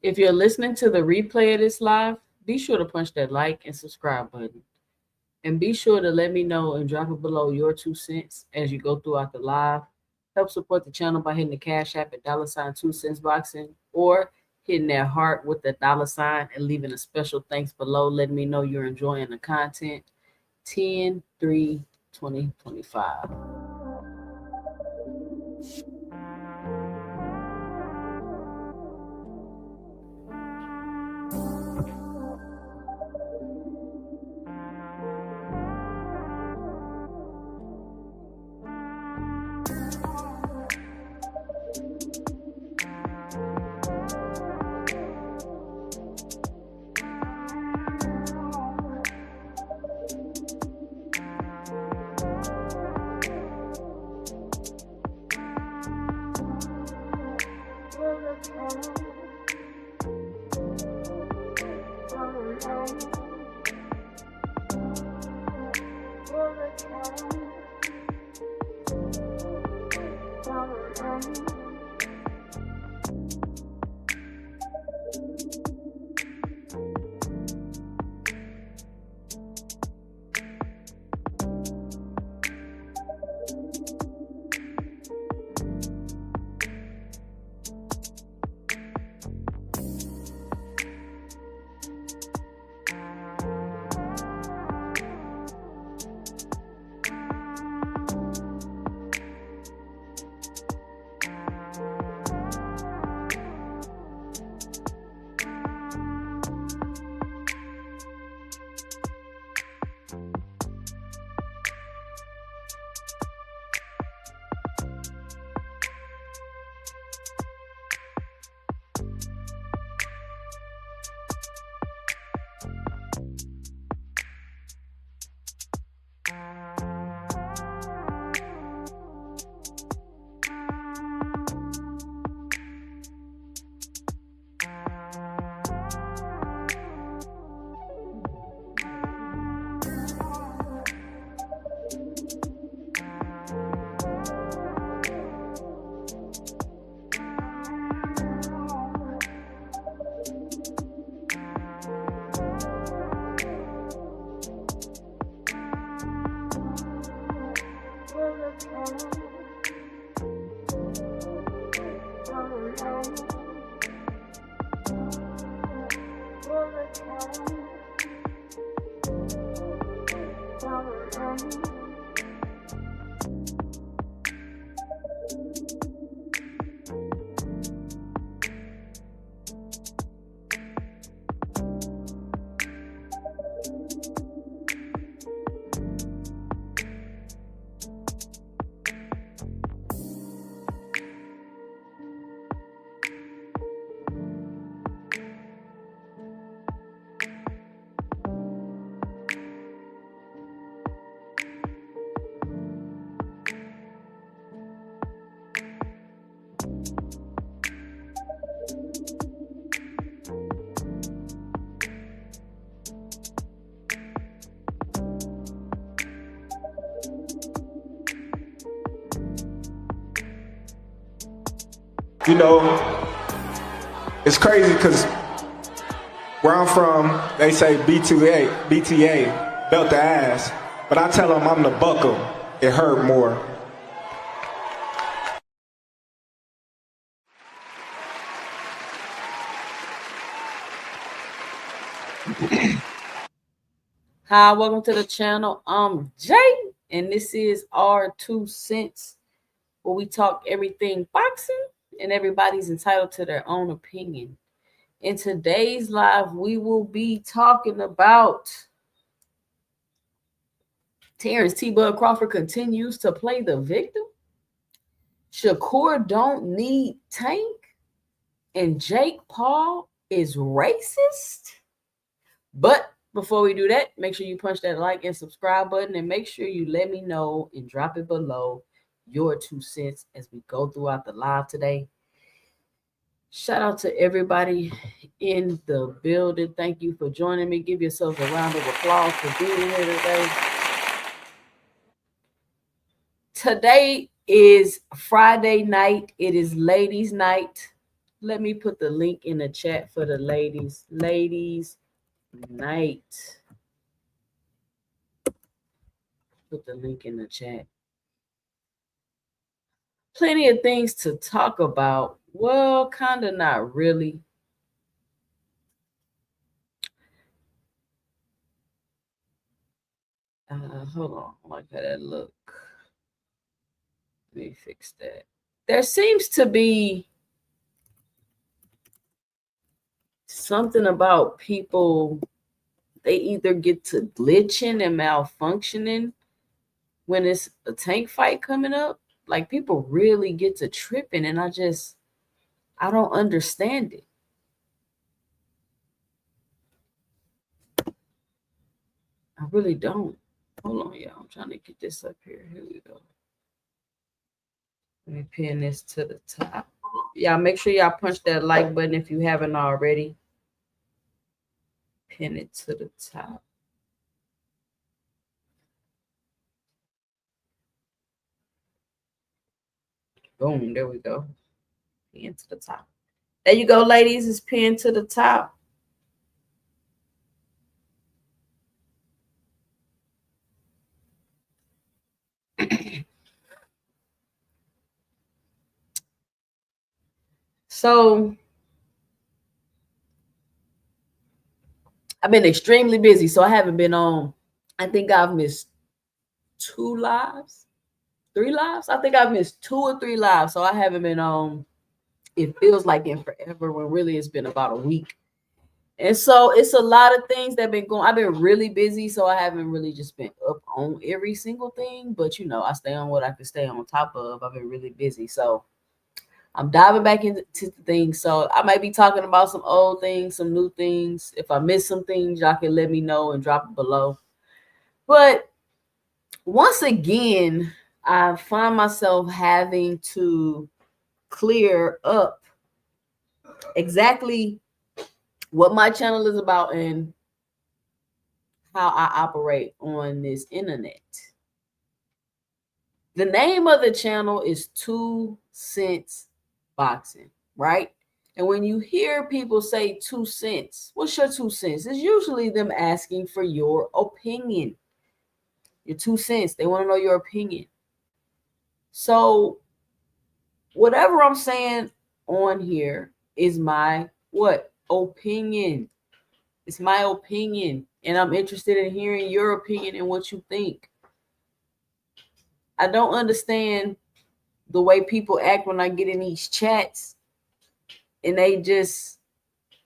If you're listening to the replay of this live, be sure to punch that like and subscribe button. And be sure to let me know and drop it below your 2 cents as you go throughout the live. Help support the channel by hitting the Cash App at $2 cents boxing or hitting that heart with the $sign and leaving a special thanks below, letting me know you're enjoying the content. 10/3/2025. You know, it's crazy because where I'm from, they say BTA, belt the ass. But I tell them I'm the buckle. It hurt more. Hi, welcome to the channel. I'm Jay, and this is our 2 cents, where we talk everything boxing, and everybody's entitled to their own opinion. In today's live, we will be talking about Terence T-Bud Crawford continues to play the victim. Shakur don't need Tank, and Jake Paul is racist. But before we do that, make sure you punch that like and subscribe button, and make sure you let me know and drop it below your 2 cents as we go throughout the live today. Shout out to everybody in the building. Thank you for joining me. Give yourselves a round of applause for being here today. Today is Friday night. It is ladies' night. Let me put the link in the chat for the ladies. Ladies night. Put the link in the chat. Plenty of things to talk about. Well, kind of not really. Hold on. I like how that look. Let me fix that. There seems to be something about people, they either get to glitching and malfunctioning when it's a tank fight coming up. Like people really get to tripping, and I don't understand it. I really don't. Hold on, y'all. I'm trying to get this up here. Here we go. Let me pin this to the top. Y'all make sure y'all punch that like button if you haven't already. Pin it to the top. Boom, there we go. Pin to the top. There you go, ladies. It's pinned to the top. So I've been extremely busy, so I haven't been on. I think I've missed 2 lives, 3 lives. I think I've missed 2 or 3 lives, so I haven't been on. It feels like in forever when really it's been about a week. And so it's a lot of things that have been going. I've been really busy, so I haven't really just been up on every single thing. But I stay on what I can stay on top of. I've been really busy, so I'm diving back into things. So I might be talking about some old things, some new things. If I miss some things, y'all can let me know and drop it below. But once again, I find myself having to clear up exactly what my channel is about and how I operate on this internet. The name of the channel is 2 Cents Boxing, right? And when you hear people say 2 cents, what's your 2 cents? It's usually them asking for your opinion. Your 2 cents. They want to know your opinion. So whatever I'm saying on here is my what? Opinion. It's my opinion. And I'm interested in hearing your opinion and what you think. I don't understand the way people act when I get in these chats and they just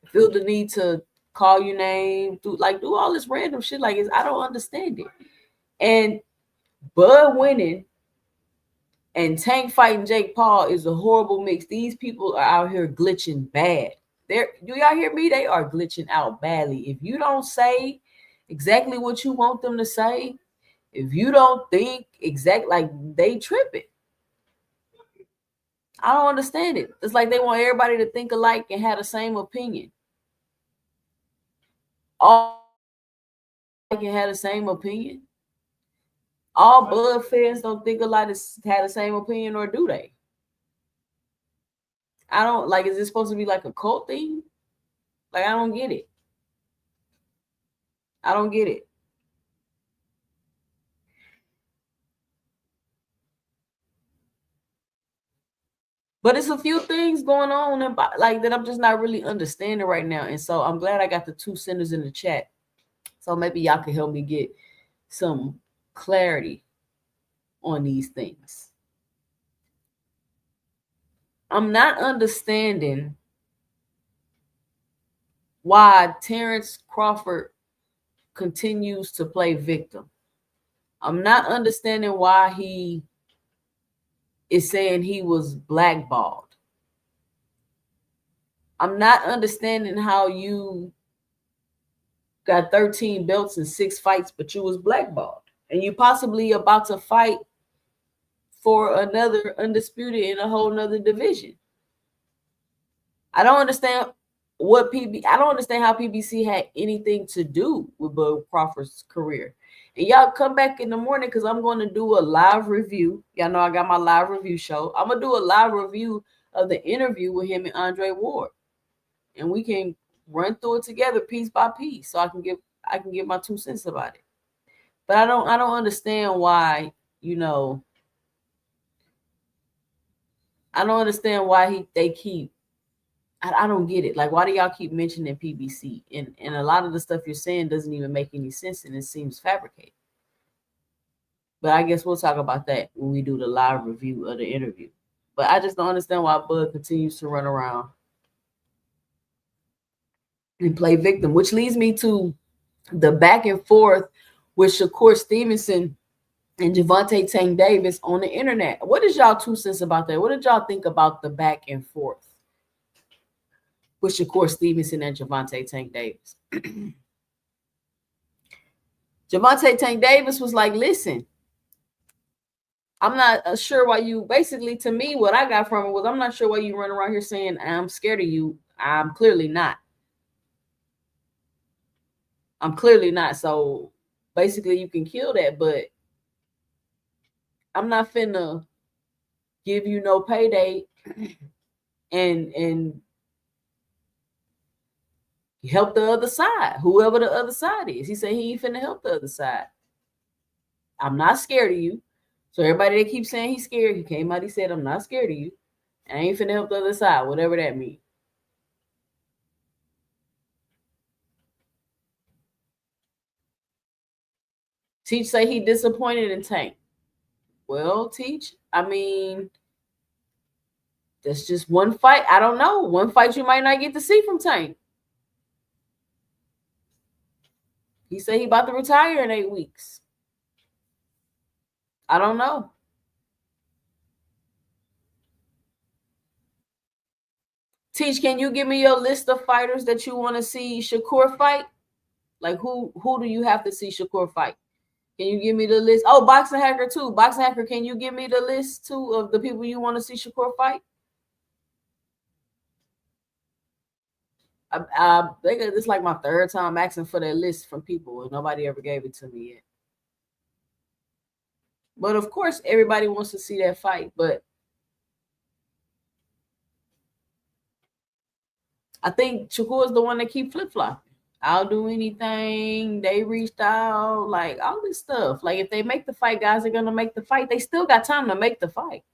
feel the need to call your name, do all this random shit. I don't understand it. And Bud winning and Tank fighting Jake Paul is a horrible mix. These people are out here glitching bad. Do y'all hear me? They are glitching out badly. If you don't say exactly what you want them to say, if you don't think exactly, they tripping. I don't understand it. It's like they want everybody to think alike and have the same opinion. All can have the same opinion. All Bud fans don't think alike to have the same opinion, or do they? I don't is this supposed to be like a cult thing? I don't get it. I don't get it. But it's a few things going on that I'm just not really understanding right now. And so I'm glad I got the 2 centers in the chat. So maybe y'all can help me get some clarity on these things. I'm not understanding why Terence Crawford continues to play victim. I'm not understanding why he is saying he was blackballed. I'm not understanding how you got 13 belts and 6 fights, but you was blackballed. And you possibly about to fight for another undisputed in a whole nother division. I don't understand I don't understand how PBC had anything to do with Bud Crawford's career. And y'all come back in the morning because I'm going to do a live review. Y'all know I got my live review show. I'm going to do a live review of the interview with him and Andre Ward, and we can run through it together piece by piece, so I can give my 2 cents about it. But I don't understand why, I don't understand why they keep. I don't get it. Like, why do y'all keep mentioning PBC? And a lot of the stuff you're saying doesn't even make any sense, and it seems fabricated. But I guess we'll talk about that when we do the live review of the interview. But I just don't understand why Bud continues to run around and play victim, which leads me to the back and forth with Shakur Stevenson and Javante Tank Davis on the internet. What is y'all 2 cents about that? What did y'all think about the back and forth with Shakur Stevenson and Javante Tank Davis? Javante Tank Davis was like, listen, I'm not sure why you, basically to me, what I got from it was, I'm not sure why you run around here saying I'm scared of you. I'm clearly not. So basically you can kill that, but I'm not finna give you no payday and help the other side, whoever the other side is. He said he ain't finna help the other side. I'm not scared of you. So everybody that keeps saying he's scared, he came out, he said, I'm not scared of you. And I ain't finna help the other side, whatever that means. Teach say he disappointed in Tank. Well, Teach, I mean, that's just one fight. I don't know. One fight you might not get to see from Tank. He said he about to retire in 8 weeks. I don't know. Teach, can you give me your list of fighters that you want to see Shakur fight? Like, who do you have to see Shakur fight? Can you give me the list? Oh, Boxing Hacker too. Boxing Hacker, can you give me the list too of the people you want to see Shakur fight? It's like my 3rd time asking for that list from people, and nobody ever gave it to me yet. But of course, everybody wants to see that fight. But I think Shakur is the one that keep flip-flopping. I'll do anything. They reached out, like all this stuff. Like, if they make the fight, guys are going to make the fight. They still got time to make the fight.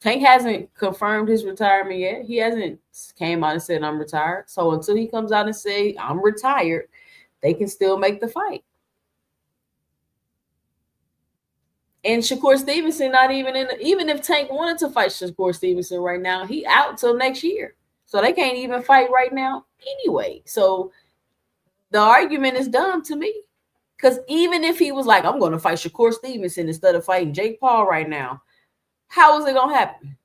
Tank hasn't confirmed his retirement yet. He hasn't came out and said, I'm retired. So until he comes out and say, I'm retired, they can still make the fight. And Shakur Stevenson not even in even if Tank wanted to fight Shakur Stevenson right now, he out till next year. So they can't even fight right now anyway. So the argument is dumb to me. Because even if he was like, I'm going to fight Shakur Stevenson instead of fighting Jake Paul right now, how is it going to happen?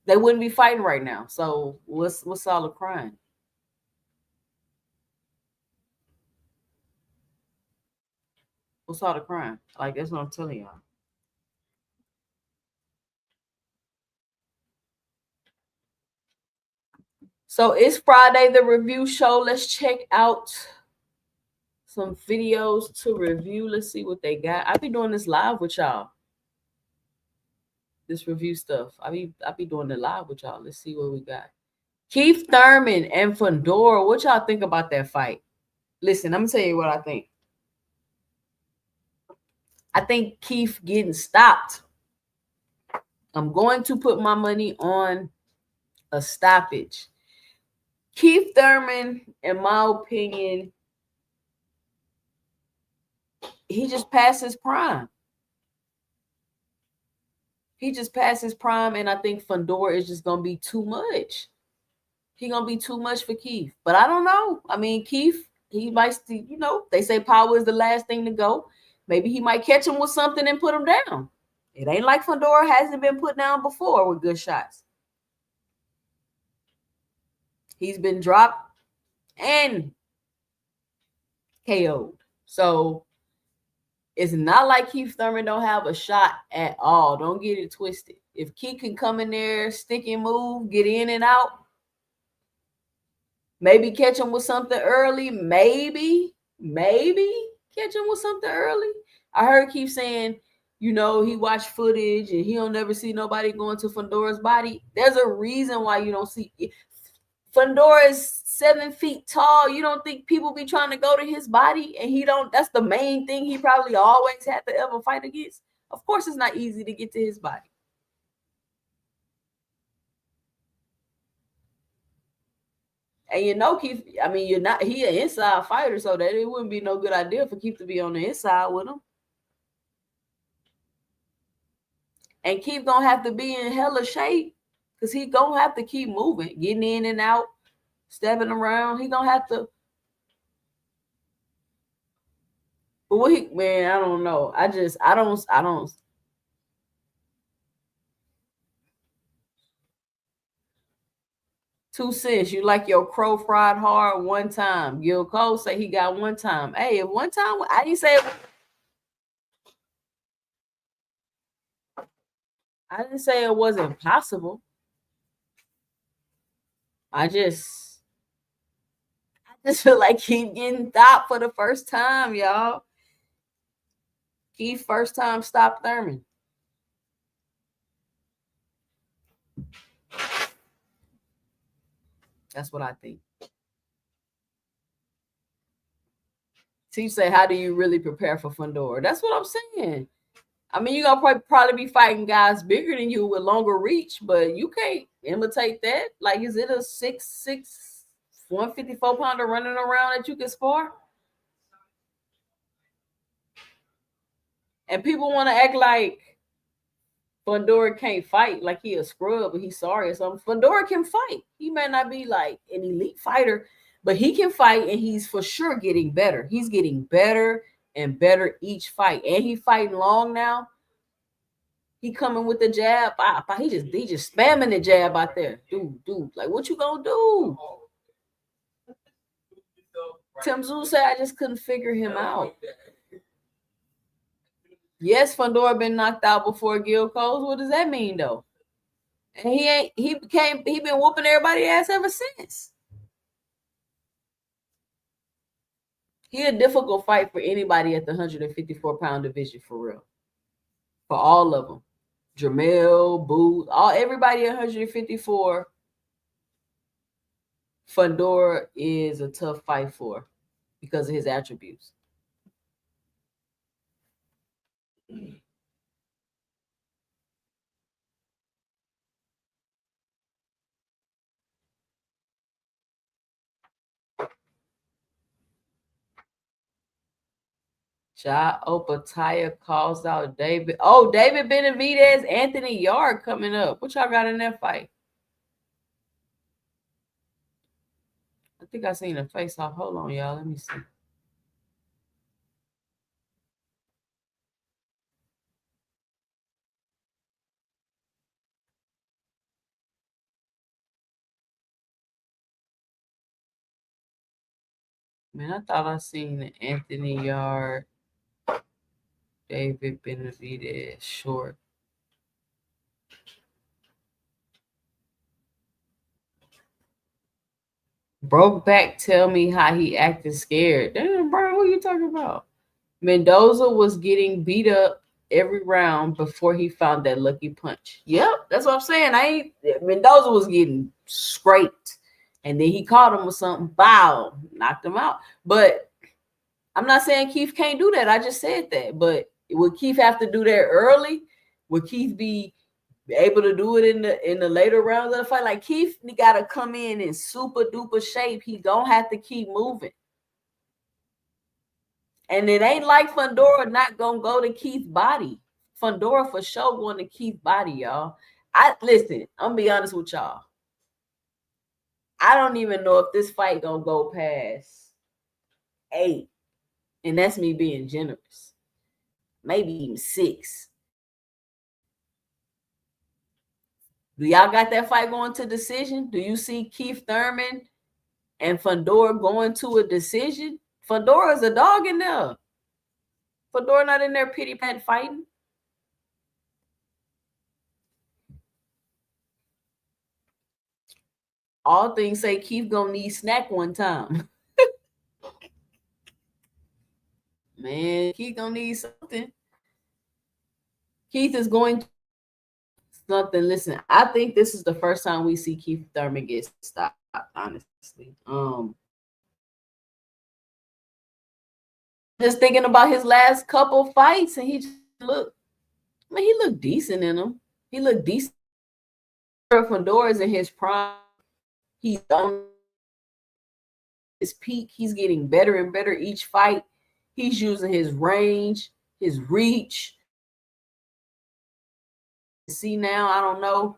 They wouldn't be fighting right now. So what's all the crying? What's all the crying? Like, that's what I'm telling y'all. So it's Friday, the review show. Let's check out some videos to review. Let's see what they got. I be doing this live with y'all. This review stuff. I be doing it live with y'all. Let's see what we got. Keith Thurman and Fedor. What y'all think about that fight? Listen, I'm gonna tell you what I think. I think Keith getting stopped. I'm going to put my money on a stoppage. Keith Thurman, in my opinion, he just passed his prime. He just passed his prime, and I think Fedor is just going to be too much. He's going to be too much for Keith. But I don't know. I mean, Keith, he might, they say power is the last thing to go. Maybe he might catch him with something and put him down. It ain't like Fedor hasn't been put down before with good shots. He's been dropped and KO'd. So it's not like Keith Thurman don't have a shot at all. Don't get it twisted. If Keith can come in there, stick and move, get in and out, maybe catch him with something early, maybe catch him with something early. I heard Keith saying you know, he watched footage and he don't never see nobody going to Fundora's body. There's a reason why you don't see Fundora is 7 feet tall. You don't think people be trying to go to his body and he don't? That's the main thing he probably always had to ever fight against. Of course, it's not easy to get to his body. And you know, Keith, I mean, you're not, he an inside fighter, so that it wouldn't be no good idea for Keith to be on the inside with him. And Keith gonna have to be in hella shape because he gonna have to keep moving, getting in and out, stepping around. He gonna have to. But what he, man, I don't know. I don't. 2 cents. You like your crow fried hard one time. Gil Cole say he got one time. Hey, if one time, I didn't say it wasn't possible. I just feel like Keith getting stopped for the first time, y'all. Keith first time stopped Thurman. That's what I think. Steve say, how do you really prepare for Fundora? That's what I'm saying. I mean, you're going to probably be fighting guys bigger than you with longer reach, but you can't imitate that. Like, is it a 6'6", 154-pounder running around that you can spar? And people want to act like Fundora can't fight, like he a scrub or he's sorry or something. Fundora can fight. He may not be like an elite fighter, but he can fight, and he's for sure getting better. He's getting better and better each fight, and he fighting long now. He coming with the jab. He just spamming the jab out there. Dude, like what you gonna do? Tim Tszyu said I just couldn't figure him out. Yes, Fundora been knocked out before Gil Cole. What does that mean though? And he been whooping everybody's ass ever since. He a difficult fight for anybody at the 154-pound division, for real. For all of them. Jermell, Booth, everybody at 154. Fundora is a tough fight for because of his attributes. Ja Opataya calls out David. Oh, David Benavidez, Anthony Yard coming up. What y'all got in that fight? I think I seen a face off. Hold on, y'all. Let me see. Man, I thought I seen Anthony Yard, David Benavidez short. Brokeback tell me how he acted scared. Damn, bro, who you talking about? Mendoza was getting beat up every round before he found that lucky punch. Yep, that's what I'm saying. Mendoza was getting scraped. And then he caught him with something. Bow, knocked him out. But I'm not saying Keith can't do that. I just said that. But would Keith have to do that early? Would Keith be able to do it in the later rounds of the fight? Like Keith got to come in super duper shape. He gonna have to keep moving. And it ain't like Fundora not gonna go to Keith's body. Fundora for sure going to Keith's body, y'all. Listen, I'm gonna be honest with y'all. I don't even know if this fight gonna go past 8. And that's me being generous. Maybe even 6. Do y'all got that fight going to decision? Do you see Keith Thurman and Fundora going to a decision? Fundora's a dog in there. Fundora not in there pity pat fighting. All things say Keith gonna need snack one time. Man, Keith gonna need something. Keith is going to something. Listen, I think this is the first time we see Keith Thurman get stopped, honestly. Just thinking about his last couple fights, and he just looked, I mean, he looked decent in them. He looked decent. Fedor's in his prime. He's on his peak. He's getting better and better each fight. He's using his range, his reach. See now, I don't know.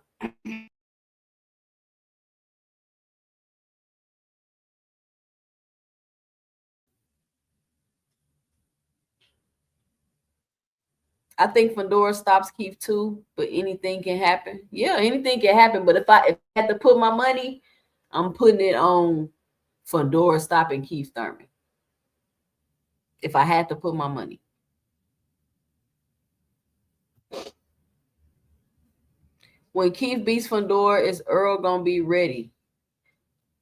I think Fedor stops Keith too, but anything can happen. Yeah, anything can happen. But if I had to put my money, I'm putting it on Fedor stopping Keith Thurman. If I had to put my money. When Keith beats Fedor, is Earl gonna be ready?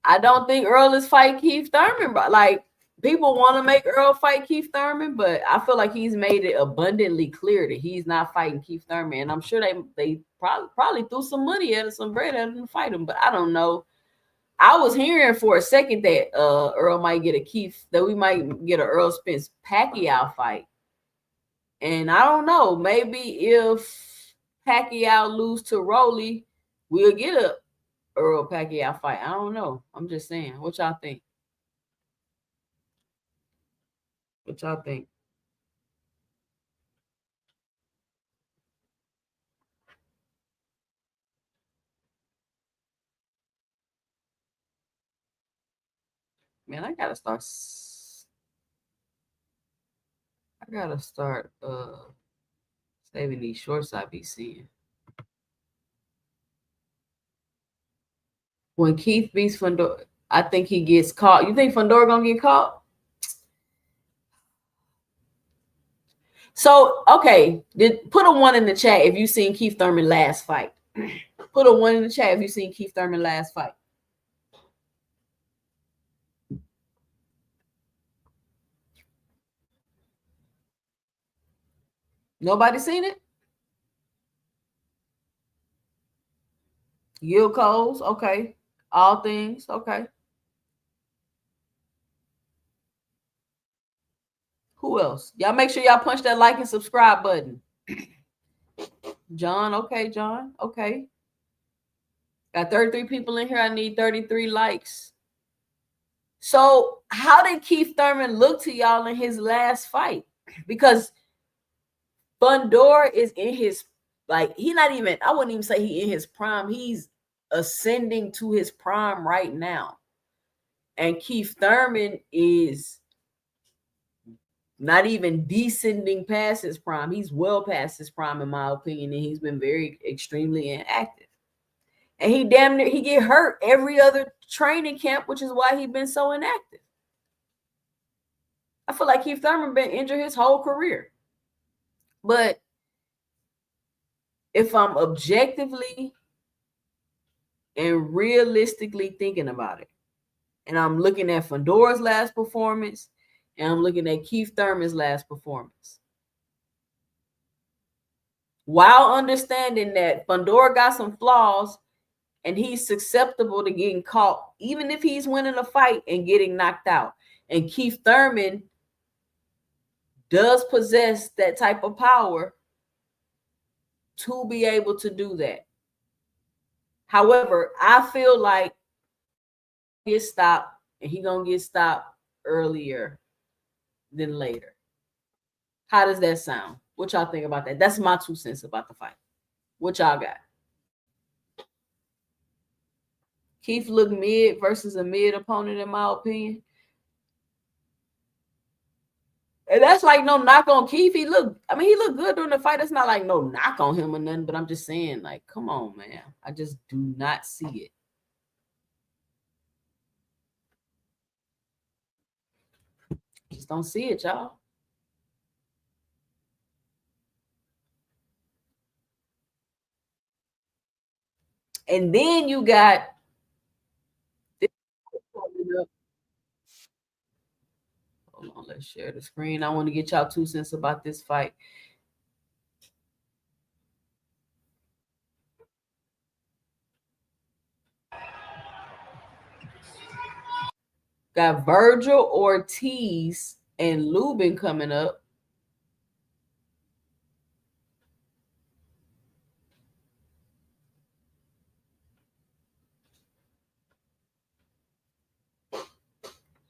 I don't think Earl is fight Keith Thurman, but like people want to make Earl fight Keith Thurman, but I feel like he's made it abundantly clear that he's not fighting Keith Thurman. And I'm sure they probably threw some money at him, some bread at him to fight him, but I don't know. I was hearing for a second that Earl might get that we might get an Earl Spence Pacquiao fight. And I don't know, maybe if Pacquiao lose to Rolly, we'll get a Earl Pacquiao fight. I don't know. I'm just saying. What y'all think? What y'all think? Man, I gotta start saving these shorts I be seeing. When Keith beats Fedor, I think he gets caught. You think Fedor gonna get caught? So, okay, put a 1 in the chat if you seen Keith Thurman last fight. Put a 1 in the chat if you seen Keith Thurman last fight. Nobody seen it? Yield codes, okay. All things, okay. Who else? Y'all make sure y'all punch that like and subscribe button. John, okay, John, okay. Got 33 people in here. I need 33 likes. So, how did Keith Thurman look to y'all in his last fight? Because Fedor is in his, like, he not even, I wouldn't even say he in his prime. He's ascending to his prime right now. And Keith Thurman is not even descending past his prime. He's well past his prime, in my opinion, and he's been very extremely inactive. And he damn near he get hurt every other training camp, which is why he's been so inactive. I feel like Keith Thurman been injured his whole career. But if I'm objectively and realistically thinking about it, and I'm looking at Fedor's last performance, and I'm looking at Keith Thurman's last performance, while understanding that Fedor got some flaws and he's susceptible to getting caught, even if he's winning a fight and getting knocked out. And Keith Thurman does possess that type of power to be able to do that. However, I feel like he get stopped, and he's gonna get stopped earlier than later. How does that sound? What y'all think about that? That's my 2 cents about the fight. What y'all got? Keith looked mid versus a mid opponent, in my opinion. And that's like no knock on Keith. He looked good during the fight. It's not like no knock on him or nothing, but I'm just saying, like, come on, man. I just do not see it. Just don't see it, y'all. And then you got this. Hold on, let's share the screen. I want to get y'all 2 cents about this fight. Got Virgil Ortiz and Lubin coming up.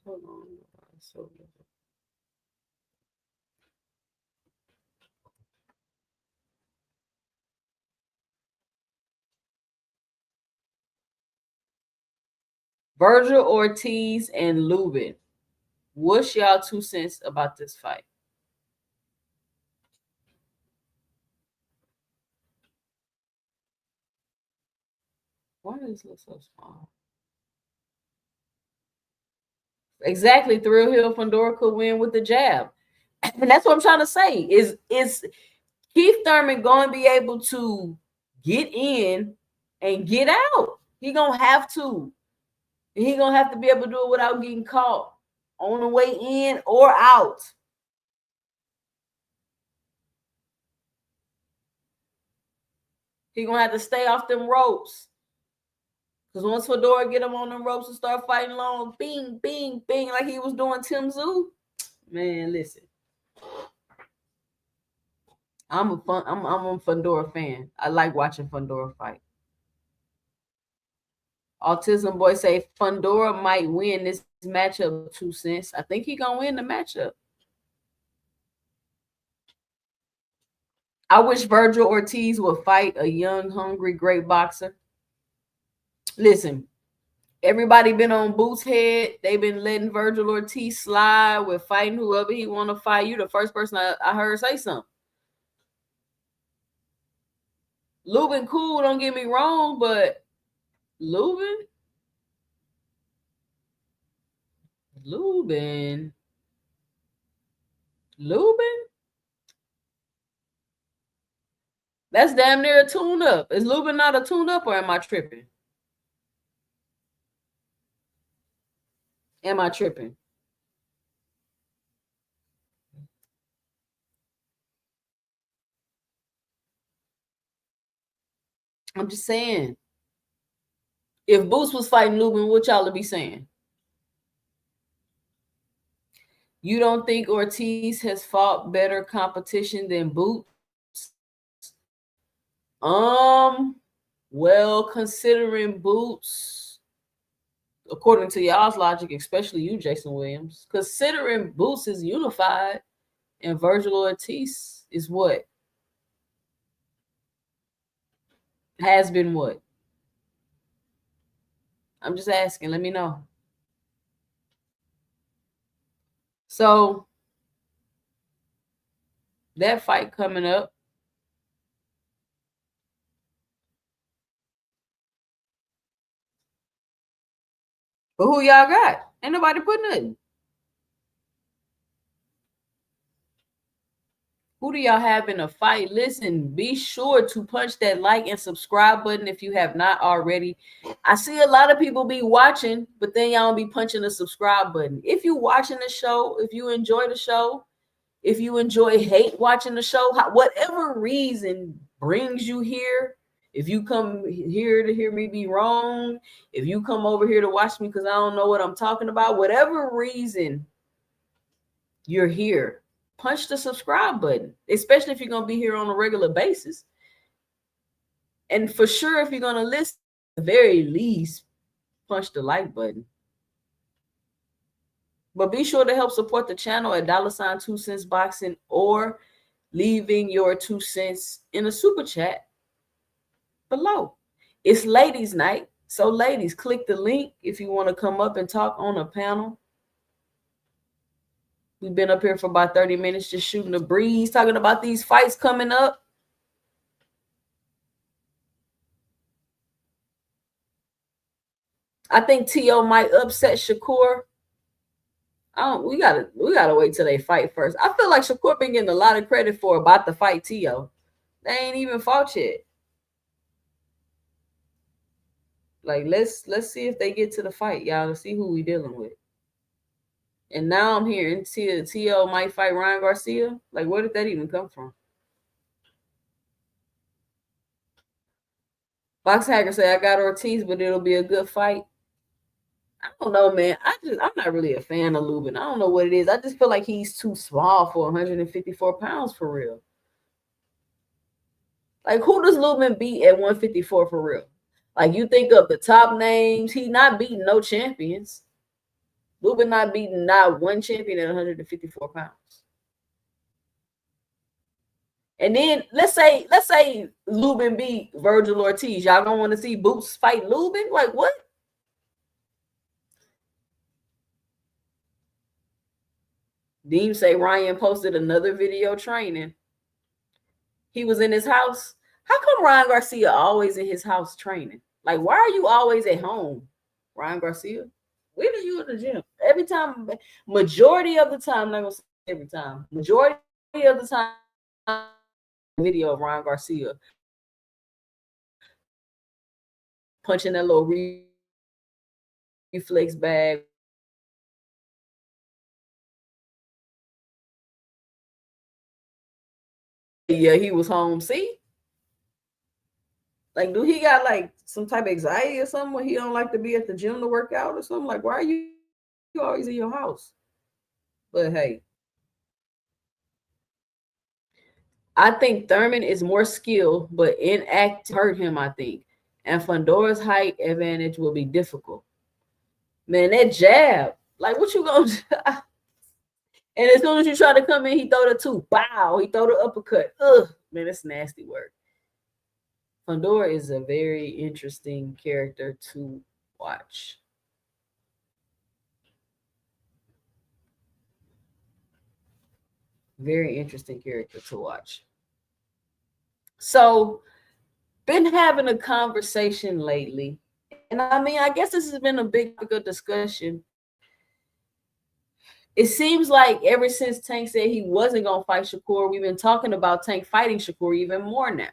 Hold on. Virgil Ortiz and Lubin. What's y'all 2 cents about this fight? Why does this look so small? Exactly. Thrill Hill Fundora could win with the jab. And that's what I'm trying to say. Is Keith Thurman going to be able to get in and get out? He going to have to. He going to have to be able to do it without getting caught on the way in or out. He going to have to stay off them ropes. Because once Fedora get him on them ropes and start fighting long, bing, bing, bing, like he was doing Tim Zoo, man, listen. I'm a Fundora fan. I like watching Fundora fight. Autism Boy say Fundora might win this matchup 2 cents. I think he gonna win the matchup. I wish Virgil Ortiz would fight a young, hungry, great boxer. Listen, everybody been on Boots' head. They've been letting Virgil Ortiz slide with fighting whoever he want to fight. You the first person I heard say something. Lubin cool, don't get me wrong, but Lubin. That's damn near a tune-up. Is Lubin not a tune-up, or am I tripping? Am I tripping? I'm just saying. If Boots was fighting Lubin, what y'all would be saying? You don't think Ortiz has fought better competition than Boots? Well, considering Boots, according to y'all's logic, especially you, Jason Williams, considering Boots is unified and Virgil Ortiz is what? Has been what? I'm just asking. Let me know. So that fight coming up. But who y'all got? Ain't nobody put nothing. Who do y'all have in a fight? Listen, be sure to punch that like and subscribe button if you have not already. I see a lot of people be watching, but then y'all don't be punching the subscribe button. If you watching the show, if you enjoy the show, if you hate watching the show, whatever reason brings you here, if you come here to hear me be wrong, if you come over here to watch me because I don't know what I'm talking about, whatever reason you're here, punch the subscribe button, especially if you're going to be here on a regular basis. And for sure, if you're going to listen, at the very least, punch the like button. But be sure to help support the channel at $ 2 cents boxing, or leaving your 2 cents in a super chat below. It's ladies' night. So ladies, click the link if you want to come up and talk on a panel. We've been up here for about 30 minutes just shooting the breeze, talking about these fights coming up. I think T.O. might upset Shakur. We gotta wait till they fight first. I feel like Shakur been getting a lot of credit for about to fight T.O. They ain't even fought yet. Like, let's see if they get to the fight, y'all, to see who we dealing with. And now I'm hearing T.O. might fight Ryan Garcia. Like, where did that even come from? Box Hacker say, I got Ortiz, but it'll be a good fight. I don't know, man. I'm not really a fan of Lubin. I don't know what it is. I just feel like he's too small for 154 pounds for real. Like, who does Lubin beat at 154 for real? Like, you think of the top names, he not beating no champions. Lubin not beating not one champion at 154 pounds. And then let's say Lubin beat Virgil Ortiz. Y'all don't want to see Boots fight Lubin? Like, what? Deem say Ryan posted another video training. He was in his house. How come Ryan Garcia always in his house training? Like, why are you always at home, Ryan Garcia? When are you in the gym? Every time, majority of the time, I'm not gonna say every time, majority of the time, video of Ryan Garcia punching that little reflex bag. Yeah, he was home. See? Like, do he got like some type of anxiety or something where he don't like to be at the gym to work out or something? Like, why are you always in your house? But hey, I think Thurman is more skilled, but inactive hurt him, I think. And Fondora's height advantage will be difficult. Man, that jab, like, what you gonna do? And as soon as you try to come in, he throw the two. Bow. He throw the uppercut. Ugh, man, that's nasty work. Fondora is a very interesting character to watch. Very interesting character to watch. So, been having a conversation lately. And I mean, I guess this has been a big good discussion. It seems like ever since Tank said he wasn't going to fight Shakur, we've been talking about Tank fighting Shakur even more now.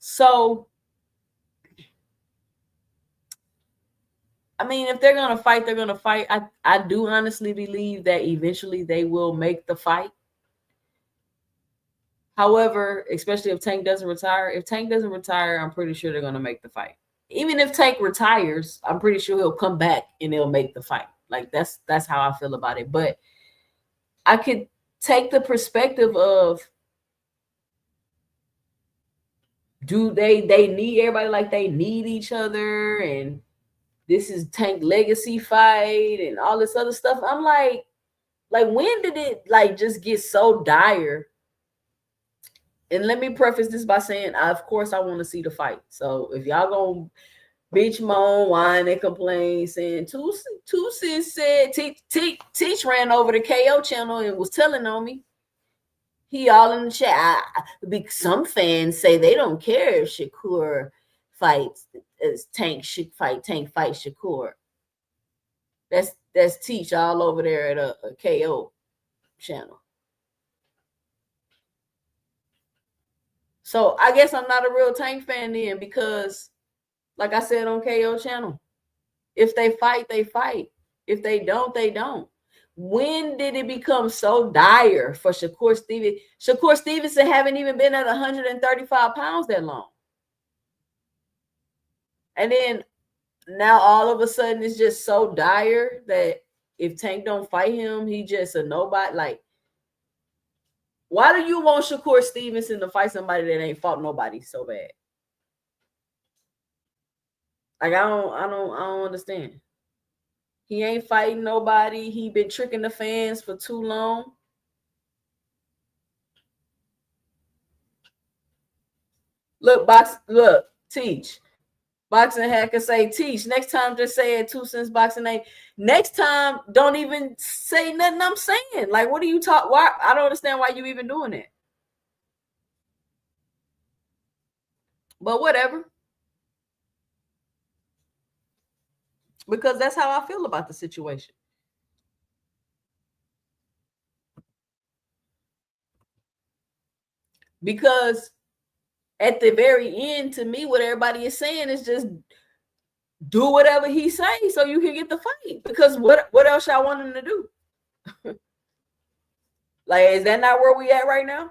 So, I mean, if they're going to fight, they're going to fight. I do honestly believe that eventually they will make the fight. However, especially if Tank doesn't retire, I'm pretty sure they're going to make the fight. Even if Tank retires, I'm pretty sure he'll come back and they'll make the fight. Like, that's how I feel about it. But I could take the perspective of, do they need everybody, like they need each other, and this is Tank legacy fight and all this other stuff. I'm like when did it like just get so dire? And let me preface this by saying, of course, I want to see the fight. So if y'all gonna bitch, moan, whine, and complain, saying Two Cents said Teach ran over the KO channel and was telling on me. He all in the chat. Some fans say they don't care if Shakur fights as Tank fight Shakur. That's Teach all over there at a KO channel. So I guess I'm not a real Tank fan then, because like I said on KO channel, if they fight, they fight. If they don't, they don't. When did it become so dire for Shakur Stevenson? Shakur Stevenson haven't even been at 135 pounds that long. And then now all of a sudden it's just so dire that if Tank don't fight him, he just a nobody. Like, why do you want Shakur Stevenson to fight somebody that ain't fought nobody so bad? Like, I don't understand. He ain't fighting nobody. He been tricking the fans for too long. Look, Teach. Boxing hacker say, Teach, next time just say it 2 Cents boxing name. Next time, don't even say nothing I'm saying. Like, what are you talking? Why? I don't understand why you even doing that. But whatever. Because that's how I feel about the situation. Because at the very end, to me, what everybody is saying is just do whatever he say so you can get the fight. Because what else y'all want him to do? Like, is that not where we at right now?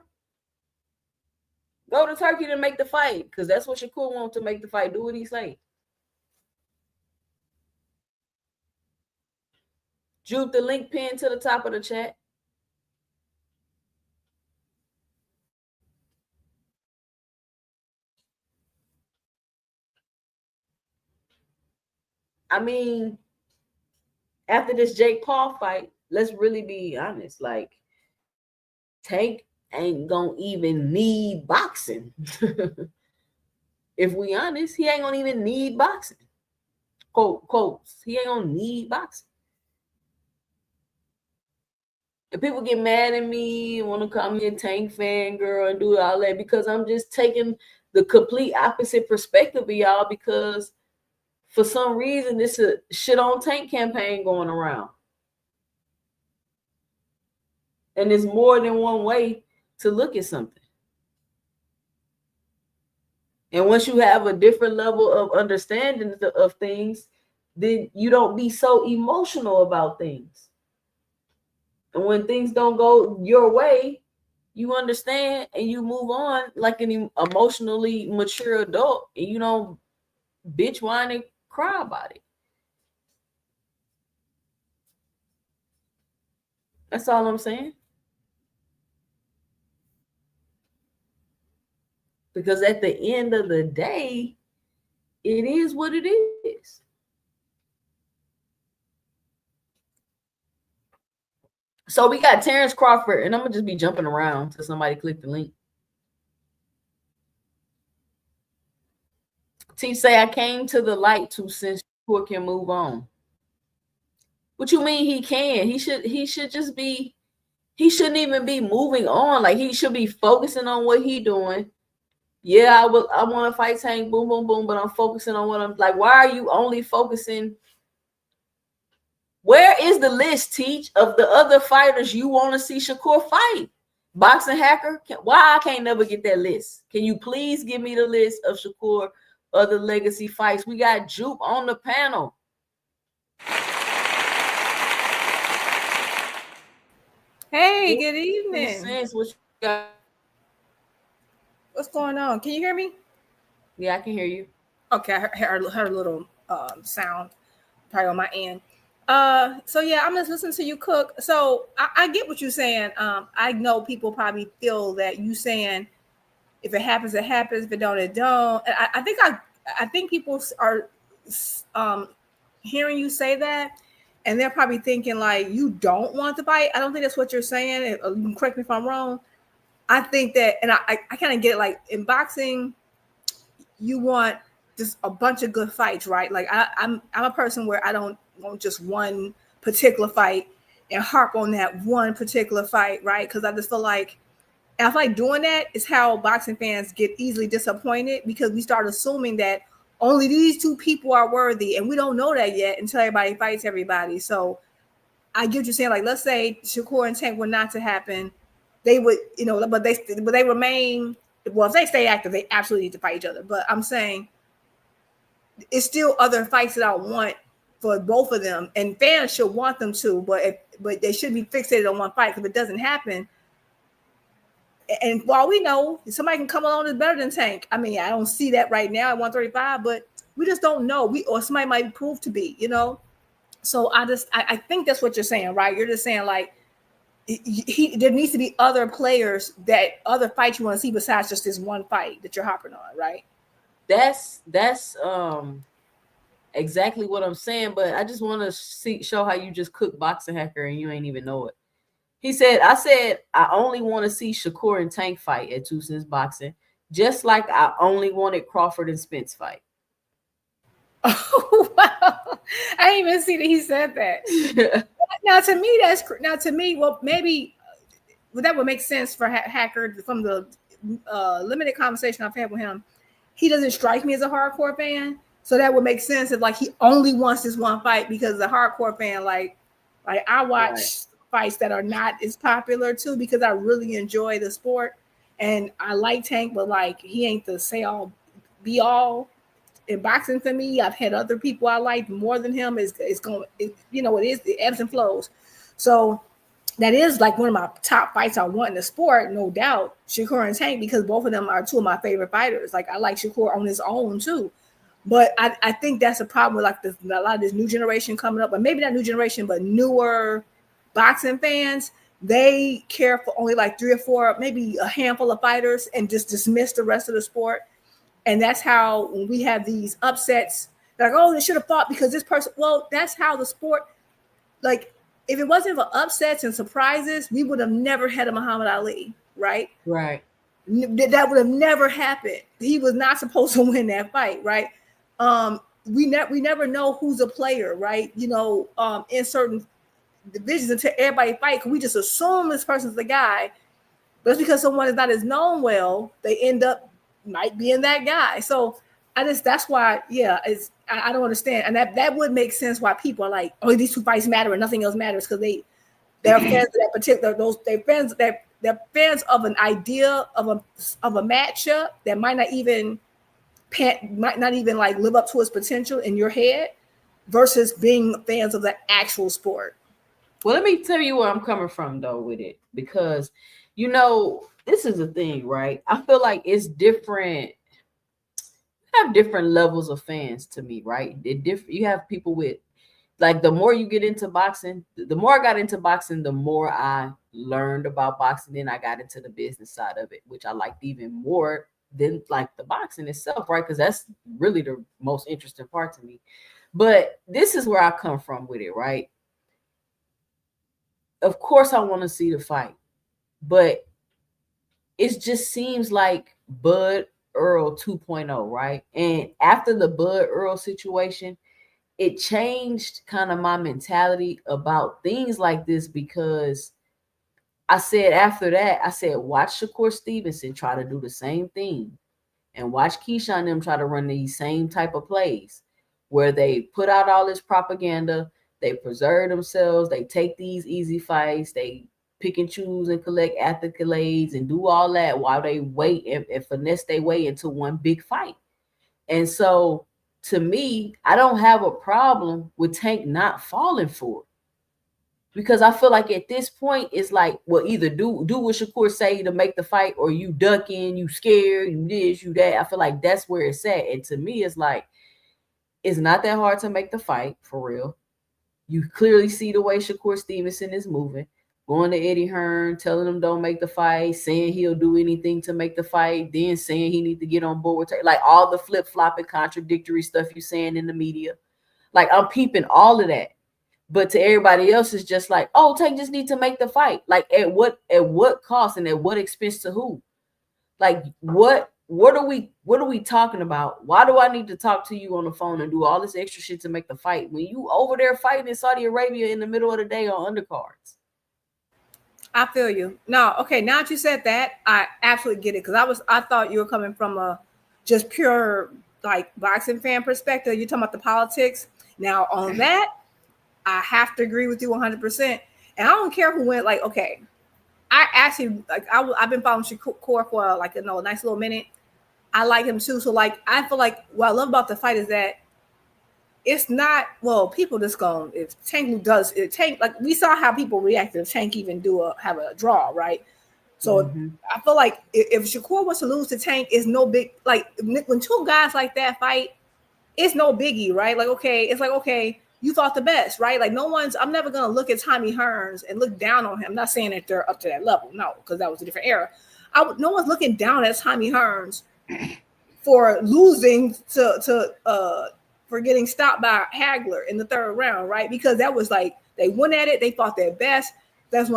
Go to Turkey to make the fight, because that's what Shakur wants, to make the fight. Do what he say. Juke the link pin to the top of the chat. I mean, after this Jake Paul fight, let's really be honest. Like, Tank ain't gonna even need boxing. If we honest, he ain't gonna even need boxing. Quotes. He ain't gonna need boxing. If people get mad at me and want to call me a Tank fan girl and do all that, because I'm just taking the complete opposite perspective of y'all, because for some reason this is a shit on Tank campaign going around. And there's more than one way to look at something. And once you have a different level of understanding of things, then you don't be so emotional about things. And when things don't go your way, you understand and you move on like an emotionally mature adult, and you don't bitch, whine, and cry about it. That's all I'm saying. Because at the end of the day, it is what it is. So we got Terence Crawford, and I'm gonna just be jumping around till somebody click the link. T say I came to the light too since Shakur can move on. What you mean he can? He should just be. He shouldn't even be moving on. Like, he should be focusing on what he doing. Yeah, I want to fight Tank, boom, boom, boom, but I'm focusing on what I'm like. Why are you only focusing? Where is the list, Teach, of the other fighters you want to see Shakur fight? Boxing Hacker, why I can't never get that list? Can you please give me the list of Shakur other legacy fights? We got Jupe on the panel. Hey, good evening. What's going on? Can you hear me? Yeah, I can hear you. Okay, I heard a little sound probably on my end. So yeah, I'm just listening to you cook. So I get what you're saying. I know people probably feel that you saying if it happens, it happens. If it don't, it don't. And I think people are hearing you say that, and they're probably thinking like you don't want to fight. I don't think that's what you're saying. Correct me if I'm wrong. I think that, and I kind of get it. Like in boxing, you want just a bunch of good fights, right? Like I'm a person where I don't want just one particular fight and harp on that one particular fight, right? Because I just feel like, and I feel like doing that is how boxing fans get easily disappointed, because we start assuming that only these two people are worthy, and we don't know that yet until everybody fights everybody. So I get what you're saying. Like, let's say Shakur and Tank were not to happen, they would, but they remain. Well, if they stay active, they absolutely need to fight each other. But I'm saying it's still other fights that I want for both of them, and fans should want them to. But they should be fixated on one fight, because if it doesn't happen, and while we know somebody can come along that's better than Tank, I mean, I don't see that right now at 135, but we just don't know. Or somebody might prove to be, So I think that's what you're saying, right? You're just saying like there needs to be other players, that other fights you want to see besides just this one fight that you're hopping on, right? That's exactly what I'm saying. But I just want to show how you just cook Boxing Hacker and you ain't even know it. He said, I only want to see Shakur and Tank fight at 2 Cents Boxing, just like I only wanted Crawford and Spence fight. Oh, wow. I didn't even see that he said that. Now to me, well, maybe that would make sense for Hacker from the limited conversation I've had with him. He doesn't strike me as a hardcore fan, so that would make sense if like he only wants this one fight, because the hardcore fan, like I watch fights that are not as popular too, because I really enjoy the sport and I like Tank, but like he ain't the say all be all in boxing for me. I've had other people I like more than him. It ebbs and flows. So that is like one of my top fights I want in the sport, no doubt, Shakur and Tank, because both of them are two of my favorite fighters. Like I like Shakur on his own too. But I think that's a problem with like a lot of this new generation coming up, but maybe not new generation, but newer boxing fans. They care for only like 3 or 4, maybe a handful of fighters, and just dismiss the rest of the sport. And that's how when we have these upsets, like, oh, they should have fought because this person. Well, that's how the sport. Like, if it wasn't for upsets and surprises, we would have never had a Muhammad Ali, right? Right. That would have never happened. He was not supposed to win that fight, right? We never know who's a player, right? You know, in certain divisions until everybody fight, we just assume this person's the guy. But it's because someone is not as known well, they end up might being that guy. So that's why, yeah, I don't understand. And that would make sense why people are like, oh, these 2 fights matter and nothing else matters, because they're fans of that particular they're fans of an idea of a matchup that might not even like live up to its potential in your head, versus being fans of the actual sport. Well, let me tell you where I'm coming from though with it, because you know, this is the thing, right? I feel like it's different. You have different levels of fans to me, right? You have people with, like, the more you get into boxing, the more I got into boxing, the more I learned about boxing. Then I got into the business side of it, which I liked even more than like the boxing itself, right? Because that's really the most interesting part to me. But this is where I come from with it, right? Of course, I want to see the fight, but it just seems like Bud Earl 2.0, right? And after the Bud Earl situation, it changed kind of my mentality about things like this, because I said after that, I said, watch Shakur Stevenson try to do the same thing, and watch Keyshawn them try to run these same type of plays where they put out all this propaganda, they preserve themselves, they take these easy fights, they pick and choose and collect accolades and do all that while they wait and finesse their way into one big fight. And so to me, I don't have a problem with Tank not falling for it, because I feel like at this point it's like, well, either do what Shakur say to make the fight, or you duck in, you scared, you this, you that. I feel like that's where it's at. And to me, it's like, it's not that hard to make the fight, for real. You clearly see the way Shakur Stevenson is moving, going to Eddie Hearn, telling him don't make the fight, saying he'll do anything to make the fight, then saying he need to get on board with like all the flip-flopping contradictory stuff you saying in the media. Like, I'm peeping all of that. But to everybody else, it's just like, oh, Tank just need to make the fight. Like, at what cost and at what expense to who? Like, what are we talking about? Why do I need to talk to you on the phone and do all this extra shit to make the fight when you over there fighting in Saudi Arabia in the middle of the day on undercards? I feel you. No, okay. Now that you said that, I absolutely get it, because I thought you were coming from a just pure like boxing fan perspective. You're talking about the politics. Now on that, I have to agree with you 100%. And I don't care who went. Like, okay, I actually like I've been following Shakur for like a nice little minute. I like him too. So like, I feel like what I love about the fight is that it's not, well, people just going, if Tank does it, Tank, like we saw how people reacted if Tank even have a draw, right? So I feel like if Shakur was to lose to Tank, it's no big, like when 2 guys like that fight, it's no biggie, right? Like, okay, it's like, okay, you fought the best, right? Like I'm never going to look at Tommy Hearns and look down on him. I'm not saying that they're up to that level, no, because that was a different era. No one's looking down at Tommy Hearns for losing for getting stopped by Hagler in the 3rd round, right? Because that was like, they went at it, they fought their best. That's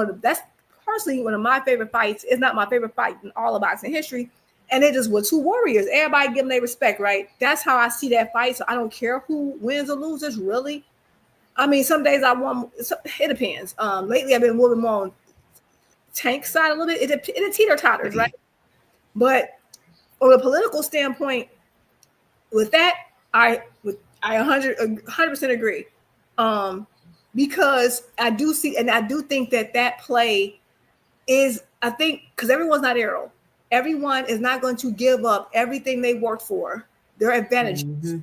personally one of my favorite fights. It's not my favorite fight in all of boxing history. And it just were 2 warriors. Everybody give them their respect, right? That's how I see that fight. So I don't care who wins or loses, really. I mean, some days I want, it depends. Lately I've been moving more on Tank's side a little bit. It teeter-totters, right? But on a political standpoint, with that, I 100% agree. Because I do see, and I do think that play is, I think, because everyone's not Errol. Everyone is not going to give up everything they worked for, their advantages.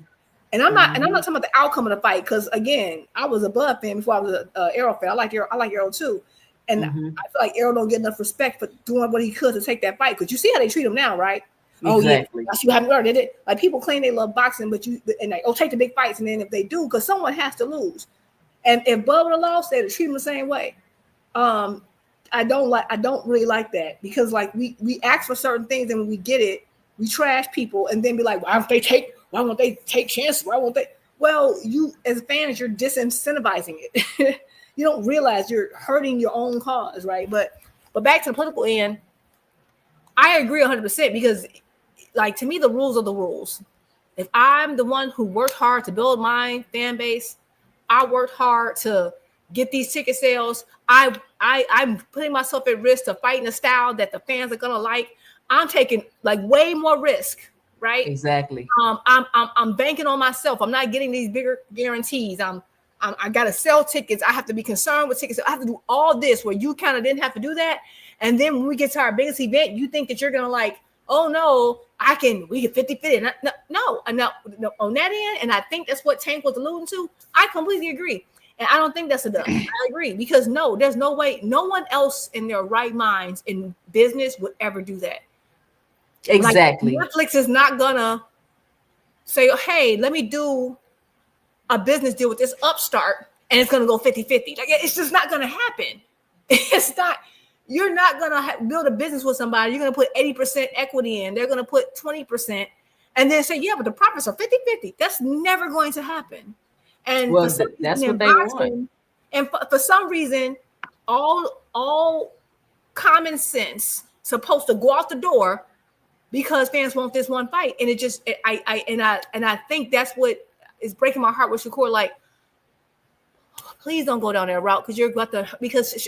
And I'm not talking about the outcome of the fight, because again, I was a Bud fan before I was a Errol fan. I like Errol too. And I feel like Errol don't get enough respect for doing what he could to take that fight, because you see how they treat him now, right? Oh yeah, Exactly. that's you haven't learned it. Like people claim they love boxing, but take the big fights, and then if they do, because someone has to lose. And if Bubba lost, they treat him the same way. I don't really like that, because like we ask for certain things, and when we get it, we trash people and then be like, why won't they take chances? Why won't they? Well, you as fans, you're disincentivizing it. You don't realize you're hurting your own cause, right? But back to the political end, I agree 100%, because like to me, the rules are the rules. If I'm the one who worked hard to build my fan base, I worked hard to get these ticket sales. I'm putting myself at risk to fight in a style that the fans are gonna like. I'm taking like way more risk, right? Exactly. I'm banking on myself. I'm not getting these bigger guarantees. I gotta sell tickets. I have to be concerned with tickets. I have to do all this where you kind of didn't have to do that. And then when we get to our biggest event, you think that you're gonna like, oh no, we get 50-50. No, on that end, and I think that's what Tank was alluding to. I completely agree. And I don't think that's enough. I agree, because no, there's no way, no one else in their right minds in business would ever do that. Exactly. Like, Netflix is not gonna say, hey, let me do a business deal with this upstart and it's gonna go 50-50. Like, it's just not gonna happen. It's not. You're not gonna build a business with somebody. You're gonna put 80% equity in. They're gonna put 20%, and then say, yeah, but the profits are 50-50. That's never going to happen. And well, that's what they want. And for some reason, all common sense supposed to go out the door because fans want this one fight, and it just I think that's what is breaking my heart with Shakur. Like, please don't go down that route, because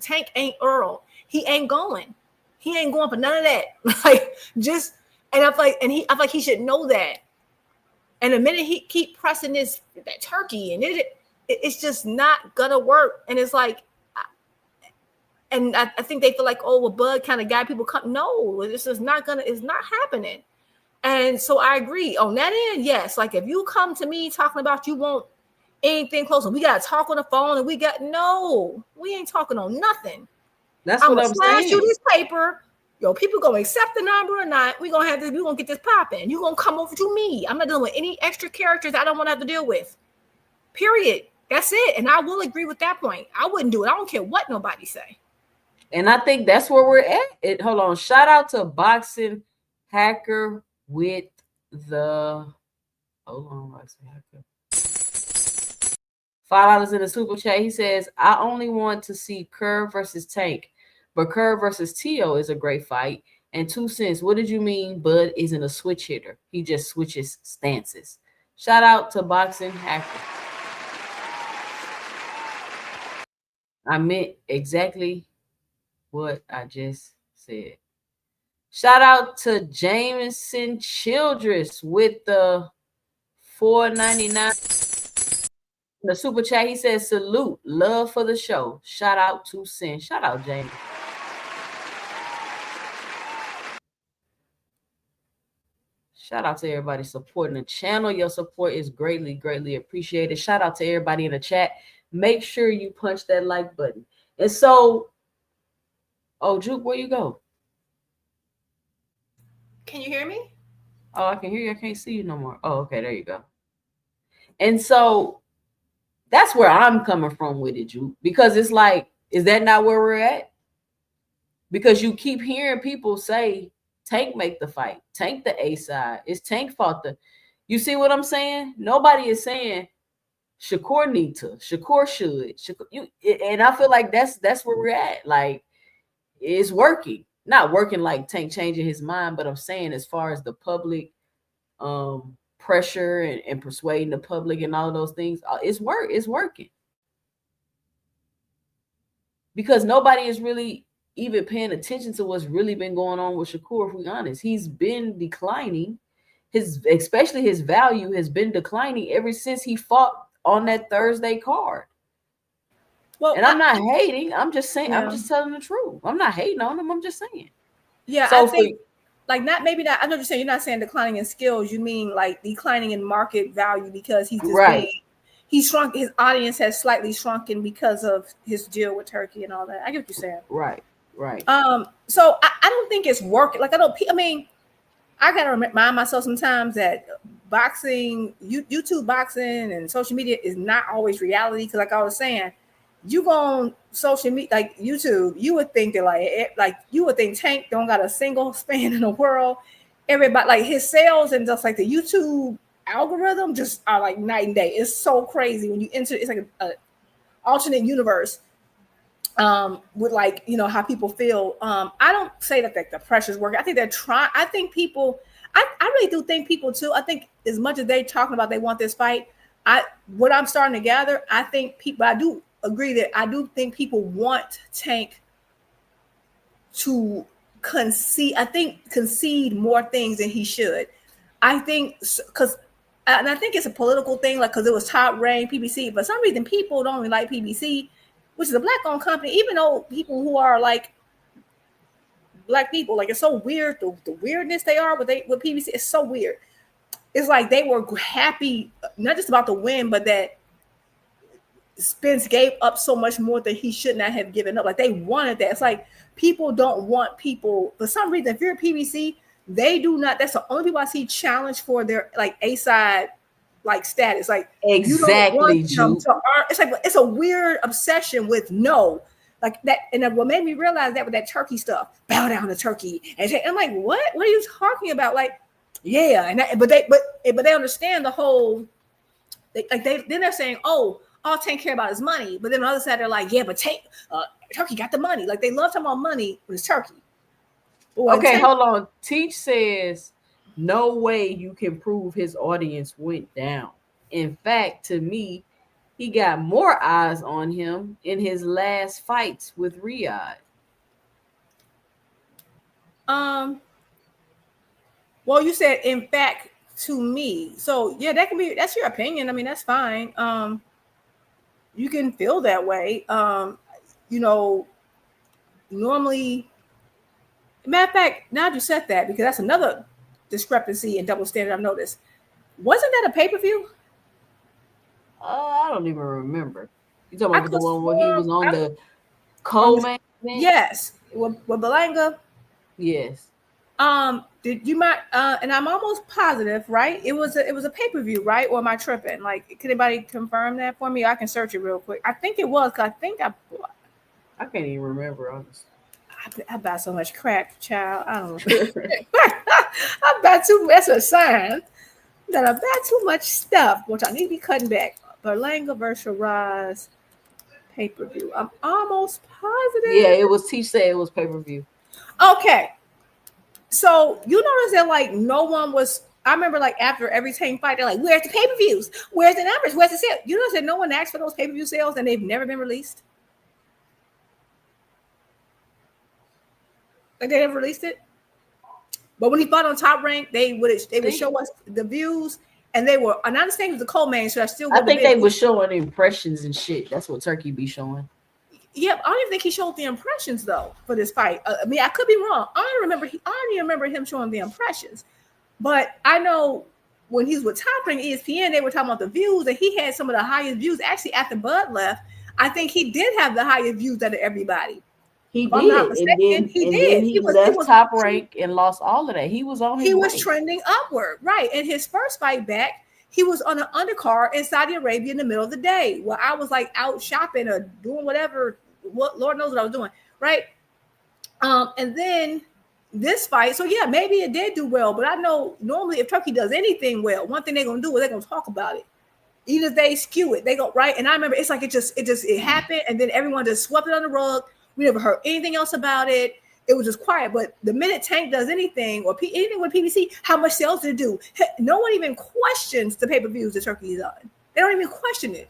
Tank ain't Earl. He ain't going. He ain't going for none of that. Like, just, and I feel like he should know that. And the minute he keep pressing that turkey, and it's just not gonna work. And it's like, and I think they feel like, oh, well, Bud kind of got people come. No, it's not happening. And so I agree on that end. Yes, like if you come to me talking about you want anything closer, we gotta talk on the phone, and we ain't talking on nothing. That's what I'm saying. You this paper, people gonna accept the number or not. We gonna get this popping. You gonna come over to me. I'm not dealing with any extra characters I don't want to have to deal with. Period. That's it. And I will agree with that point. I wouldn't do it. I don't care what nobody say. And I think that's where we're at. Hold on. Shout out to Boxing Hacker with the Boxing Hacker. $5 in the super chat. He says, I only want to see Curve versus Tank, but Curve versus Tio is a great fight. And 2 cents, what did you mean Bud isn't a switch hitter? He just switches stances. Shout out to Boxing Hacker. I meant exactly what I just said. Shout out to Jameson Childress with the $4.99. The super chat, he says, salute, love for the show. Shout out to Sin. Shout out, James. Shout out to everybody supporting the channel. Your support is greatly, greatly appreciated. Shout out to everybody in the chat. Make sure you punch that like button. And so, Juke, where you go? Can you hear me? Oh, I can hear you. I can't see you no more. Oh, okay, there you go. And so that's where I'm coming from with it, Juke, because it's like, is that not where we're at? Because you keep hearing people say, Tank make the fight. Tank the A side. It's Tank fought the. You see what I'm saying? Nobody is saying Shakur need to. Shakur should. And I feel like that's where we're at. Like, it's working. Not working like Tank changing his mind, but I'm saying as far as the public pressure and persuading the public and all those things, it's working. Because nobody is really even paying attention to what's really been going on with Shakur, if we're honest. He's been declining. Especially his value has been declining ever since he fought on that Thursday card. Well, and I'm not hating. I'm just saying, I'm just telling the truth. I'm not hating on him. I'm just saying. Yeah, so I think I know what you're saying. You're not saying declining in skills. You mean like declining in market value because he's just right. He's shrunk. His audience has slightly shrunken because of his deal with Turkey and all that. I get what you're saying. Right. So I don't think it's working. Like I mean, I gotta remind myself sometimes that boxing, YouTube boxing, and social media is not always reality. Because, like I was saying, you go on social media, like YouTube, you would think that like you would think Tank don't got a single fan in the world. Everybody like his sales and just like the YouTube algorithm just are like night and day. It's so crazy when you enter. It's like a alternate universe with like, you know, how people feel. I don't say that the pressure's working. I think they're trying. I think people, I really do think people too. I think as much as they talking about they want this fight, what I'm starting to gather, I think people, I do agree that I do think people want Tank to concede more things than he should. I think because, and I think it's a political thing, like because it was Top Rank PBC. For some reason, people don't really like PBC, which is a black-owned company. Even though people who are like black people, like it's so weird the weirdness they are with PBC. It's so weird. It's like they were happy not just about the win, but that Spence gave up so much more that he should not have given up. Like they wanted that. It's like people don't want people for some reason. If you're a PBC, they do not. That's the only people I see challenged for their like A side like status. Like exactly, you don't want them to earn, it's like it's a weird obsession with no. Like that, and then what made me realize that with that turkey stuff, bow down to turkey, and I'm like, what? What are you talking about? Like, yeah, and that, but they understand the whole. Then they're saying, oh, all Tank care about is money, but then on the other side they're like, yeah, but Turkey got the money. Like they love talking about money with Turkey. Okay, hold on. Teach says no way you can prove his audience went down. In fact, to me, he got more eyes on him in his last fights with Riyadh. Well, you said in fact to me. So yeah, that's your opinion. I mean, that's fine. You can feel that way. You know, normally, matter of fact, now you said that because that's another discrepancy and double standard I've noticed. Wasn't that a pay-per-view? I don't even remember. You talking about the one where he was on the co-main? Yes, with Belanga. Yes. Did you mind? And I'm almost positive, right? It was a pay-per-view, right? Or am I tripping? Like, can anybody confirm that for me? I can search it real quick. I think it was. Cause I can't even remember, honestly. I buy so much crap, child. I don't know. I buy too. That's a sign that I buy too much stuff, which I need to be cutting back. Berlanga versus Rise pay-per-view. I'm almost positive. Yeah, it was. Teach said it was pay-per-view. Okay. So you notice that like no one was. I remember like after every Tank fight, they're like, "Where's the pay-per-views? Where's the numbers? Where's the sales?" You notice that no one asked for those pay-per-view sales, and they've never been released. Like they never released it. But when he fought on Top Rank, they would show us the views, and they were. And I understand it was the co-main, so I think they were showing impressions and shit. That's what Turkey be showing. Yeah, I don't even think he showed the impressions though for this fight. I mean, I could be wrong. I don't even remember him showing the impressions. But I know when he's with Top Rank ESPN, they were talking about the views, and he had some of the highest views. Actually, after Bud left, I think he did have the highest views out of everybody. He did. Then he left Top Rank and lost all of that. He was on his way. He was trending upward, right? In his first fight back, he was on an undercard in Saudi Arabia in the middle of the day, where I was like out shopping or doing whatever. What Lord knows what I was doing, right? And then this fight, so yeah, maybe it did do well, but I know normally if Turkey does anything well, one thing they're gonna do is they're gonna talk about it. Even if they skew it, they go right. And I remember it's like it happened, and then everyone just swept it on the rug. We never heard anything else about it. It was just quiet. But the minute Tank does anything or anything with PBC, how much sales did it do? No one even questions the pay-per-views that Turkey is on. They don't even question it.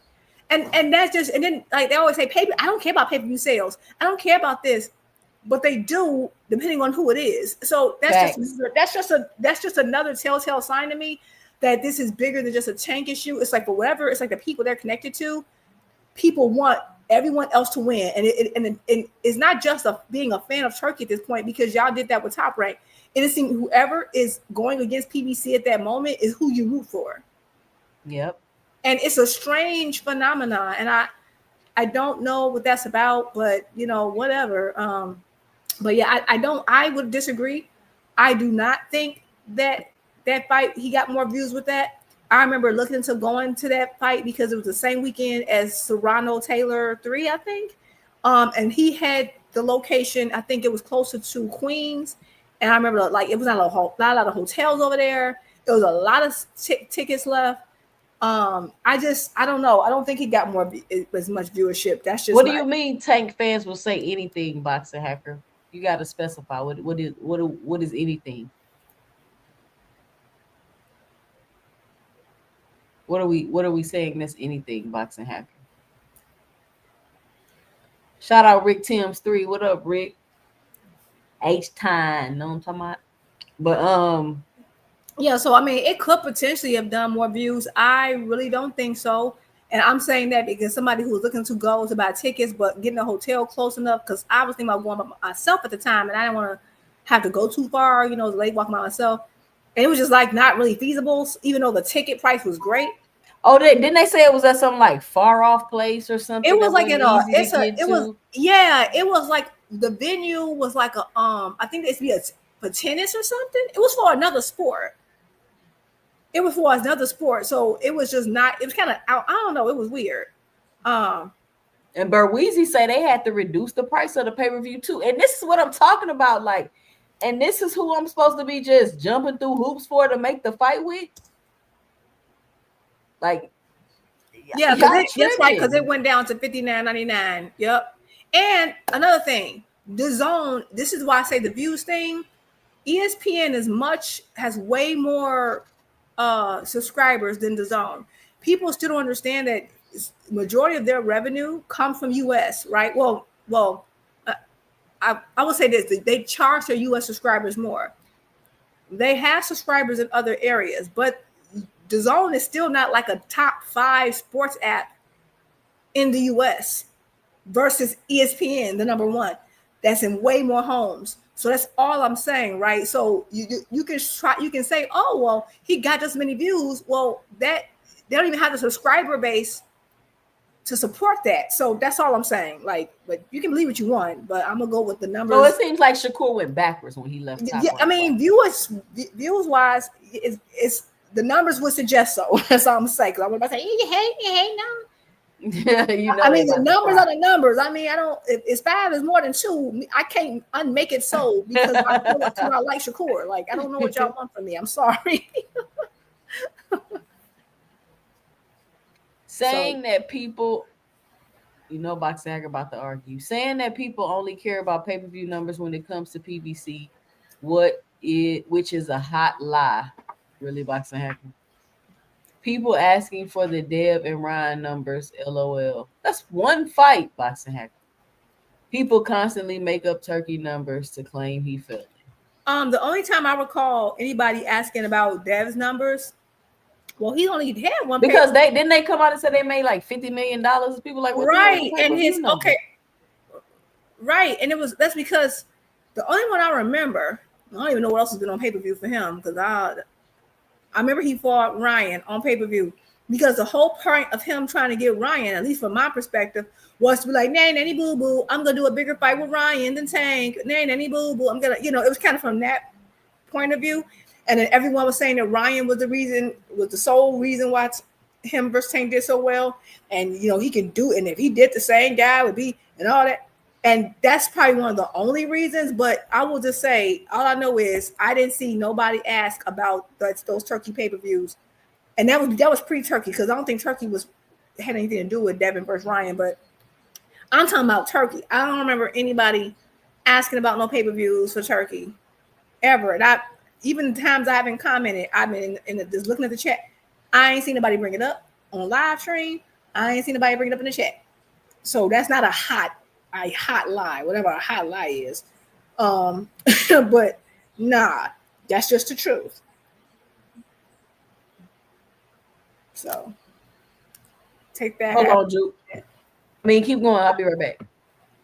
And that's just, and then like they always say, I don't care about pay-per-view sales. I don't care about this, but they do depending on who it is. So that's just another telltale sign to me that this is bigger than just a Tank issue. It's like for whatever, it's like the people they're connected to, people want everyone else to win. And it's not just being a fan of Turkey at this point, because y'all did that with Top Rank. It is whoever is going against PBC at that moment is who you root for. Yep. And it's a strange phenomenon. And I don't know what that's about, but you know, whatever. But yeah, I would disagree. I do not think that fight, he got more views with that. I remember looking into going to that fight because it was the same weekend as Serrano Taylor 3, I think. And he had the location, I think it was closer to Queens. And I remember like it was not a lot of hotels over there. There was a lot of tickets left. I don't know. I don't think he got as much viewership. That's just what do you mean Tank fans will say anything, Boxing Hacker? You got to specify what is anything. What are we saying that's anything, Boxing Hacker? Shout out Rick Timms 3. What up, Rick? H-Time. Know what I'm talking about? But yeah, so I mean it could potentially have done more views. I really don't think so. And I'm saying that because somebody who was looking to go to buy tickets, but getting a hotel close enough, because I was thinking about going by myself at the time, and I didn't want to have to go too far, late walking by myself. And it was just like not really feasible, even though the ticket price was great. Oh, didn't they say it was at some like far off place or something? It was like it was like the venue was like I think it's for tennis or something. It was for another sport. So it was just not, it was kind of out. I don't know. It was weird. And Berweezy say they had to reduce the price of the pay-per-view too. And this is what I'm talking about. Like, and this is who I'm supposed to be just jumping through hoops for to make the fight with. Like, yeah, that's right, because it went down to $59.99. Yep. And another thing, DAZN, this is why I say the views thing. ESPN has way more subscribers than DAZN. People still don't understand that majority of their revenue comes from US, right? Well, I would say this: they charge their US subscribers more. They have subscribers in other areas, but DAZN is still not like a top 5 sports app in the US versus ESPN, the number 1. That's in way more homes. So that's all I'm saying, right? So you can say, oh, well, he got this many views. Well, that they don't even have the subscriber base to support that. So that's all I'm saying. Like, but you can believe what you want, but I'm gonna go with the numbers. So it seems like Shakur went backwards when he left. Yeah, I mean, views wise, it's the numbers would suggest so. That's all I'm saying. Because I was about to say, you hate, no. Yeah, I mean, the numbers are the numbers. I mean, I don't. If 5 is more than 2, I can't unmake it so because I like Shakur. Like, I don't know what y'all want from me. I'm sorry. Saying that people, Boxing Hacker about to argue. Saying that people only care about pay-per-view numbers when it comes to PBC, which is a hot lie. Really, Boxing Hacker. People asking for the Deb and Ryan numbers, LOL. That's one fight, Boxing Hacker. People constantly make up Turkey numbers to claim he failed. The only time I recall anybody asking about Dev's numbers, well, he only had one because they come out and say they made like $50 million. People like, what right, and his okay, right, and that's because the only one I remember. I don't even know what else has been on pay-per-view for him because I remember he fought Ryan on pay-per-view because the whole point of him trying to get Ryan, at least from my perspective, was to be like, nanny boo boo, I'm gonna do a bigger fight with Ryan than Tank. Nanny boo boo, I'm gonna, it was kind of from that point of view. And then everyone was saying that Ryan was the sole reason why him versus Tank did so well. And he can do it. And if he did, the same guy would be and all that. And that's probably one of the only reasons. But I will just say, all I know is I didn't see nobody ask about those Turkey pay-per-views. And that was pre-Turkey because I don't think Turkey had anything to do with Devin versus Ryan. But I'm talking about Turkey. I don't remember anybody asking about no pay-per-views for Turkey ever. And even the times I haven't commented, I've been just looking at the chat. I ain't seen nobody bring it up on live stream. I ain't seen nobody bring it up in the chat. So that's not a hot lie, whatever a hot lie is. But nah, that's just the truth. So take that. Hold on, Juke. I mean, keep going. I'll be right back.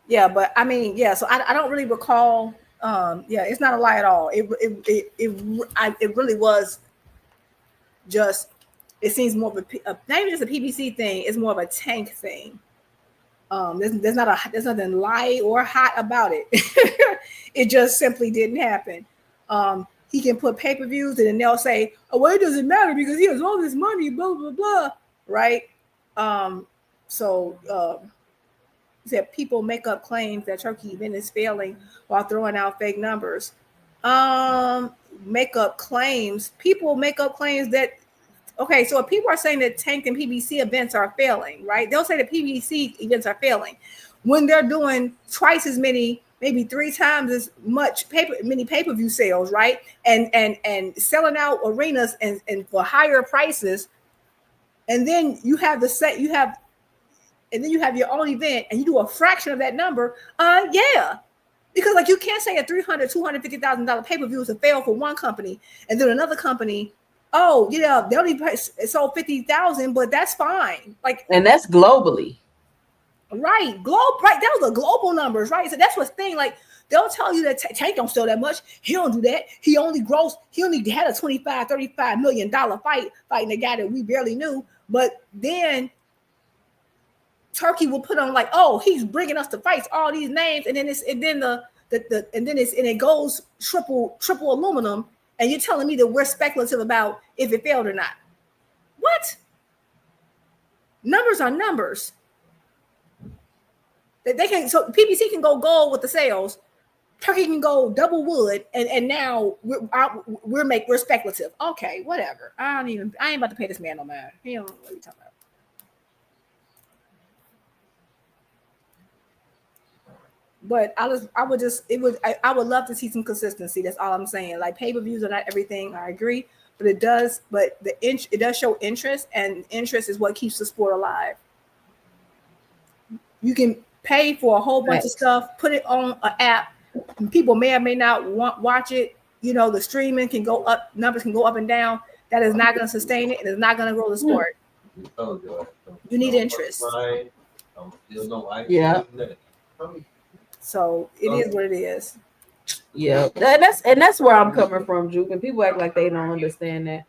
Yeah, but I mean, yeah. So I don't really recall. It's not a lie at all. It really was just. It seems more of a not even just a PBC thing. It's more of a Tank thing. There's nothing lie or hot about it. It just simply didn't happen. he can put pay-per-views, and then they'll say, oh, well, it doesn't matter because he has all this money, blah, blah, blah, right? He said people make up claims that Turkey event is failing while throwing out fake numbers. Make up claims. People make up claims that, okay, so if people are saying that Tank and PBC events are failing, right? They'll say that PBC events are failing when they're doing twice as many, maybe 3 times as much pay-per-view sales, right? And selling out arenas and for higher prices. And then you have and then you have your own event and you do a fraction of that number. Yeah. Because like you can't say a $250,000 pay-per-view is a fail for one company, and then another company, oh yeah, they only sold 50,000, but that's fine. Like, and that's globally. Right. Right. That was the global numbers, right? So that's what's thing. Like they'll tell you that Tank don't sell that much. He don't do that. He only had a $25-35 million fight fighting a guy that we barely knew. But then Turkey will put on like, oh, he's bringing us to fights, all these names, and then it goes triple aluminum, and you're telling me that we're speculative about if it failed or not. What? Numbers are numbers. They can, so PBC can go gold with the sales, Turkey can go double wood, and now we're speculative. Okay, whatever. I ain't about to pay this man no mind. He don't know what you talking about. But I would love to see some consistency. That's all I'm saying. Like pay-per-views are not everything. I agree, but it does show interest, and interest is what keeps the sport alive. You can pay for a whole bunch of stuff, put it on an app, and people may or may not watch it. You know, the streaming can go up, numbers can go up and down. That is not going to sustain it, and it's not going to grow the sport. You need interest. Yeah. So it is what it is. Yeah, that's where I'm coming from, Juke. And people act like they don't understand that.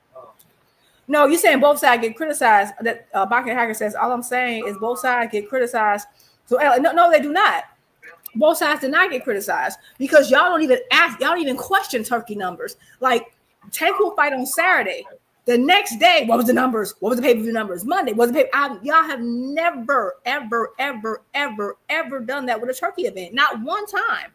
No, you're saying both sides get criticized. That Boxing Hacker says all I'm saying is both sides get criticized. So no, they do not. Both sides do not get criticized because y'all don't even ask. Y'all don't even question Turkey numbers. Like Tank will fight on Saturday. The next day, what was the numbers? What was the pay-per-view numbers? Monday, was the pay? Y'all have never, ever, ever, ever, ever done that with a Turkey event. Not one time.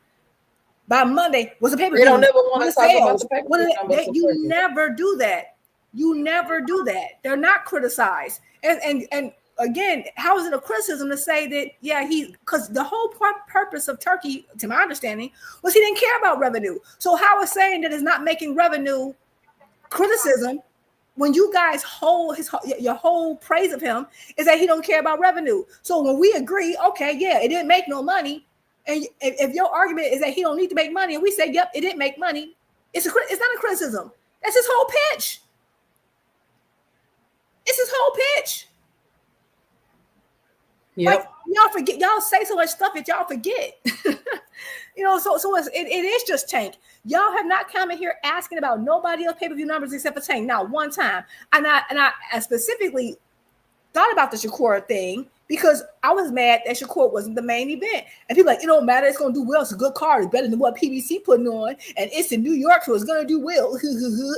By Monday, was the pay-per-view? They don't never want to talk about the pay-per-view numbers. You never do that. You never do that. They're not criticized. And again, how is it a criticism to say that? Yeah, because the whole purpose of Turkey, to my understanding, was he didn't care about revenue. So how is saying that it's not making revenue criticism? When you guys your whole praise of him is that he don't care about revenue. So when we agree, okay, yeah, it didn't make no money, and if your argument is that he don't need to make money, and we say, yep, it didn't make money, it's not a criticism. That's his whole pitch. It's his whole pitch. Yeah, like, y'all forget. Y'all say so much stuff that y'all forget. You know, so it is just Tank. Y'all have not come in here asking about nobody else pay-per-view numbers except for Tank. Not one time. And I specifically thought about the Shakur thing because I was mad that Shakur wasn't the main event. And people like, it don't matter. It's going to do well. It's a good card. It's better than what PBC putting on. And it's in New York, so it's going to do well.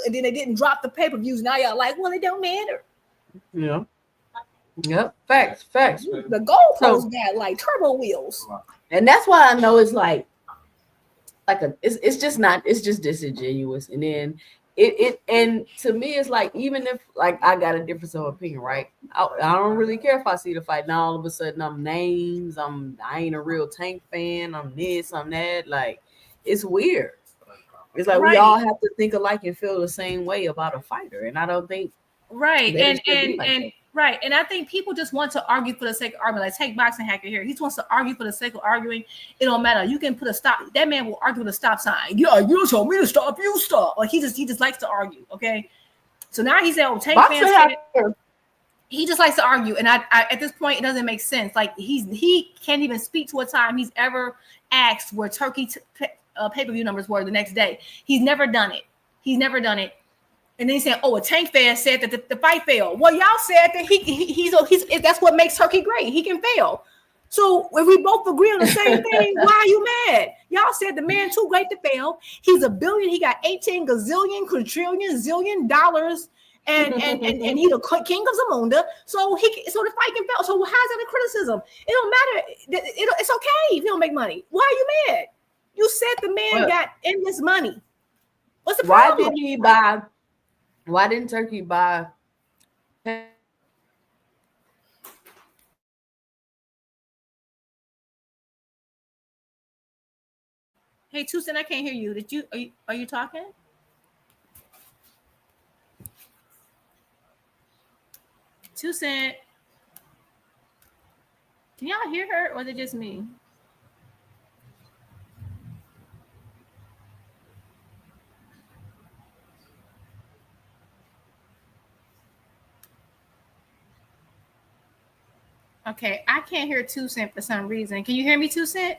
And then they didn't drop the pay-per-views. Now y'all like, well, it don't matter. Yeah. Yep. Facts. The goalpost got like turbo wheels. And that's why I know it's like it's just disingenuous. And then and to me it's like, even if like I got a difference of opinion, right? I don't really care if I see the fight. Now all of a sudden I'm names, I ain't a real Tank fan, I'm this, I'm that. Like, it's weird. It's like we all have to think alike and feel the same way about a fighter. And I don't think Right. And I think people just want to argue for the sake of arguing. Like, take Boxing Hacker here. He just wants to argue for the sake of arguing. It don't matter. You can put a stop. That man will argue with a stop sign. Yeah, you told me to stop. You stop. Like, he just likes to argue. Okay. So now he said, "Oh, Tank fans." He just likes to argue. And I at this point, it doesn't make sense. Like, he can't even speak to a time he's ever asked where Turkey pay-per-view numbers were the next day. He's never done it. And then he said, "Oh, a Tank fan said that the fight failed." Well, y'all said that he's that's what makes Turkey great. He can fail. So if we both agree on the same thing, why are you mad? Y'all said the man too great to fail. He's a billion. He got 18 gazillion, quadrillion, zillion dollars, and he's the king of Zamunda. So the fight can fail. So how's that a criticism? It don't matter. It's okay if he don't make money. Why are you mad? You said the man got endless money. What's the problem? Why didn't Turkey buy? Hey, Tucson, I can't hear you. Are you talking? Tucson, can y'all hear her, or is it just me? Okay, I can't hear 2 Cent for some reason. Can you hear me, 2 Cent?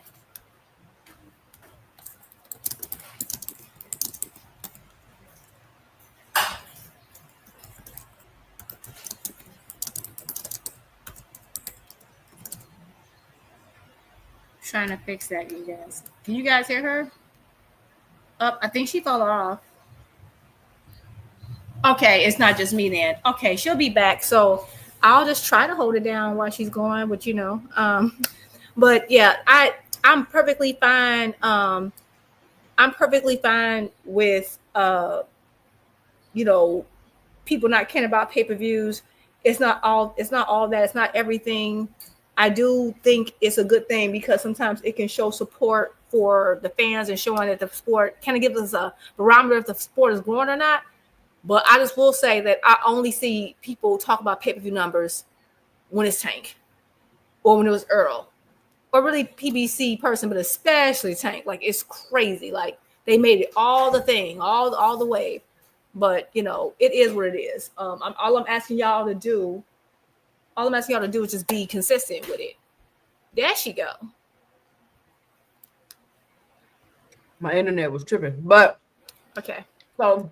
Trying to fix that, you guys. Can you guys hear her? I think she fell off. Okay, it's not just me then. Okay, she'll be back. So I'll just try to hold it down while she's going, but but yeah, I'm perfectly fine. I'm perfectly fine with people not caring about pay-per-views. It's not all that. It's not everything. I do think it's a good thing because sometimes it can show support for the fans and showing that the sport kind of gives us a barometer if the sport is growing or not. But I just will say that I only see people talk about pay-per-view numbers when it's Tank or when it was Earl or really PBC person, but especially Tank. Like, it's crazy. Like, they made it all the thing, all the way. But, it is what it is. All I'm asking y'all to do is just be consistent with it. There she go. My internet was tripping. But, okay. So,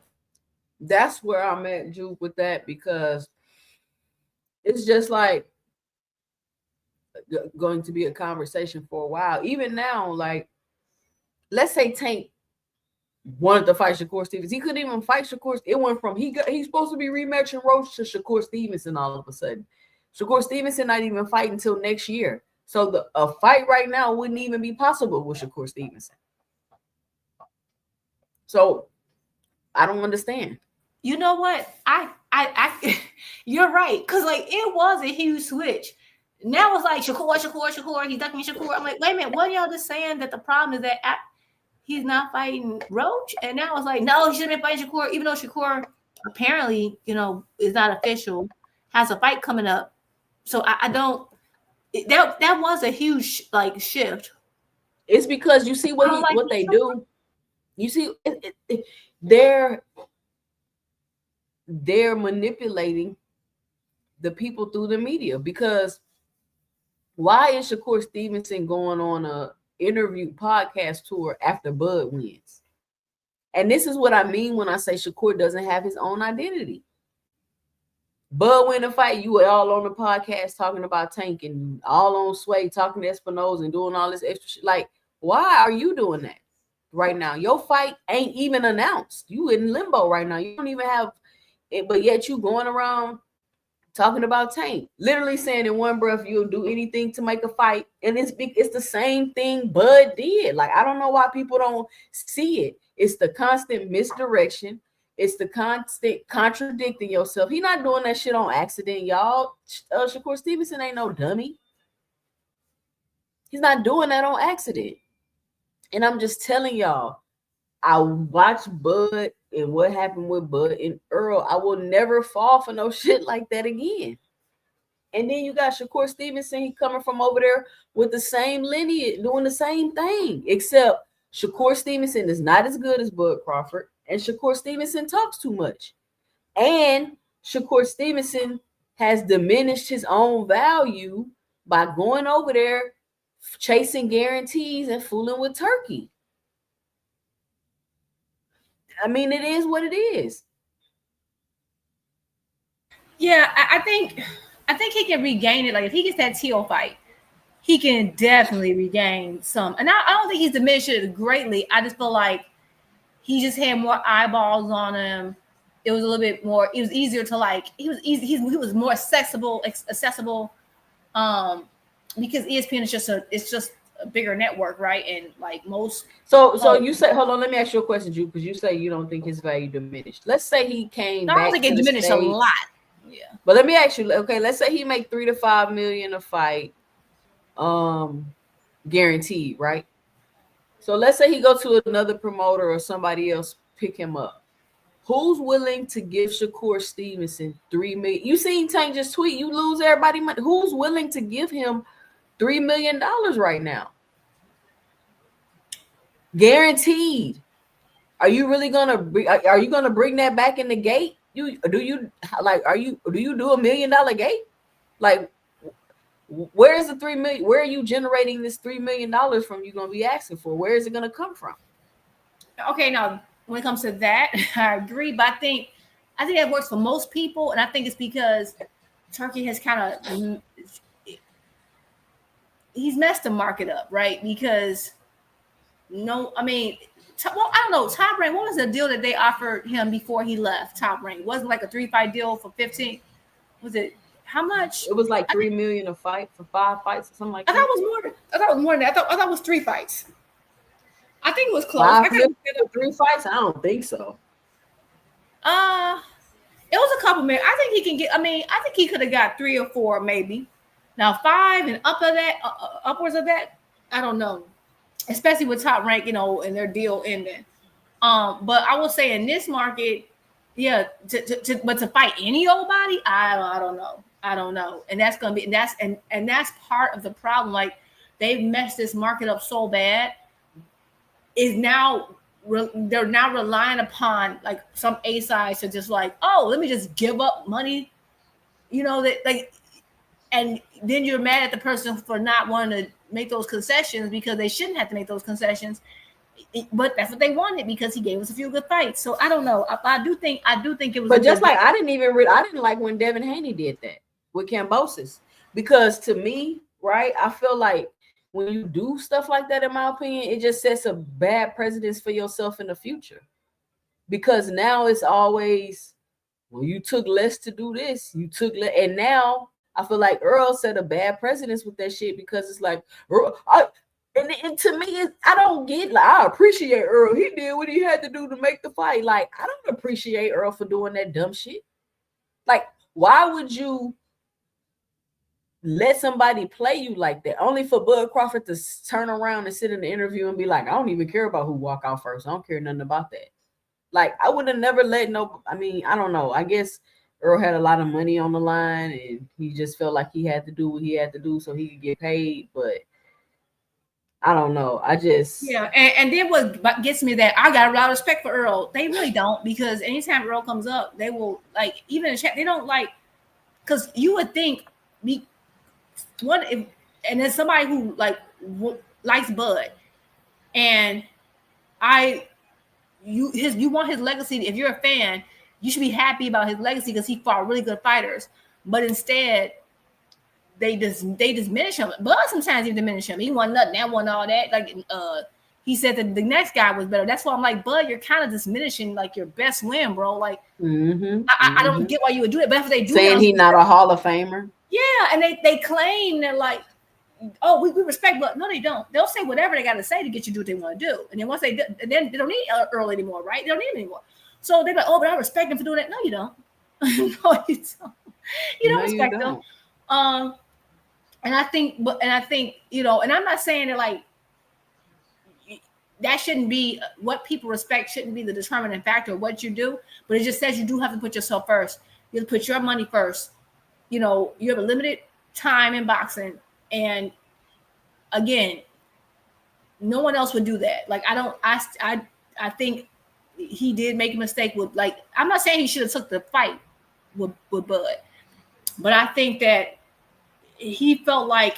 that's where I'm at, Juke, with that, because it's just like going to be a conversation for a while. Even now, like, let's say Tank wanted to fight Shakur Stevenson. He couldn't even fight Shakur. It went from he's supposed to be rematching Roach to Shakur Stevenson all of a sudden. Shakur Stevenson not even fighting until next year. So a fight right now wouldn't even be possible with Shakur Stevenson. So I don't understand. You know what? I you're right. Cause like it was a huge switch. Now it's like Shakur, he's ducking Shakur. I'm like, wait a minute, what are y'all just saying that the problem is that he's not fighting Roach? And now it's like, no, he shouldn't be fighting Shakur, even though Shakur apparently, is not official, has a fight coming up. So I don't. That was a huge shift. It's because you see what they do. You see, they're manipulating the people through the media. Because why is Shakur Stevenson going on a interview podcast tour after Bud wins? And this is what I mean when I say Shakur doesn't have his own identity. Bud win a fight, you were all on the podcast talking about Tank and all on Sway talking to Espinosa and doing all this extra shit. Like, why are you doing that right now? Your fight ain't even announced. You in limbo right now. You don't even have it, but yet you going around talking about Tank, literally saying in one breath you'll do anything to make a fight. And it's the same thing Bud did. Like, I don't know why people don't see it. It's the constant misdirection. It's the constant contradicting yourself. He not doing that shit on accident, y'all. Shakur Stevenson ain't no dummy. He's not doing that on accident. And I'm just telling y'all, I watched Bud and what happened with Bud and Earl. I will never fall for no shit like that again. And then you got Shakur Stevenson. He coming from over there with the same lineage, doing the same thing, except Shakur Stevenson is not as good as Bud Crawford, and Shakur Stevenson talks too much. And Shakur Stevenson has diminished his own value by going over there, chasing guarantees and fooling with Turkey. I mean, it is what it is. Yeah, I think he can regain it. Like, if he gets that Teal fight, he can definitely regain some. And I don't think he's diminished it greatly. I just feel like he just had more eyeballs on him. It was a little bit more. It was easier to like. He was easy. He was more accessible. Because ESPN is just a bigger network, right? And like most. So you say, hold on. Let me ask you a question, Drew, because you say you don't think his value diminished. Let's say he came back. I don't think it diminished a lot. Yeah. But let me ask you. Okay, let's say he make $3 to $5 million a fight, guaranteed, right? So let's say he go to another promoter or somebody else pick him up. Who's willing to give Shakur Stevenson $3 million? You seen Tank just tweet, you lose everybody money. Who's willing to give him $3 million right now? Guaranteed. Are you really gonna bring that back in the gate? Do you do $1 million gate? Like, where is the $3 million? Where are you generating this $3 million from? You're gonna be asking for? Where is it gonna come from? Okay, now when it comes to that, I agree, but I think that works for most people, and I think it's because Turkey has kind of he's messed the market up, right? Because I don't know. Top Rank, what was the deal that they offered him before he left? Top Rank wasn't like a 3-fight deal for 15. Was it how much? It was like $3 million a fight for 5 fights or something like that. I thought it was more than that. I thought it was 3 fights. I think it was close. 3 fights? I don't think so. It was a couple million. I think he can get. I think he could have got 3 or 4 maybe. Now 5 and upwards of that, I don't know. Especially with Top Rank, and their deal ending. But I will say in this market, yeah, but to fight any old body, I don't know. And that's gonna be that's part of the problem. Like, they've messed this market up so bad. They're now relying upon like some A sides to just like, oh, let me just give up money, that like, and then you're mad at the person for not wanting to make those concessions because they shouldn't have to make those concessions, but that's what they wanted because he gave us a few good fights. So I don't know. I do think it was. But just like I didn't like when Devin Haney did that with Kambosos, because to me, right, I feel like when you do stuff like that, in my opinion, it just sets a bad precedence for yourself in the future. Because now it's always, well, you took less to do this, and now I feel like Earl set a bad precedence with that shit because it's like, and to me, I don't get, like, I appreciate Earl. He did what he had to do to make the fight. Like, I don't appreciate Earl for doing that dumb shit. Like, why would you let somebody play you like that? Only for Bud Crawford to turn around and sit in the interview and be like, I don't even care about who walk out first. I don't care nothing about that. Like, I would have never let I don't know. I guess Earl had a lot of money on the line and he just felt like he had to do what he had to do so he could get paid. But I don't know. And then what gets me that I got a lot of respect for Earl. They really don't, because anytime Earl comes up, they will, like, even in the chat, they don't like, because you would think and there's somebody who likes Bud, and you want his legacy. If you're a fan, you should be happy about his legacy because he fought really good fighters. But instead, they diminish him. Bud sometimes even diminish him. He won nothing. That won all that. Like, he said that the next guy was better. That's why I'm like, Bud, you're kind of diminishing like your best win, bro. Like, I don't get why you would do it. But if they do, saying he's not a Hall of Famer. Yeah, and they claim that, like, oh, we respect, but no, they don't. They'll say whatever they got to say to get you to do what they want to do. And then once they do, then they don't need Earl anymore, right? They don't need him anymore. So they're like, oh, but I respect him for doing that. No, you don't. No, you don't. You don't respect them. And I think, and I'm not saying that, like, that shouldn't be what people respect, shouldn't be the determining factor of what you do, but it just says you do have to put yourself first. You have to put your money first. You have a limited time in boxing, and again, no one else would do that. Like, I think he did make a mistake with, like, I'm not saying he should have took the fight with Bud, but I think that I felt like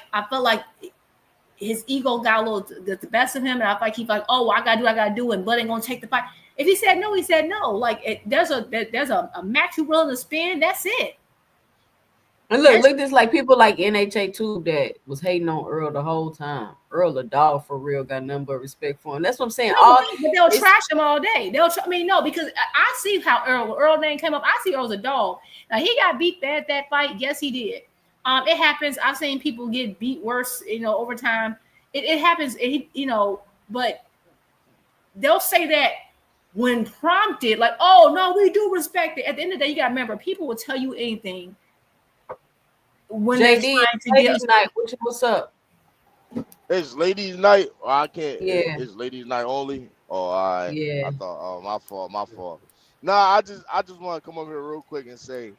his ego got a little the best of him, and I felt like he felt like, oh, I gotta do, and Bud ain't gonna take the fight. If he said no, he said no. Like, there's a match you're willing to spend. That's it. And look, this like people like NHA too that was hating on Earl the whole time. Earl a dog for real, got nothing but respect for him. That's what I'm saying. No, but they'll trash him all day. No, because I see how Earl name came up. I see Earl's a dog. Now he got beat bad that fight. Yes, he did. It happens. I've seen people get beat worse, over time. It happens, but they'll say that when prompted, like, oh no, we do respect it. At the end of the day, you gotta remember, people will tell you anything when JD, they're trying to get night. What's up? It's ladies' night. Or I can't. Yeah. It's ladies' night only. Oh, all right. Yeah. I thought. My fault. Nah, I just want to come over here real quick and say,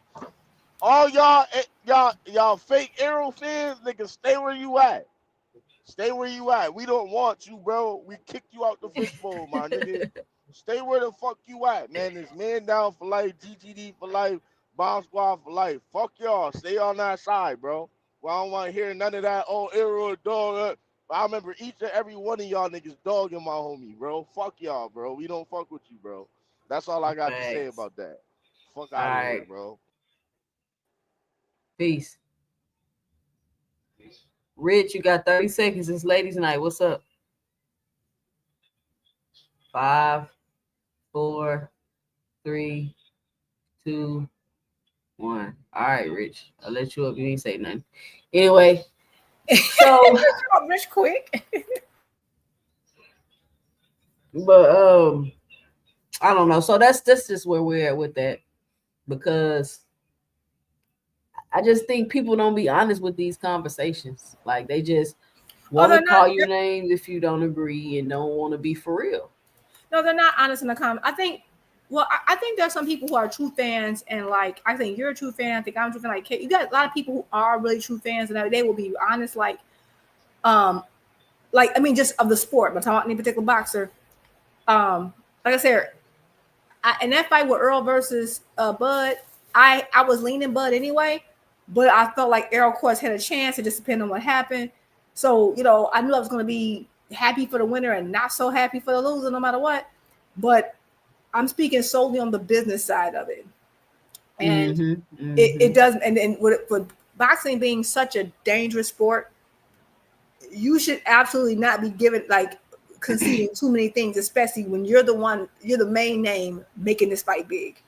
all y'all fake Arrow fans, nigga, stay where you at. Stay where you at. We don't want you, bro. We kicked you out the fishbowl, my nigga. Stay where the fuck you at, man. It's man down for life, GTD for life, Bomb Squad for life. Fuck y'all. Stay on that side, bro. Well, I don't want to hear none of that. Oh, Arrow, dog. I remember each and every one of y'all niggas dogging my homie, bro. Fuck y'all, bro. We don't fuck with you, bro. That's all I got to say about that. Fuck out of here, bro. Peace. Rich, you got 30 seconds. It's ladies' night. What's up? 5, 4, 3, 2, 1. All right, Rich. I'll let you up. You ain't say nothing. Anyway, so Rich quick. But I don't know. So that's just where we're at with that, because I just think people don't be honest with these conversations. Like they just want to call you names if you don't agree and don't want to be for real. No, they're not honest in the comment. I think there's some people who are true fans, and like I think you're a true fan. I think I'm a true fan. Like you got a lot of people who are really true fans, and they will be honest. Like I mean, just of the sport. But talking about any particular boxer. Like I said, in that fight with Earl versus Bud, I was leaning Bud anyway, but I felt like Errol, of course, had a chance. It just depended on what happened. So I knew I was going to be happy for the winner and not so happy for the loser, no matter what. But I'm speaking solely on the business side of it, and it does. And with boxing being such a dangerous sport, you should absolutely not be given conceding too many things, especially when you're the main name making this fight big.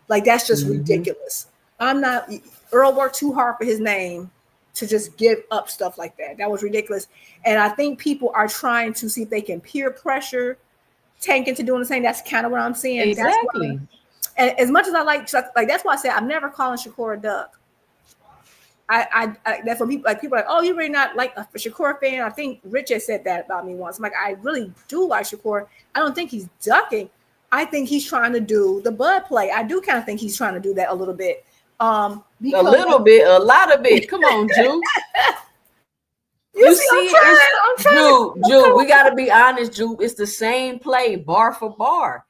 Like that's just ridiculous. Earl worked too hard for his name to just give up stuff like that. That was ridiculous. And I think people are trying to see if they can peer pressure Tank into doing the same. That's kind of what I'm seeing. Exactly. And as much as I like that's why I say I'm never calling Shakur a duck. I that's when people are like, oh, you really not like a Shakur fan. I think Rich has said that about me once. I'm like, I really do like Shakur. I don't think he's ducking. I think he's trying to do the Bud play. I do kind of think he's trying to do that a little bit. A little bit, a lot of bit. Come on, Jew. You see, Jew, we gotta be honest, Jew. It's the same play, bar for bar.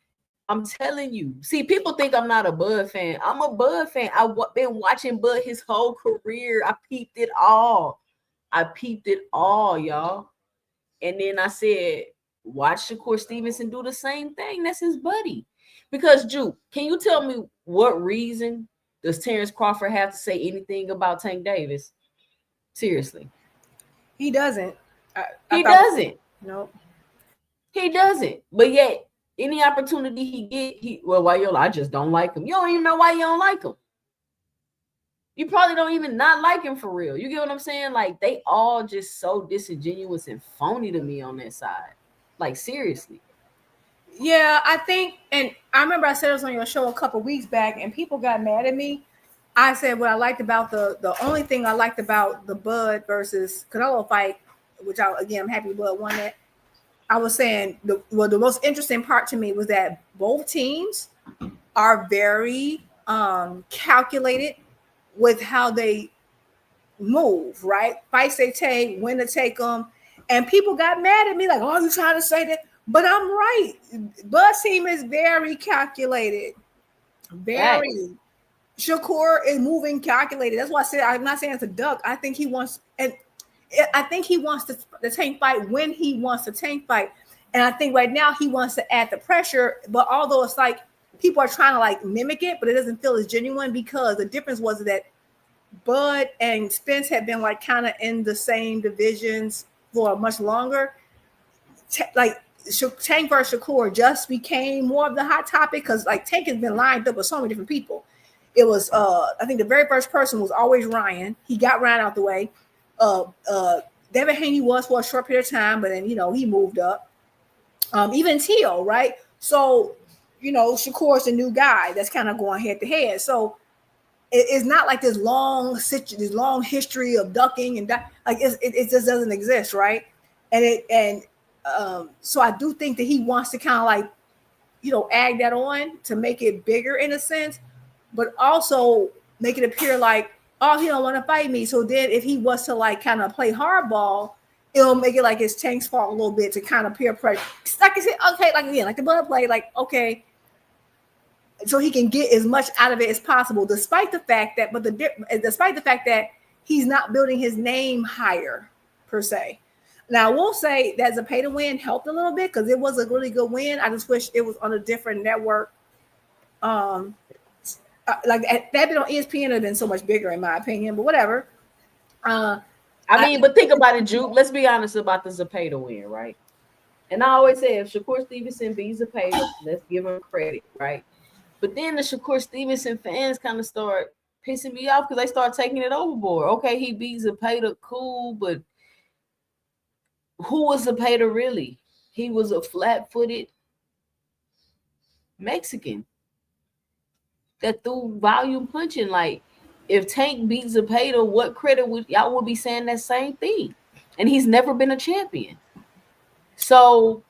I'm telling you. See, people think I'm not a Bud fan. I'm a Bud fan. I've been watching Bud his whole career. I peeped it all, y'all. And then I said, watch Shakur Stevenson do the same thing. That's his buddy. Because, Jew, can you tell me what reason does Terence Crawford have to say anything about Tank Davis? Seriously. He doesn't. He doesn't. No. He doesn't. But yet, any opportunity he get, I just don't like him. You don't even know why you don't like him. You probably don't even not like him for real. You get what I'm saying? Like, they all just so disingenuous and phony to me on that side. Like, seriously. Yeah, I think, and I remember I said it was on your show a couple weeks back, and people got mad at me. I said what I liked about the only thing I liked about the Bud versus Canelo fight, which I'm happy Bud won that. I was saying the most interesting part to me was that both teams are very calculated with how they move, right? Fights they take, when to take them. And people got mad at me like, oh, you trying to say that? But I'm right. Bud's team is very calculated. Very. Right. Shakur is moving calculated. That's why I said I'm not saying it's a duck. I think he wants the Tank fight when he wants the Tank fight. And I think right now he wants to add the pressure. But although it's like people are trying to like mimic it, but it doesn't feel as genuine because the difference was that Bud and Spence had been like kind of in the same divisions for much longer, like Tank versus Shakur just became more of the hot topic because like Tank has been lined up with so many different people. It was I think the very first person was always Ryan. He got Ryan out the way. Devin Haney was for a short period of time, but then he moved up. Even Teal, right? So Shakur's the new guy that's kind of going head to head. So it's not like this long history of ducking and like it just doesn't exist, right? And so I do think that he wants to kind of like add that on to make it bigger in a sense, but also make it appear like, oh, he don't want to fight me. So then if he was to like kind of play hardball, it'll make it like it's Tank's fault a little bit to kind of peer pressure. Like I said, okay, like again, like the Bud play, like okay, so he can get as much out of it as possible, despite the fact that he's not building his name higher per se. Now I will say that the pay to win helped a little bit because it was a really good win. I just wish it was on a different network. Like that been on ESPN would have been so much bigger in my opinion, but whatever. But think about it, Juke. Let's be honest about the Zepeda win, right? And I always say if Shakur Stevenson beats Zepeda, let's give him credit, right? But then the Shakur Stevenson fans kind of start pissing me off because they start taking it overboard. Okay, he beat Zepeda, cool, but who was Zepeda really? He was a flat-footed Mexican that threw volume punching. Like, if Tank beat Zepeda, what credit would y'all be saying that same thing? And he's never been a champion. So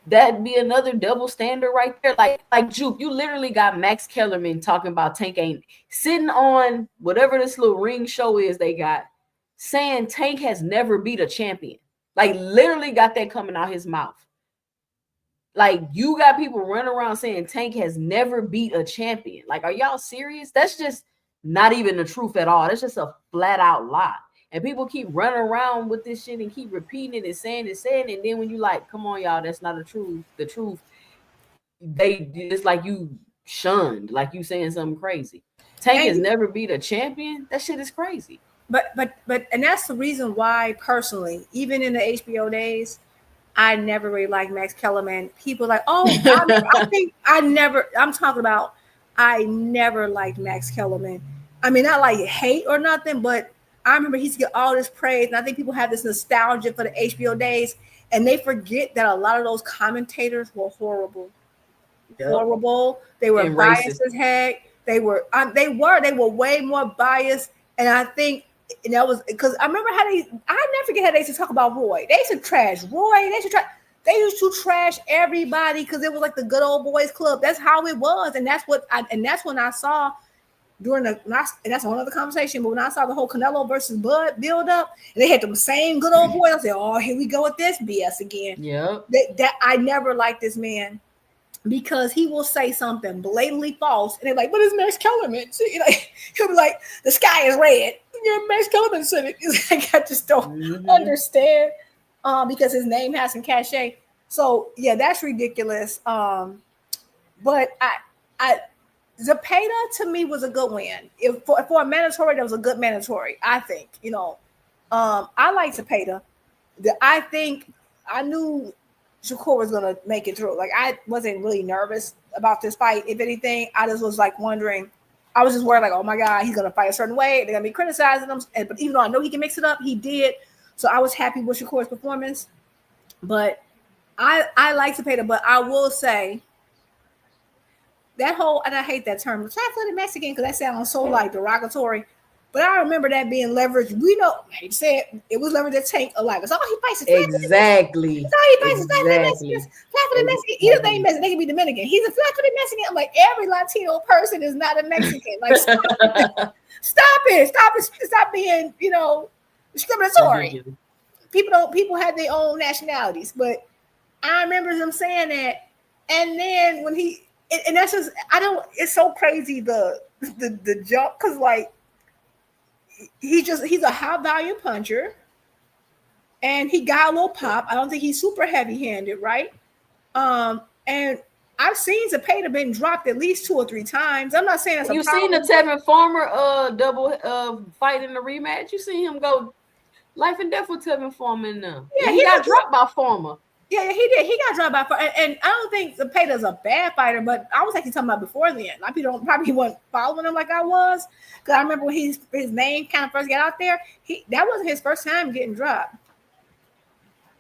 that'd be another double standard right there. Like Juke, you literally got Max Kellerman talking about Tank ain't sitting on whatever this little ring show is they got, saying Tank has never beat a champion. Like literally got that coming out his mouth. Like you got people running around saying Tank has never beat a champion. Like, are y'all serious? That's just not even the truth at all. That's just a flat out lie. And people keep running around with this shit and keep repeating it and saying it. And then when you like, come on, y'all, that's not the truth. The truth, it's like you shunned, like you saying something crazy. Tank has never beat a champion. That shit is crazy. But and that's the reason why personally, even in the HBO days, I never really liked Max Kellerman. People like, oh, I never liked Max Kellerman. I mean, not like hate or nothing, but I remember he used to get all this praise. And I think people have this nostalgia for the HBO days, and they forget that a lot of those commentators were horrible. Yep. Horrible. They were biased as heck. They were way more biased. And I think that was because I remember I never forget how they used to talk about Roy. They used to trash Roy. They used to trash everybody because it was like the good old boys club. That's how it was. And that's when I saw and that's another conversation. But when I saw the whole Canelo versus Bud build up, and they had the same good old boys, I said, "Oh, here we go with this BS again." Yeah, that I never liked this man because he will say something blatantly false, and they're like, "But it's Max Kellerman." So, he'll be like, "The sky is red." Yeah, Max Kellerman said it. It's like, I just don't understand because his name has some cachet. So yeah, that's ridiculous. But I. Zepeda to me was a good win. For a mandatory, that was a good mandatory. I think I like Zepeda. I think I knew Shakur was gonna make it through. Like I wasn't really nervous about this fight. If anything, I just was like wondering. I was just worried, like, oh my god, he's gonna fight a certain way. They're gonna be criticizing him. But even though I know he can mix it up, he did. So I was happy with Shakur's performance. But I like Zepeda. But I will say, that whole, and I hate that term, flat-footed Mexican, because that sounds so like derogatory. But I remember that being leveraged. We know, I hate to say it was leveraged at Tank alive. That's all he fights. Exactly. That's all he fights. Flat-footed Mexicans. Flat-footed Mexican. Either they Mexican, they can be Dominican. He's a flat-footed Mexican. I'm like, every Latino person is not a Mexican. Like, stop it. Stop being, discriminatory. People have their own nationalities. But I remember him saying that. And then when and that's just, it's so crazy the jump, because like he's a high volume puncher and he got a little pop. I don't think he's super heavy handed, right? And I've seen Zepeda been dropped at least 2 or 3 times. I'm not saying that's a You problem. seen the Tevin Farmer double fight in the rematch? You seen him go life and death with Tevin Farmer in there. Yeah, he got dropped by Farmer. Yeah, he did. He got dropped by Farmer. And I don't think Zepeda's a bad fighter, but I was actually talking about before then. A lot of people probably weren't following him like I was. Because I remember when his name kind of first got out there, that wasn't his first time getting dropped.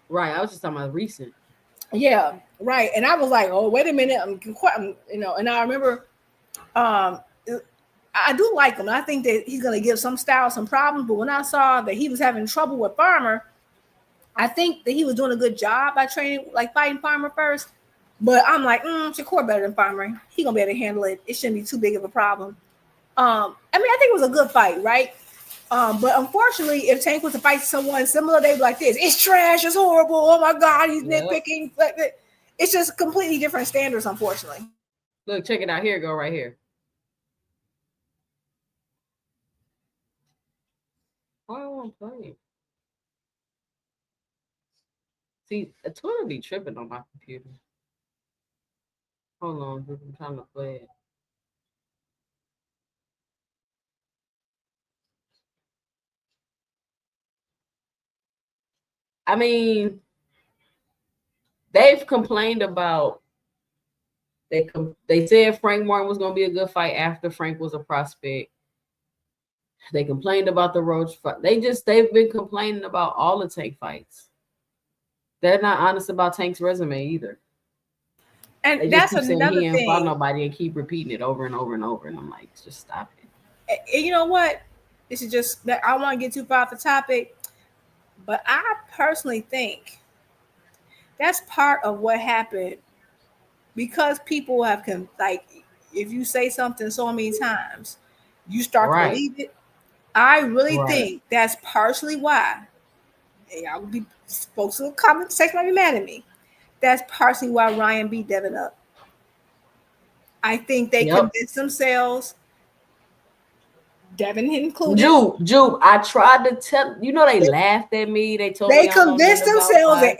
Right. I was just talking about recent. Yeah, right. And I was like, oh, wait a minute. And I remember I do like him. I think that he's going to give some style some problems. But when I saw that he was having trouble with Farmer, I think that he was doing a good job by training, like fighting Farmer first. But I'm like, Shakur better than Farmer. He going to be able to handle it. It shouldn't be too big of a problem. I think it was a good fight, right? But unfortunately, if Tank was to fight someone similar, they'd be like this. It's trash. It's horrible. Oh, my God. He's nitpicking. It's just completely different standards, unfortunately. Look, check it out. Here it go right here. Why do I want to play? See, Twitter be tripping on my computer. Hold on. I'm trying to play it. I mean, they've complained about. They said Frank Martin was going to be a good fight after Frank was a prospect. They complained about the Roach fight. They've been complaining about all the Tank fights. They're not honest about Tank's resume either. And they that's just keep another saying he thing. Ain't fought nobody and keep repeating it over and over and over. And I'm like, just stop it. And you know what? This is just that I don't want to get too far off the topic, but I personally think that's part of what happened because people have if you say something so many times, you start to believe it. I really think that's partially why. I would be folks in the comment section might be mad at me. That's partially why Ryan beat Devin up. I think they convinced themselves, Devin included. Jupe, I tried to tell they laughed at me. They told me they convinced themselves that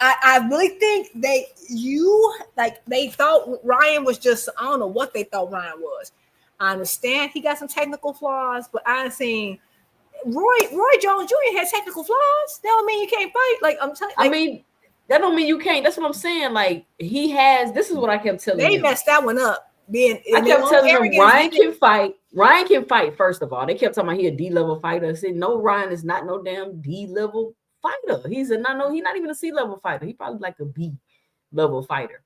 I really think they thought Ryan was just, I don't know what they thought Ryan was. I understand he got some technical flaws, but I seen Roy Jones Jr. has technical flaws. That don't mean you can't fight. Like I'm telling. I mean, that don't mean you can't. That's what I'm saying. Like he has. This is what I kept telling. They messed that one up. I kept telling them Ryan can fight. Ryan can fight. First of all, they kept talking about he a D-level fighter. I said no, Ryan is not no damn D-level fighter. He's not even a C-level fighter. He probably like a B-level fighter.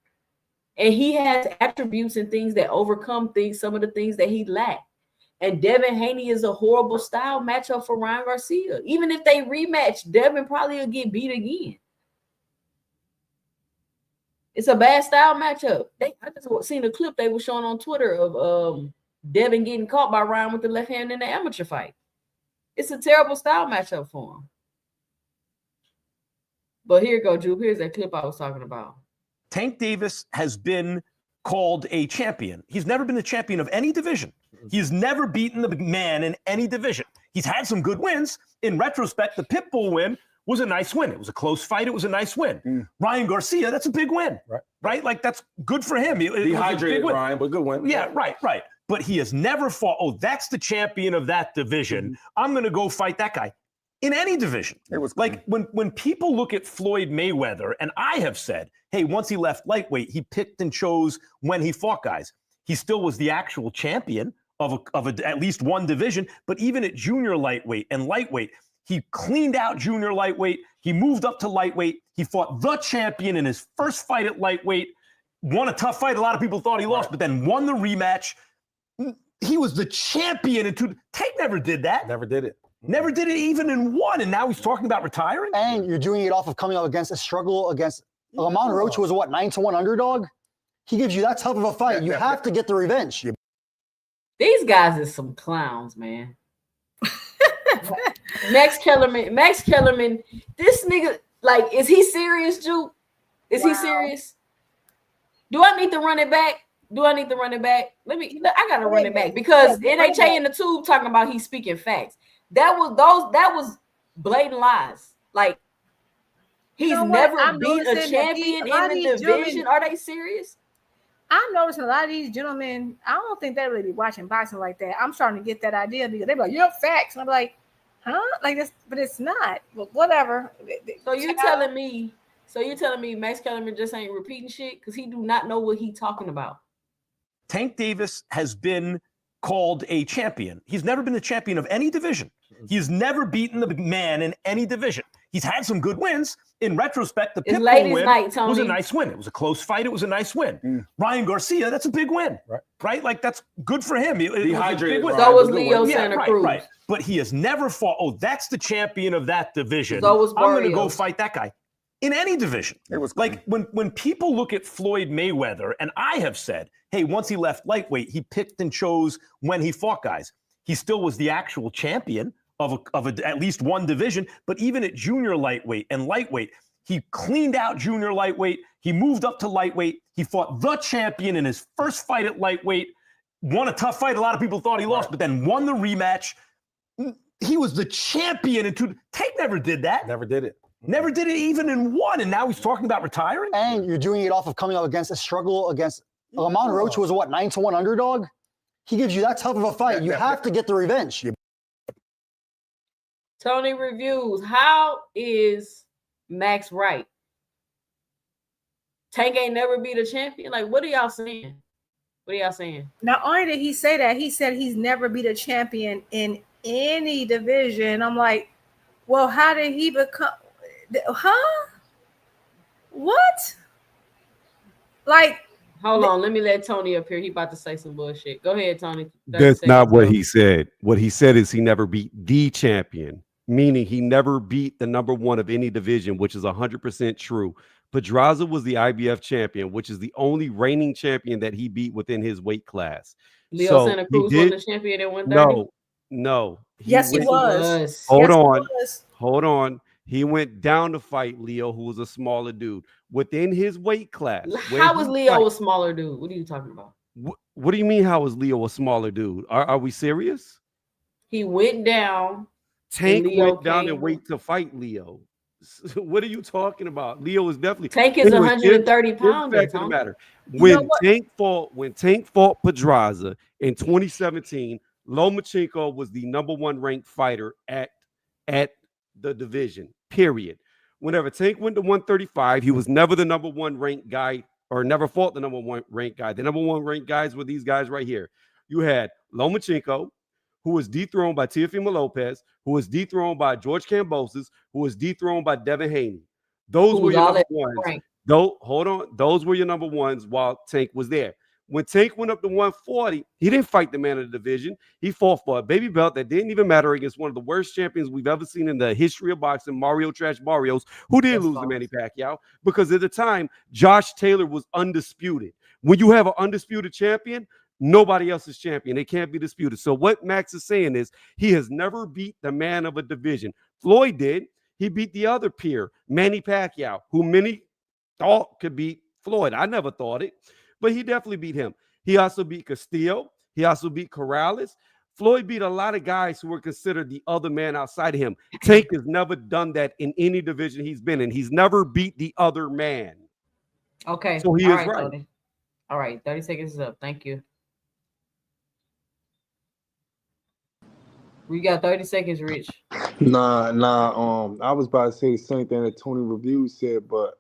And he has attributes and things that overcome some of the things that he lacked. And Devin Haney is a horrible style matchup for Ryan Garcia. Even if they rematch, Devin probably will get beat again. It's a bad style matchup. I just seen a clip they were showing on Twitter of Devin getting caught by Ryan with the left hand in the amateur fight. It's a terrible style matchup for him. But here you go, Jupe. Here's that clip I was talking about. Tank Davis has been called a champion. He's never been the champion of any division. He's never beaten the man in any division. He's had some good wins. In retrospect, the Pitbull win was a nice win. It was a close fight. It was a nice win. Ryan Garcia, that's a big win, right? Like, that's good for him. Dehydrated Ryan, but good win. Yeah, right. But he has never fought, that's the champion of that division. I'm going to go fight that guy. In any division. It was like when people look at Floyd Mayweather, and I have said, hey, once he left lightweight, he picked and chose when he fought guys. He still was the actual champion of at least one division, but even at junior lightweight and lightweight, he cleaned out junior lightweight. He moved up to lightweight. He fought the champion in his first fight at lightweight, won a tough fight. A lot of people thought he lost, but then won the rematch. He was the champion in two. Tank never did that. Never did it. Never did it even in one, and now he's talking about retiring? And you're doing it off of coming up against a struggle against Lamont Roach, who was a 9-1 underdog? He gives you that tough of a fight. You have to get the revenge. These guys are some clowns, man. Max Kellerman, this nigga, like, is he serious, Juke? Is he serious? Do I need to run it back? I gotta run it back because NHA in the tube talking about he's speaking facts. That was blatant lies. Like, he's never beat a champion in the division. Are they serious? I'm noticing a lot of these gentlemen, I don't think they really be watching boxing like that. I'm starting to get that idea because they're like, "You're facts," and I'm like, "Huh?" Like this, but it's not. Well, whatever. So you're telling me? So you're telling me Max Kellerman just ain't repeating shit because he do not know what he talking about? Tank Davis has been called a champion. He's never been the champion of any division. He's never beaten the man in any division. He's had some good wins. In retrospect, the Pitbull win was a nice win. It was a close fight. It was a nice win. Ryan Garcia, that's a big win, right? Like, that's good for him. Dehydrated. So was Leo Santa Cruz. Right. But he has never fought, oh, that's the champion of that division. So was I'm going to go fight that guy. In any division. It was like when people look at Floyd Mayweather, and I have said, hey, once he left lightweight, he picked and chose when he fought guys. He still was the actual champion of at least one division, but even at junior lightweight and lightweight, he cleaned out junior lightweight. He moved up to lightweight. He fought the champion in his first fight at lightweight, won a tough fight. A lot of people thought he lost, but then won the rematch. He was the champion in two. Tank never did that. Never did it. Never did it even in one, and now he's talking about retiring? And you're doing it off of coming up against a struggle against Lamont Roach, who was a 9-1 underdog. He gives you that tough of a fight. You have to get the revenge. Tony Reviews, how is Max right? Tank ain't never beat a champion? Like, what are y'all saying? What are y'all saying? Not only did he say that, he said he's never beat a champion in any division. I'm like, well, how did he become... Huh? What? Like... Hold on, let me let Tony up here. He about to say some bullshit. Go ahead, Tony. That's not what he said. What he said is he never beat the champion, meaning he never beat the number one of any division, which is 100% true. Pedraza was the IBF champion, which is the only reigning champion that he beat within his weight class. Leo Santa Cruz was the champion at 130? No. Yes, he was. Hold on. He went down to fight Leo, who was a smaller dude within his weight class. How was Leo a smaller dude? What are you talking about? What do you mean? How was Leo a smaller dude? Are we serious? He went down. Tank went down and wait to fight Leo. What are you talking about? Leo is definitely Tank is 130 pounds. Matter. When Tank fought Pedraza in 2017, Lomachenko was the #1 ranked fighter at the division. Period. Whenever Tank went to 135, he was never the #1 ranked guy, or never fought the #1 ranked guy. The #1 ranked guys were these guys right here. You had Lomachenko, who was dethroned by Teofimo Lopez, who was dethroned by George Kambosos, who was dethroned by Devin Haney. Those were your #1s. Hold on. Those were your #1s while Tank was there. When Tank went up to 140, he didn't fight the man of the division. He fought for a baby belt that didn't even matter against one of the worst champions we've ever seen in the history of boxing, Mario Trash Barrios, who did lose to Manny Pacquiao, because at the time, Josh Taylor was undisputed. When you have an undisputed champion, nobody else is champion. They can't be disputed. So what Max is saying is he has never beat the man of a division. Floyd did. He beat the other peer, Manny Pacquiao, who many thought could beat Floyd. I never thought it. But he definitely beat him. He also beat Castillo. He also beat Corrales. Floyd beat a lot of guys who were considered the other man outside of him. Tank has never done that in any division he's been in. He's never beat the other man. Okay. So he is right. Tony. All right. 30 seconds is up. Thank you. We got 30 seconds, Rich. Nah. I was about to say the same thing that Tony Review said, but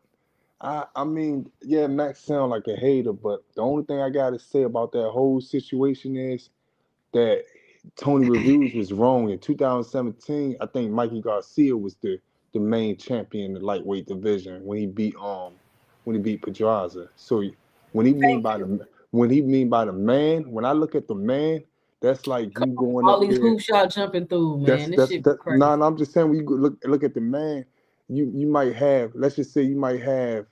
I mean, yeah, Max sound like a hater, but the only thing I got to say about that whole situation is that Tony Reviews was wrong. In 2017, I think Mikey Garcia was the main champion in the lightweight division when he beat Pedraza. So when he mean by the man, when I look at the man, that's like you going all up these there. hoops y'all jumping through, man. This shit crazy. No, I'm just saying when you look at the man. You might have, let's just say you might have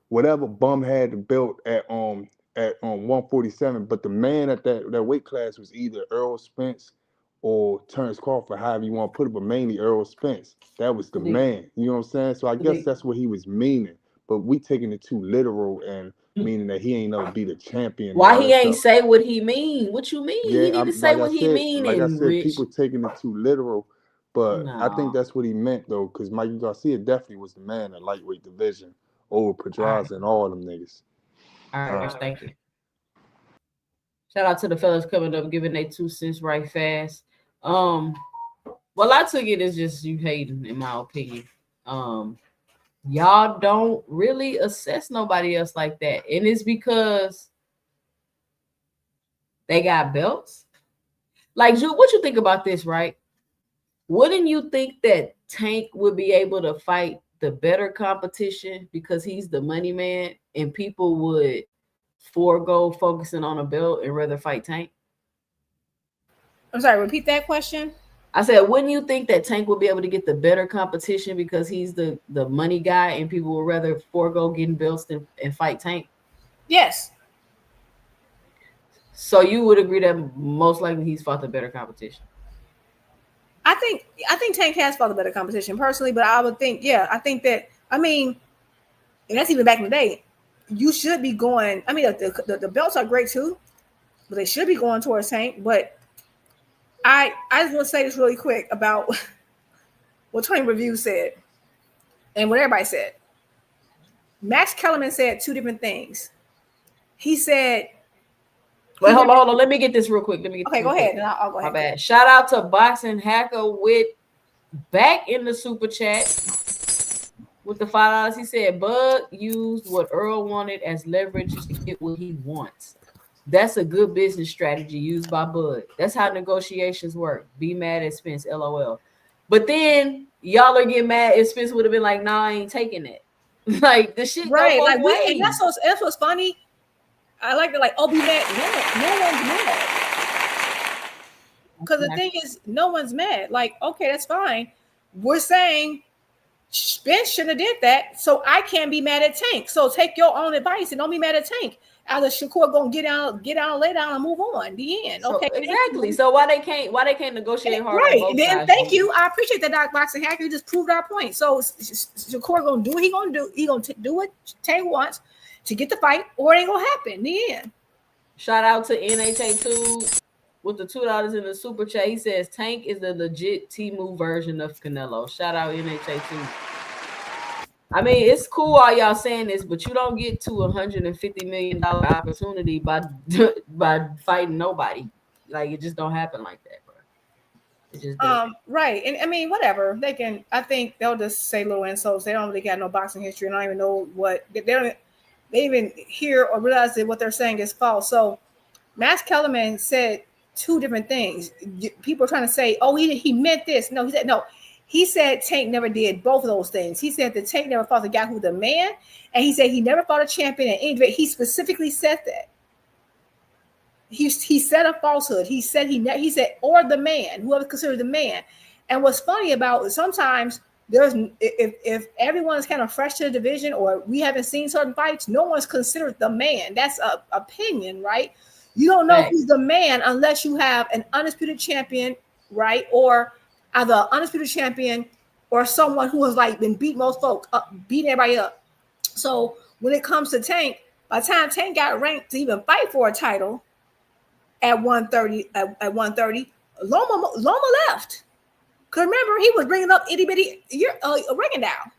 whatever bum had the belt at 147, but the man at that weight class was either Errol Spence or Terence Crawford, however you want to put it, but mainly Errol Spence. That was the man. You know what I'm saying? So I guess that's what he was meaning. But we taking it too literal and meaning that he ain't never beat a champion. Why he ain't say what he mean? What you mean? Yeah, he need to say what he mean. Like I said, people taking it too literal. But I think that's what he meant, though, because Mikey Garcia definitely was the man in lightweight division over Pedraza and all them niggas. All right, thank you. Shout out to the fellas coming up, giving their 2 cents right fast. Well, I took it as just you hating, in my opinion. Y'all don't really assess nobody else like that, and it's because they got belts. Like, what you think about this, right? Wouldn't you think that Tank would be able to fight the better competition because he's the money man, and people would forego focusing on a belt and rather fight Tank? I'm sorry, repeat that question. I said, wouldn't you think that Tank would be able to get the better competition because he's the money guy and people would rather forego getting belts and fight Tank? Yes. So you would agree that most likely he's fought the better competition? I think Tank has fought the better competition personally, but I would think, I think that, I mean, and that's even back in the day, you should be going, I mean, the belts are great too, but they should be going towards Tank. But I just want to say this really quick about what Tony Review said and what everybody said. Max Kellerman said 2 different things. He said, wait, hold on. Let me get this real quick. Okay, go ahead. I'll go ahead. My bad. Shout out to Boxing Hacker with back in the super chat with the $5. He said Bud used what Earl wanted as leverage to get what he wants. That's a good business strategy used by Bud. That's how negotiations work. Be mad at Spence, LOL. But then y'all are getting mad if Spence would have been like, nah, I ain't taking it. Like the shit. Right. Like and that's what's funny. I like to oh, be mad. No one's mad. Because the thing is, no one's mad. Like, okay, that's fine. We're saying Spence shouldn't have did that, so I can't be mad at Tank. So take your own advice and don't be mad at Tank. Either Shakur gonna get down, lay down, and move on. The end. Okay, so, exactly. So why they can't negotiate hard? Right. Then thank you. I appreciate that, Doc Boxing Hacker. You just proved our point. So Shakur gonna do what he gonna do. He gonna do what Tank wants to get the fight, or it ain't gonna happen. The end. Shout out to NHA2 with the $2 in the super chat. He says Tank is the legit Temu version of Canelo. Shout out NHA2. I mean, it's cool all y'all saying this, but you don't get to $150 million opportunity by fighting nobody. Like, it just don't happen like that, bro. It just doesn't. Right. And I mean, whatever. They can, I think they'll just say little insults. They don't really got no boxing history and I don't even know what they even hear or realize that what they're saying is false. So Max Kellerman said 2 different things. People are trying to say, oh, he meant this. No, he said no. He said Tank never did both of those things. He said that Tank never fought the guy who's the man, and he said he never fought a champion in any debate. He specifically said that. He said a falsehood. He said he said or the man, whoever considered the man. And what's funny about it, sometimes there's if everyone's kind of fresh to the division or we haven't seen certain fights, no one's considered the man. That's an opinion, right? You don't know who's the man unless you have an undisputed champion, right? Or either an undisputed champion or someone who has been beat most folk up, beating everybody up. So when it comes to Tank, by the time Tank got ranked to even fight for a title at 130, Loma left. Because remember, he was bringing up itty bitty ringing down.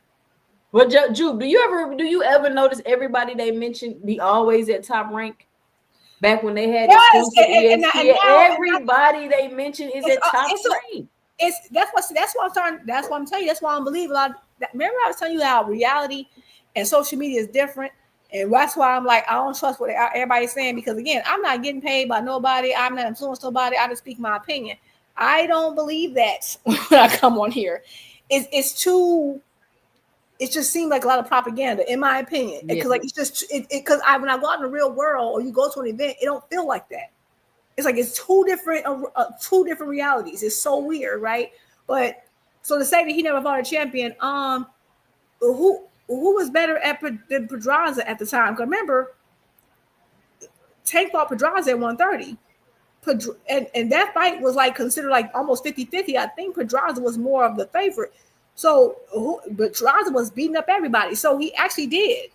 Well, Jude, do you ever notice everybody they mentioned be always at top rank? Back when they had everybody they mentioned is at top rank. That's what I'm telling you. That's why I believe a lot. Remember, I was telling you how reality and social media is different, and that's why I'm like, I don't trust what everybody's saying because again, I'm not getting paid by nobody. I'm not influencing nobody. I just speak my opinion. I don't believe that when I come on here. It just seems like a lot of propaganda, in my opinion. Because when I go out in the real world or you go to an event, it don't feel like that. It's like it's two different realities. It's so weird, right? But so to say that he never fought a champion, who was better than Pedraza at the time? Because remember, Tank fought Pedraza at 130. And that fight was considered almost 50-50. I think Pedraza was more of the favorite. So Pedraza was beating up everybody. So he actually did.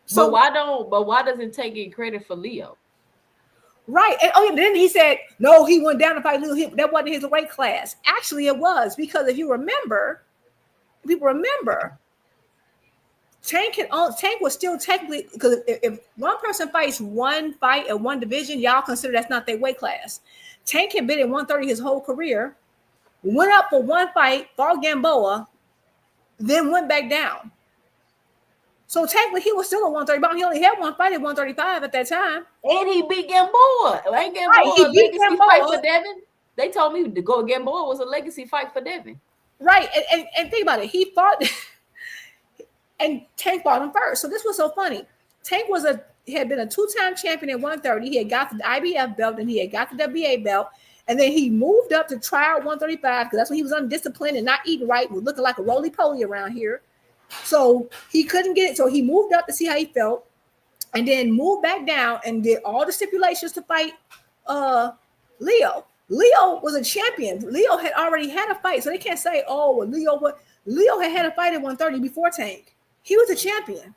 So why doesn't Tank get credit for Leo? Right. And then he said, no, he went down to fight Leo. That wasn't his weight class. Actually, it was because if people remember, Tank was still technically, because if one person fights one fight in one division, y'all consider that's not their weight class. Tank had been in 130 his whole career, went up for one fight, fought Gamboa, then went back down. So technically, he was still at 130, but he only had one fight at 135 at that time. And he beat Gamboa. Ain't Gamboa Right, he a beat legacy Gamboa. fight for Devin? They told me to go Gamboa was a legacy fight for Devin. Right, and think about it. He fought, and Tank fought him first. So this was so funny. Tank had been a 2-time champion at 130. He had got the IBF belt, and he had got the WBA belt. And then he moved up to try out 135 because that's when he was undisciplined and not eating right, was looking like a roly-poly around here. So he couldn't get it. So he moved up to see how he felt, and then moved back down and did all the stipulations to fight Leo. Leo was a champion. Leo had already had a fight, so they can't say, "Oh, well, Leo had a fight at 130 before Tank." He was a champion.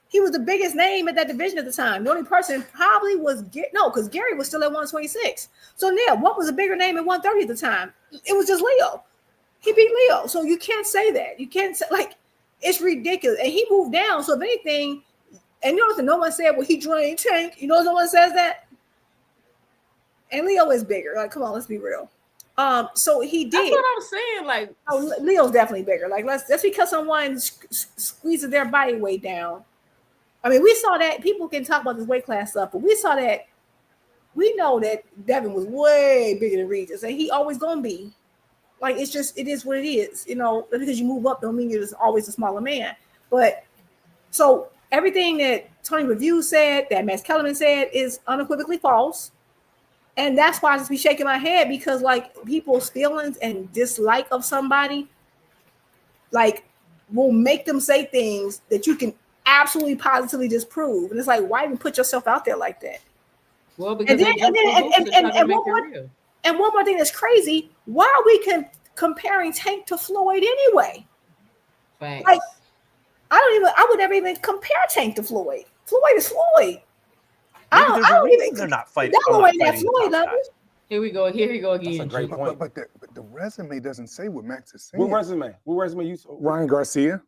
He was the biggest name at that division at the time. The only person probably was because Gary was still at 126. So yeah, what was a bigger name at 130 at the time? It was just Leo. He beat Leo. So you can't say that. You can't say, like, it's ridiculous. And he moved down. So if anything, and you know, no one said, well, he drained Tank. You know, no one says that. And Leo is bigger. Like, come on, let's be real. So he did. That's what I'm saying. Like, oh, Leo's definitely bigger. Like, that's because someone squeezes their body weight down. I mean, we saw that. People can talk about this weight class stuff, but we saw that. We know that Devin was way bigger than Regis, and he always gonna be. Like, it's just, it is what it is. You know, because you move up don't mean you're just always a smaller man. But so everything that Tony Review said, that Max Kellerman said, is unequivocally false. And that's why I just be shaking my head, because like people's feelings and dislike of somebody, like, will make them say things that you can absolutely positively disprove. And it's like, why even put yourself out there like that? Well, because and one more thing that's crazy, why are we comparing Tank to Floyd anyway? Thanks. Like, I would never even compare Tank to Floyd. Floyd is Floyd. I don't even. They're not fighting. Here we go again. That's a great point. But the resume doesn't say what Max is saying. What resume? What resume you saw? Ryan Garcia.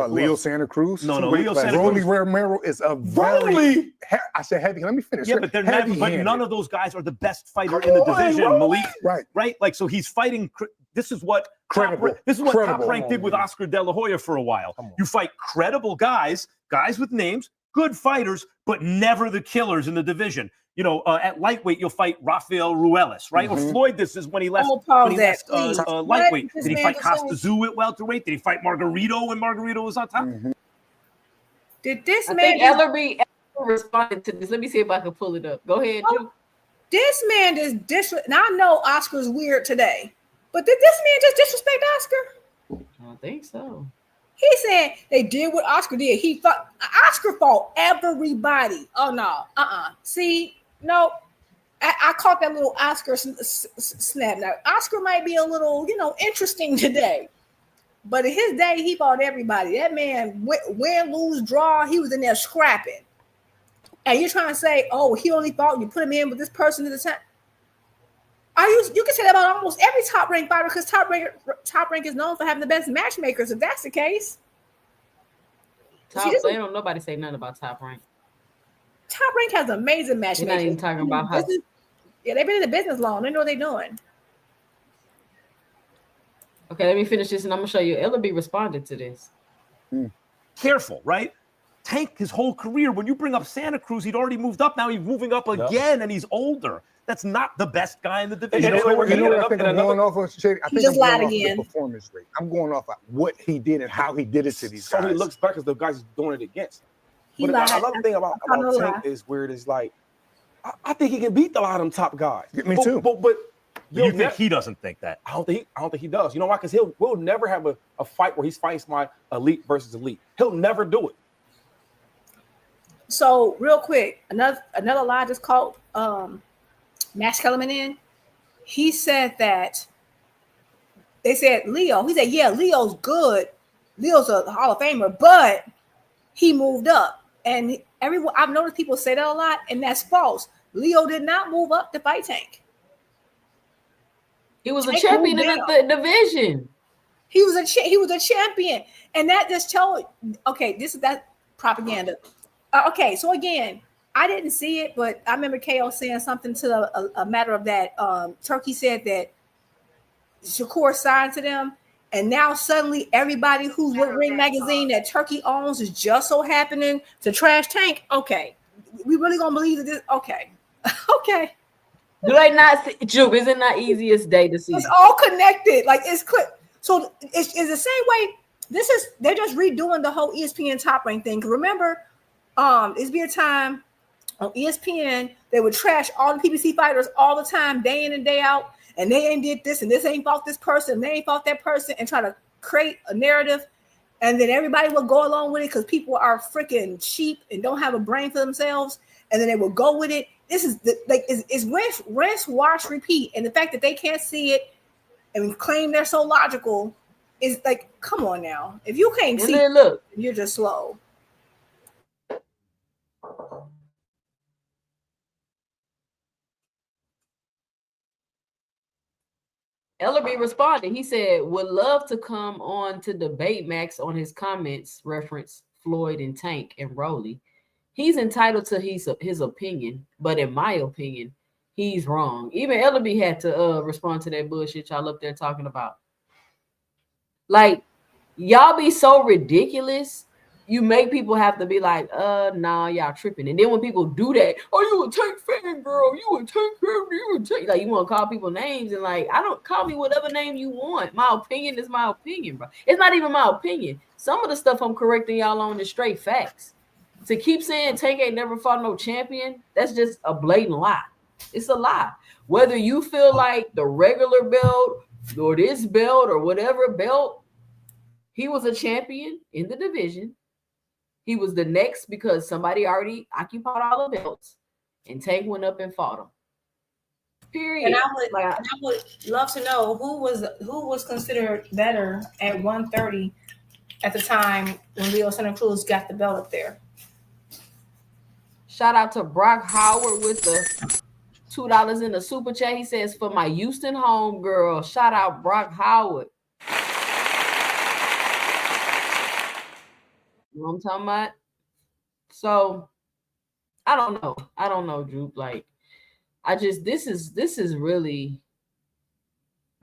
Leo Santa Cruz. No, Leo Santa Rolly Cruz. Romero is a very. I said heavy. Let me finish. Yeah, but none of those guys are the best fighter in the division. Malik, right? Like, so he's fighting. This is what Top Rank did with Oscar De La Hoya for a while. You fight credible guys with names, good fighters, but never the killers in the division. You know, at lightweight, you'll fight Rafael Ruelas, right? Or Floyd, this is when he left, lightweight. Did he fight Costa Zoo at welterweight? Did he fight Margarito when Margarito was on top? Did this I man... think Ellerby responded to this. Let me see if I can pull it up. Go ahead, Drew. This man just disrespect. Now, I know Oscar's weird today, but did this man just disrespect Oscar? I don't think so. He said they did what Oscar did. Oscar fought everybody. Oh, no. See, no. I caught that little Oscar snap. Now, Oscar might be a little, interesting today. But in his day, he fought everybody. That man, win, lose, draw, he was in there scrapping. And you're trying to say, oh, he only fought, you put him in with this person at the time. You can say that about almost every top rank fighter, because top rank is known for having the best matchmakers. If that's the case, don't nobody say nothing about Top Rank. Top Rank has amazing matchmakers. We're not even talking about how. Yeah, they've been in the business long. They know what they're doing. Okay, let me finish this, and I'm gonna show you. Ellerby responded to this. Careful, right? Tank his whole career. When you bring up Santa Cruz, he'd already moved up. Now he's moving up again, and he's older. That's not the best guy in the division. I think I'm going off of the performance rate. I'm going off of what he did and how he did it to these guys. So he looks back as the guys he's doing it against. But another thing about Tank is weird is like, I think he can beat a lot of them top guys. Me too. But you think he doesn't think that? I don't think he does. You know why? Because we'll never have a fight where he's fighting my elite versus elite. He'll never do it. So real quick, another lie just called Max Kellerman in. He said that they said Leo. He said, yeah, Leo's good. Leo's a Hall of Famer, but he moved up. And I've noticed people say that a lot, and that's false. Leo did not move up to fight Tank. He was a champion in the division. He was a champion, and that just told. Okay, this is that propaganda. Okay, so again, I didn't see it, but I remember KO saying something to a matter of that. Turkey said that Shakur signed to them, and now suddenly everybody who's with Ring Magazine that Turkey owns is just so happening to trash Tank. Okay, we really gonna believe that this? Okay, okay. Do they not see? Juke, is it not easiest day to see? It's all connected. Like it's quick. So it's the same way. They're just redoing the whole ESPN Top Rank thing. Remember, it's be a time on ESPN they would trash all the PBC fighters all the time, day in and day out, and they ain't did this and this ain't fought this person, and they ain't fought that person, and try to create a narrative, and then everybody will go along with it because people are freaking cheap and don't have a brain for themselves, and then they will go with it. This is it's rinse, wash, repeat, and the fact that they can't see it and claim they're so logical is like, come on now. If you can't see it, look, you're just slow. Ellerby responded. He said, would love to come on to debate Max on his comments reference Floyd and Tank and Rolly. He's entitled to his opinion, but in my opinion, he's wrong. Even Ellerby had to respond to that bullshit y'all up there talking about. Like, y'all be so ridiculous. You make people have to be like, nah, y'all tripping. And then when people do that, oh, you a Tank fan, girl. You a Tank fan. You a Tank. Like, you want to call people names and like, I don't call me whatever name you want. My opinion is my opinion, bro. It's not even my opinion. Some of the stuff I'm correcting y'all on is straight facts. To keep saying Tank ain't never fought no champion, that's just a blatant lie. It's a lie. Whether you feel like the regular belt or this belt or whatever belt, he was a champion in the division. He was the next because somebody already occupied all the belts, and Tank went up and fought him. Period. And I would love to know who was considered better at 130 at the time when Leo Santa Cruz got the belt up there. Shout out to Brock Howard with the $2 in the super chat. He says, for my Houston home girl. Shout out Brock Howard. You know what I'm talking about? So I don't know, Drew. Like, this is really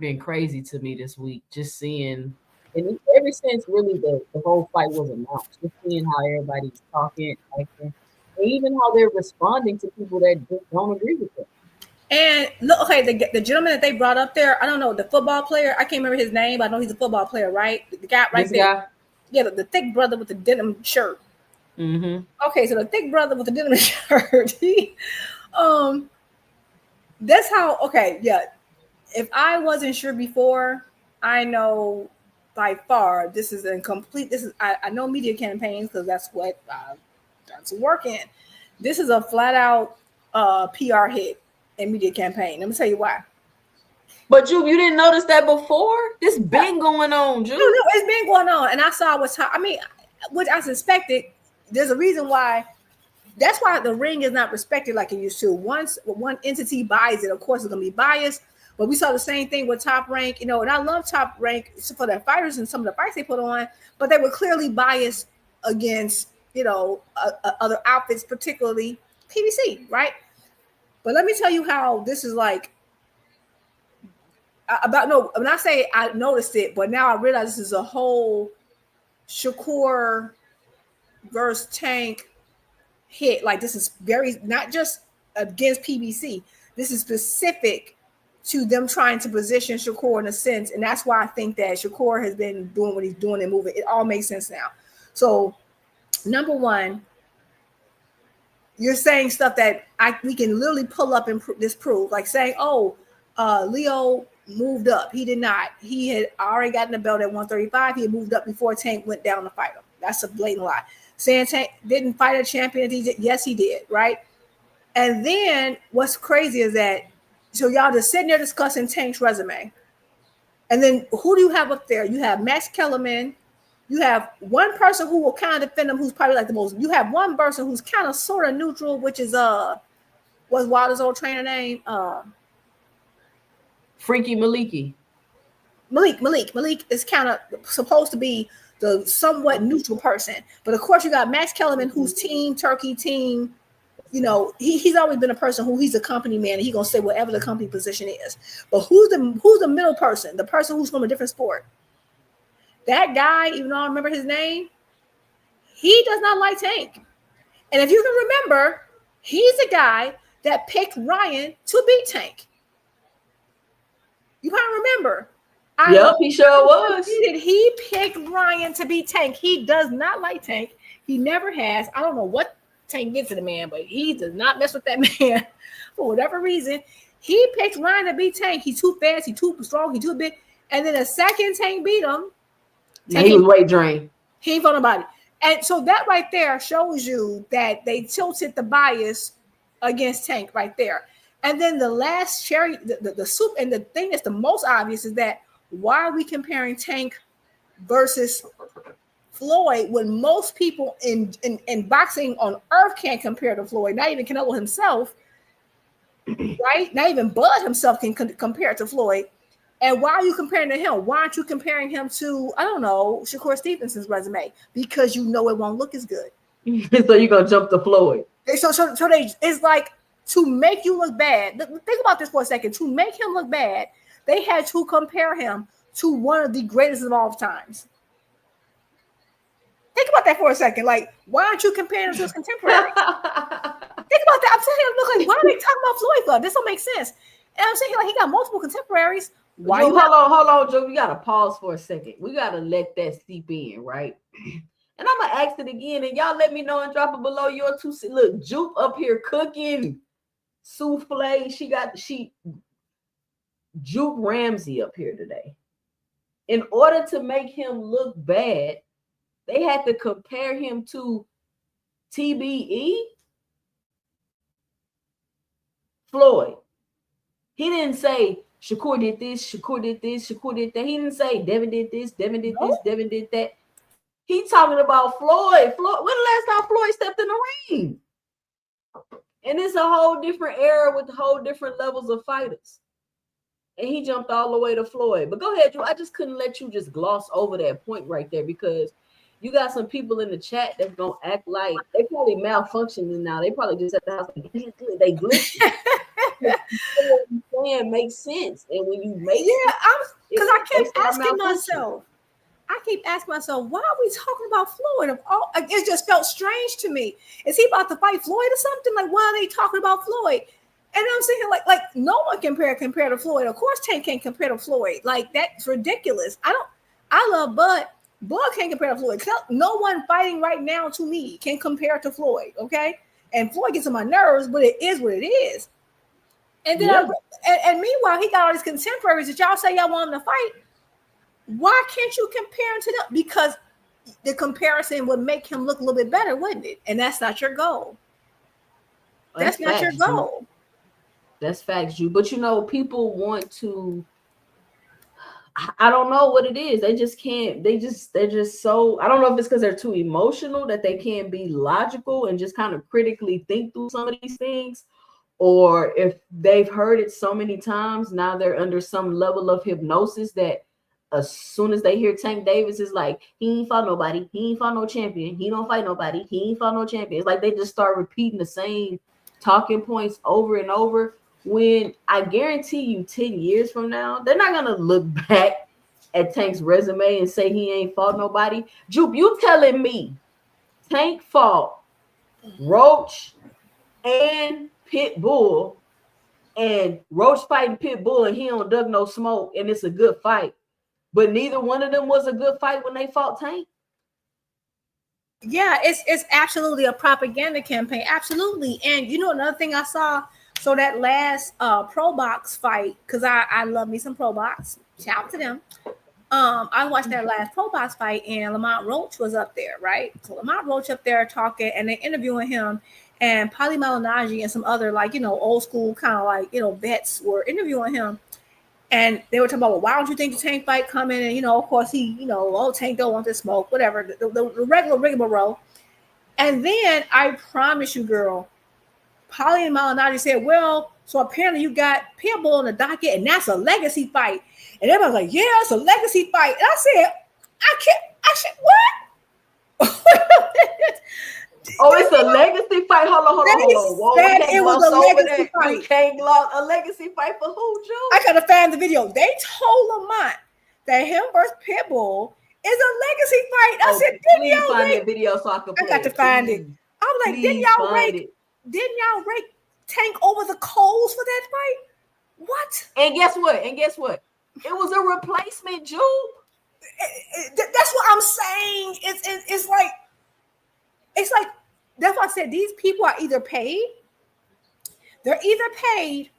been crazy to me this week. Just seeing, and ever since really the whole fight was announced, just seeing how everybody's talking, acting, and even how they're responding to people that don't agree with them. And look, okay, the gentleman that they brought up there, I don't know, the football player, I can't remember his name. I know he's a football player, right? The guy right this there. Guy? Yeah, the thick brother with the denim shirt. Mm-hmm. Okay, so the thick brother with the denim shirt. He, that's how. Okay, yeah. If I wasn't sure before, I know by far this is incomplete. This is I know media campaigns because that's what that's working. This is a flat out PR hit and media campaign. Let me tell you why. But you didn't notice that before? This been going on, Ju. No, it's been going on, and I saw what's. I mean, which I suspected. There's a reason why. That's why the ring is not respected like it used to. Once one entity buys it, of course, it's gonna be biased. But we saw the same thing with Top Rank, and I love Top Rank for their fighters and some of the fights they put on, but they were clearly biased against, other outfits, particularly PBC, right? But let me tell you how this is like. When I say I noticed it, but now I realize this is a whole Shakur versus Tank hit. Like, this is very not just against PBC. This is specific to them trying to position Shakur in a sense, and that's why I think that Shakur has been doing what he's doing and moving. It all makes sense now. So, number one, you're saying stuff that we can literally pull up and disprove, like saying, Leo moved up. He did not. He had already gotten the belt at 135. He had moved up before Tank went down to fight him. That's a blatant lie. Saying Tank didn't fight a champion. Yes, he did, right? And then what's crazy is that, so y'all just sitting there discussing Tank's resume. And then who do you have up there? You have Max Kellerman. You have one person who will kind of defend him, who's probably like the most. You have one person who's kind of sort of neutral, which is what's Wilder's old trainer name? Freaky Maliki. Malik is kind of supposed to be the somewhat neutral person, but of course you got Max Kellerman, who's team Turkey team. You know, he's always been a person who he's a company man, and he's gonna say whatever the company position is. But who's the middle person? The person who's from a different sport. That guy, even though I remember his name, he does not like Tank. And if you can remember, he's a guy that picked Ryan to beat Tank. You can't remember. Yep, he sure was. He picked Ryan to beat Tank. He does not like Tank. He never has. I don't know what Tank gets to the man, but he does not mess with that man for whatever reason. He picked Ryan to beat Tank. He's too fast. He's too strong. He's too big. And then a second Tank beat him. He was weight drained. He ain't fought nobody. And so that right there shows you that they tilted the bias against Tank right there. And then the last cherry, the soup, and the thing that's the most obvious is that why are we comparing Tank versus Floyd when most people in boxing on earth can't compare to Floyd? Not even Canelo himself, right? Not even Bud himself can compare to Floyd. And why are you comparing to him? Why aren't you comparing him to, I don't know, Shakur Stevenson's resume? Because you know it won't look as good. So you're gonna jump to Floyd. So they, it's like, to make you look bad. Think about this for a second. To make him look bad, they had to compare him to one of the greatest of all times. Think about that for a second. Like, why aren't you comparing him to his contemporary? Think about that. I'm saying, look, like, why are they talking about Floyd for? This don't make sense. And I'm saying, like, he got multiple contemporaries. Why? Hold on, Joe. We gotta pause for a second. We gotta let that seep in, right? And I'm gonna ask it again, and y'all let me know and drop it below your two. Look, Jupe up here cooking souffle. She Jupe Ramsey up here today. In order to make him look bad, they had to compare him to TBE Floyd. He didn't say Shakur did this, Shakur did this, Shakur did that. He didn't say Devin did this, Devin did this, Devin did that. He talking about Floyd. When the last time Floyd stepped in the ring? And it's a whole different era with whole different levels of fighters. And he jumped all the way to Floyd. But go ahead, Drew. I just couldn't let you just gloss over that point right there because you got some people in the chat that's going to act like they probably malfunctioning now. They probably just at the house. They glitching. Saying makes sense. And when you make because I kept asking myself. Why are we talking about Floyd? It just felt strange to me. Is he about to fight Floyd or something? Like, why are they talking about Floyd? And I'm saying, like no one can compare to Floyd. Of course, Tank can't compare to Floyd. Like, that's ridiculous. I love Bud. Bud can't compare to Floyd. No one fighting right now to me can compare to Floyd. Okay, and Floyd gets on my nerves, but it is what it is. And then, and meanwhile, he got all these contemporaries that y'all say y'all want him to fight. Why can't you compare him to them? Because the comparison would make him look a little bit better, wouldn't it? And that's not your goal. That's not your goal. That's facts, you. But you know, people want to. I don't know what it is. They just can't. They're just so. I don't know if it's because they're too emotional that they can't be logical and just kind of critically think through some of these things, or if they've heard it so many times, now they're under some level of hypnosis that as soon as they hear Tank Davis is like, he ain't fought nobody, he ain't fought no champion, he don't fight nobody, he ain't fought no champion. It's like they just start repeating the same talking points over and over. When I guarantee you 10 years from now, they're not gonna look back at Tank's resume and say he ain't fought nobody. Jupe, you telling me Tank fought Roach and Pitbull, and Roach fighting Pitbull and he don't dug no smoke and it's a good fight, but neither one of them was a good fight when they fought Tank? Yeah, it's absolutely a propaganda campaign. Absolutely. And you know, another thing I saw, so that last Pro Box fight, because I love me some Pro Box. Shout out to them. I watched that last Pro Box fight and Lamont Roach was up there, right? So Lamont Roach up there talking and they interviewing him, and Paulie Malignaggi and some other, like, you know, old school kind of like, you know, vets were interviewing him. And they were talking about, well, why don't you think the Tank fight coming? And, you know, of course, he, you know, oh, Tank don't want to smoke, whatever, the regular rigmarole. And then I promise you, girl, Paulie and Malignaggi said, well, So apparently you got Pitbull on the docket, and that's a legacy fight. And everybody's like, yeah, it's a legacy fight. And I said, I said, what? Oh, it's a legacy fight. Hold on. Whoa, it was a legacy fight. You can't block a legacy fight for who, Joe? I gotta find the video. They told Lamont that him versus Pitbull is a legacy fight. I said, didn't y'all find that video so I can play I got to find it. I was like, didn't y'all rake Tank over the coals for that fight? What? And guess what? It was a replacement, Jude. That's what I'm saying. It's like that's why I said these people are either paid. They're either paid,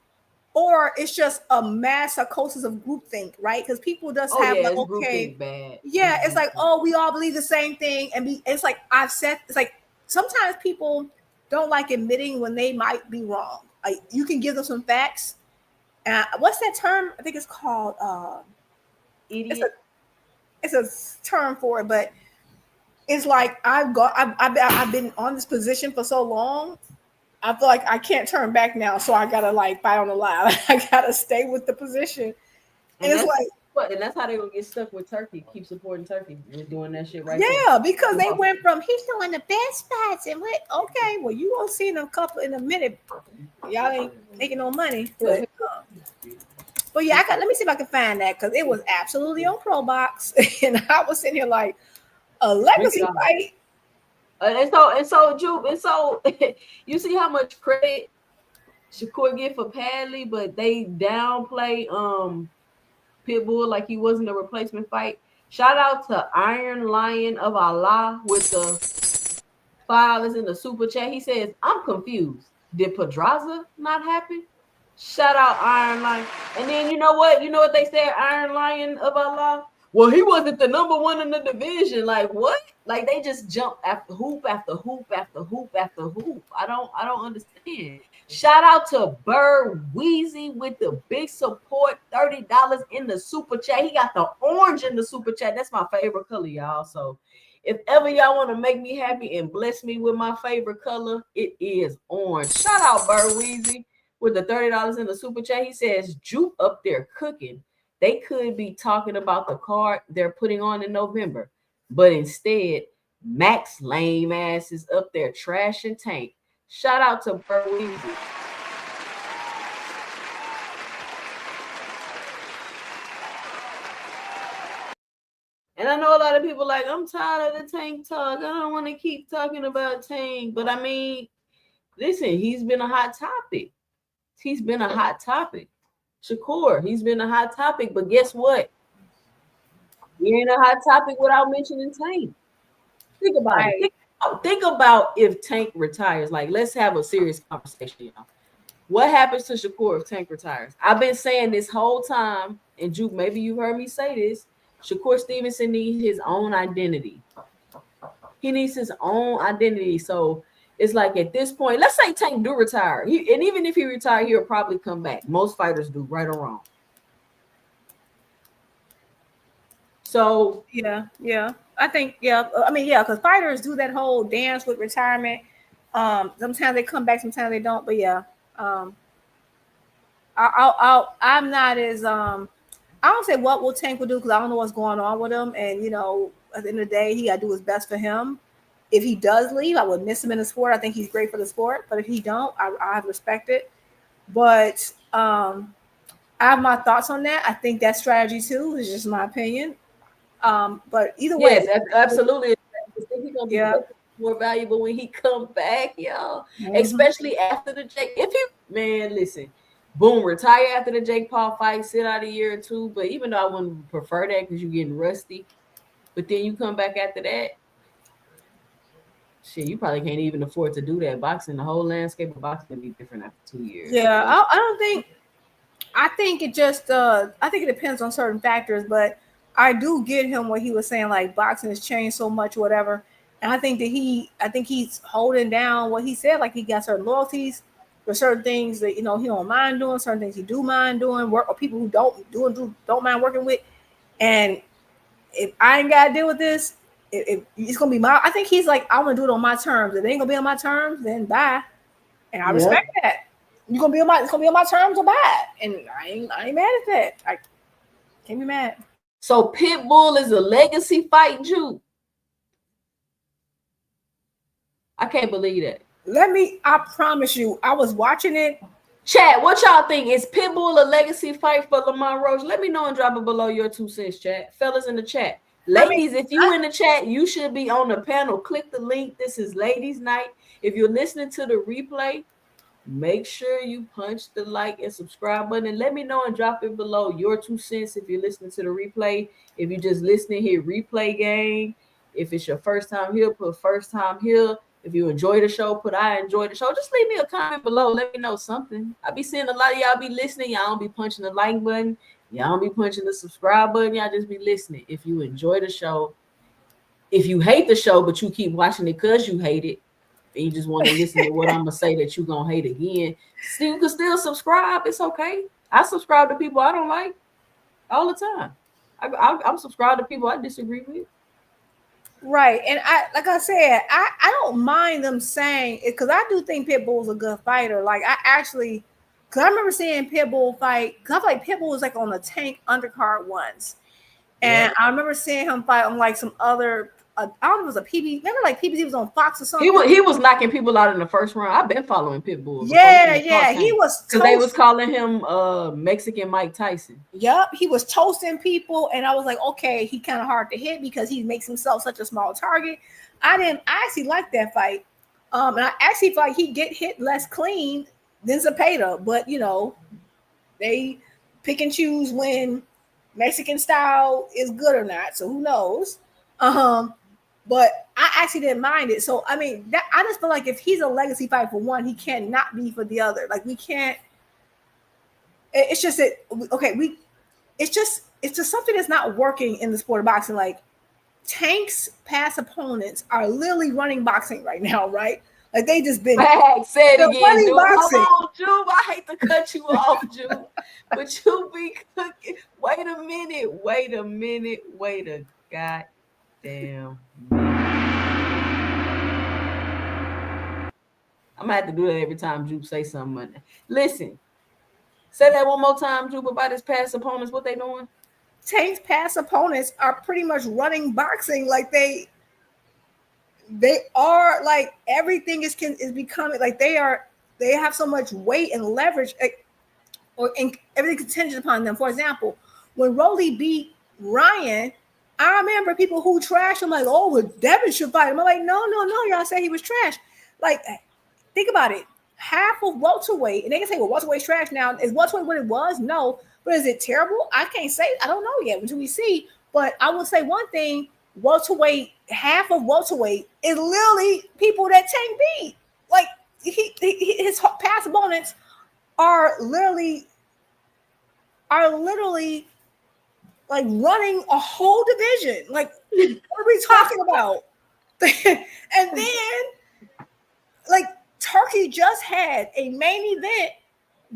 or it's just a mass psychosis of groupthink, right? Because people just have like, okay, bad. Yeah, it's like, oh, we all believe the same thing, and it's like I've said, it's like sometimes people don't like admitting when they might be wrong. Like you can give them some facts. What's that term? I think it's called idiot. It's a term for it, but it's like I've been on this position for so long. I feel like I can't turn back now, so I gotta like fight on the line. I gotta stay with the position, and it's like, and that's how they're gonna get stuck with Turkey. Keep supporting Turkey. They're doing that shit right. Yeah, because they went from he's doing the best spots, and what? Okay, well you gonna see in a couple in a minute. Y'all ain't making no money, but yeah, let me see if I can find that because it was absolutely on Pro Box, and I was sitting here like a legacy fight. And so, Jude, you see how much credit Shakur get for Padley, but they downplay Pitbull like he wasn't a replacement fight. Shout out to Iron Lion of Allah with the $5 in the super chat. He says, "I'm confused. Did Pedraza not happen?" Shout out Iron Lion. And then you know what? You know what they said, Iron Lion of Allah? Well, he wasn't the number one in the division. Like what? Like they just jump after hoop after hoop after hoop after hoop. I don't understand. Shout out to Bird Weezy with the big support, $30 in the super chat. He got the orange in the super chat. That's my favorite color, y'all. So if ever y'all want to make me happy and bless me with my favorite color, it is orange. Shout out Bird Weezy with the $30 in the super chat. He says, Juke up there cooking. They could be talking about the card they're putting on in November, but instead, Max lame ass is up there trashing Tank. Shout out to Bert Weezy. And I know a lot of people like, I'm tired of the Tank talk. I don't want to keep talking about Tank. But I mean, listen, he's been a hot topic. Shakur, he's been a hot topic, but guess what? He ain't a hot topic without mentioning Tank. Think about it. Think about if Tank retires. Like, let's have a serious conversation, y'all. What happens to Shakur if Tank retires? I've been saying this whole time, and Juke, maybe you heard me say this. Shakur Stevenson needs his own identity. He needs his own identity. So it's like at this point, let's say Tank do retire. And even if he retire, he'll probably come back. Most fighters do, right or wrong. So yeah. I think, because fighters do that whole dance with retirement. Sometimes they come back, sometimes they don't. But yeah, I'm not as I don't say what will Tank will do because I don't know what's going on with him. And at the end of the day, he got to do his best for him. If he does leave, I would miss him in the sport. I think he's great for the sport. But if he don't, I respect it. But I have my thoughts on that. I think that strategy too is just my opinion. But either way, yes, absolutely. I think he's gonna be more valuable when he comes back, y'all. Mm-hmm. Especially after the Jake. Listen, boom, retire after the Jake Paul fight, sit out a year or two. But even though I wouldn't prefer that because you're getting rusty, but then you come back after that. Shit, you probably can't even afford to do that. Boxing, the whole landscape of boxing will be different after 2 years. Yeah, I think it just I think it depends on certain factors, but I do get him what he was saying, like boxing has changed so much, whatever. And I think he's holding down what he said, like he got certain loyalties for certain things that he don't mind doing, certain things he do mind doing, work or people who don't mind working with. And if I ain't gotta deal with this, if it's gonna be I think he's like, I want to do it on my terms. If it ain't gonna be on my terms, then bye. And I respect that. It's gonna be on my terms to buy it. And I ain't mad at that. I can't be mad. So Pitbull is a legacy fight, Juke. I can't believe that. I promise you, I was watching it. Chat, what y'all think? Is Pitbull a legacy fight for Lamont Roach? Let me know and drop it below your 2 cents, chat. Fellas in the chat. Ladies, if you in the chat, you should be on the panel. Click the link. This is ladies' night. If you're listening to the replay, make sure you punch the like and subscribe button. And let me know and drop it below your 2 cents if you're listening to the replay. If you're just listening here, replay gang. If it's your first time here, put first time here. If you enjoy the show, put I enjoy the show. Just leave me a comment below. Let me know something. I be seeing a lot of y'all be listening. Y'all don't be punching the like button. Y'all don't be punching the subscribe button. Y'all just be listening. If you enjoy the show, if you hate the show, but you keep watching it because you hate it, and you just want to listen to what I'm going to say that you're going to hate again, you can still subscribe. It's okay. I subscribe to people I don't like all the time. I'm subscribed to people I disagree with. Right. And like I said, I don't mind them saying it because I do think Pitbull's a good fighter. Like because I remember seeing Pitbull fight, because I feel like Pitbull was like on the Tank undercard once. And I remember seeing him fight on like some other, I don't know if it was a PB, remember like PBC was on Fox or something? He was knocking people out in the first round. I've been following Pitbull. Yeah, he was because they was calling him Mexican Mike Tyson. Yep, he was toasting people, and I was like, okay, he kind of hard to hit because he makes himself such a small target. I actually like that fight. And I actually feel like he get hit less clean than Zepeda, but you know, they pick and choose when Mexican style is good or not. So who knows? But I actually didn't mind it. So I mean, I just feel like if he's a legacy fight for one, he cannot be for the other. Like we can't. It's just that okay. It's just something that's not working in the sport of boxing. Like Tank's past opponents are literally running boxing right now, right? Like they just been. Say it again, Jude. Come on, Jude. I hate to cut you off, Jude, but you be cooking. Wait a minute. Wait a goddamn. I'm gonna have to do that every time Jude say something. Listen, say that one more time, Jude, about his past opponents. What they doing? Tank's past opponents are pretty much running boxing like they are like everything is becoming like they have so much weight and leverage and everything contingent upon them. For example, when Rolly beat Ryan, I remember people who trashed him like, oh, well, Devin should fight him. I'm like, no, y'all say he was trash. Like, think about it. Half of welterweight, and they can say, well, welterweight's trash now. Is welterweight what it was? No. But is it terrible? I can't say. I don't know yet until we see. But I will say one thing. Welterweight, half of welterweight is literally people that Tank beat. Like his past opponents are literally like running a whole division. Like what are we talking about? And then like Turkey just had a main event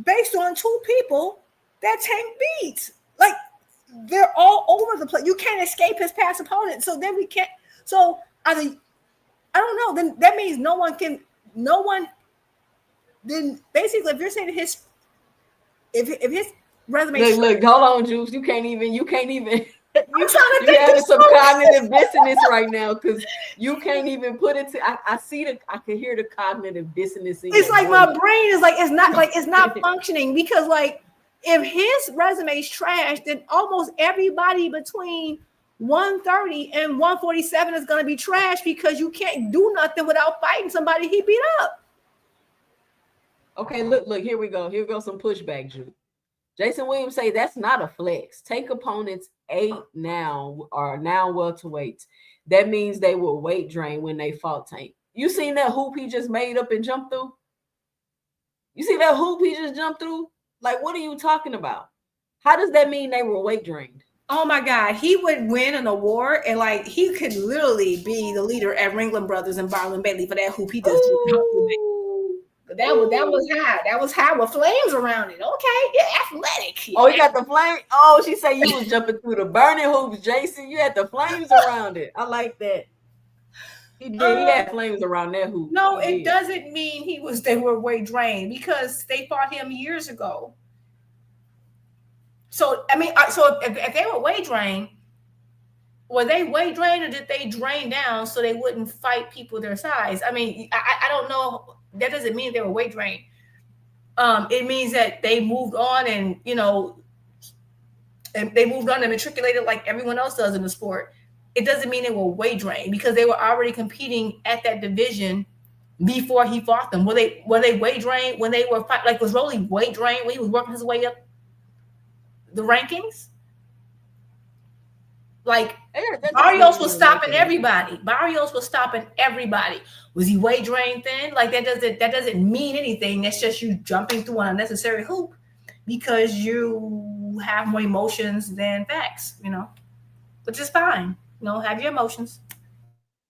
based on 2 people that Tank beat. Like they're all over the place. You can't escape his past opponent. So then we can't. So I don't know. Then that means no one. Then basically, if you're saying if his resume. Look, hold on, Juice. You can't even. You trying to You're having some cognitive dissonance right now because you can't even put it to. I can hear the cognitive dissonance. It's like my brain is like it's not functioning because like. If his resume's trash, then almost everybody between 130 and 147 is going to be trash because you can't do nothing without fighting somebody he beat up. Okay, look, here we go. Here goes some pushback, Drew. Jason Williams say that's not a flex. Take opponents 8 now are now welterweights. That means they were weight drained when they fought Tank. You seen that hoop he just made up and jumped through? You see that hoop he just jumped through? Like, what are you talking about? How does that mean they were weight drained? Oh my God, he would win an award and like he could literally be the leader at Ringling Brothers and Barlin Bailey for that hoop he just But that was high. That was high with flames around it. Okay, yeah, athletic. Oh, you got the flame. Oh, she said you was jumping through the burning hoops, Jason. You had the flames around it. I like that. He did. He had flames around that hoop. No, it doesn't mean they were weight drained because they fought him years ago. So I mean, so if they were weight drained, were they weight drained or did they drain down so they wouldn't fight people their size? I mean, I don't know. That doesn't mean they were weight drained. It means that they moved on and they moved on and matriculated like everyone else does in the sport. It doesn't mean they were weight drained because they were already competing at that division before he fought them. Were they weight drained when they were like was Rolly weight drained when he was working his way up the rankings? Like Barrios was stopping everybody. Barrios was stopping everybody. Was he weight drained then? Like that doesn't mean anything. That's just you jumping through an unnecessary hoop because you have more emotions than facts, which is fine. Have your emotions.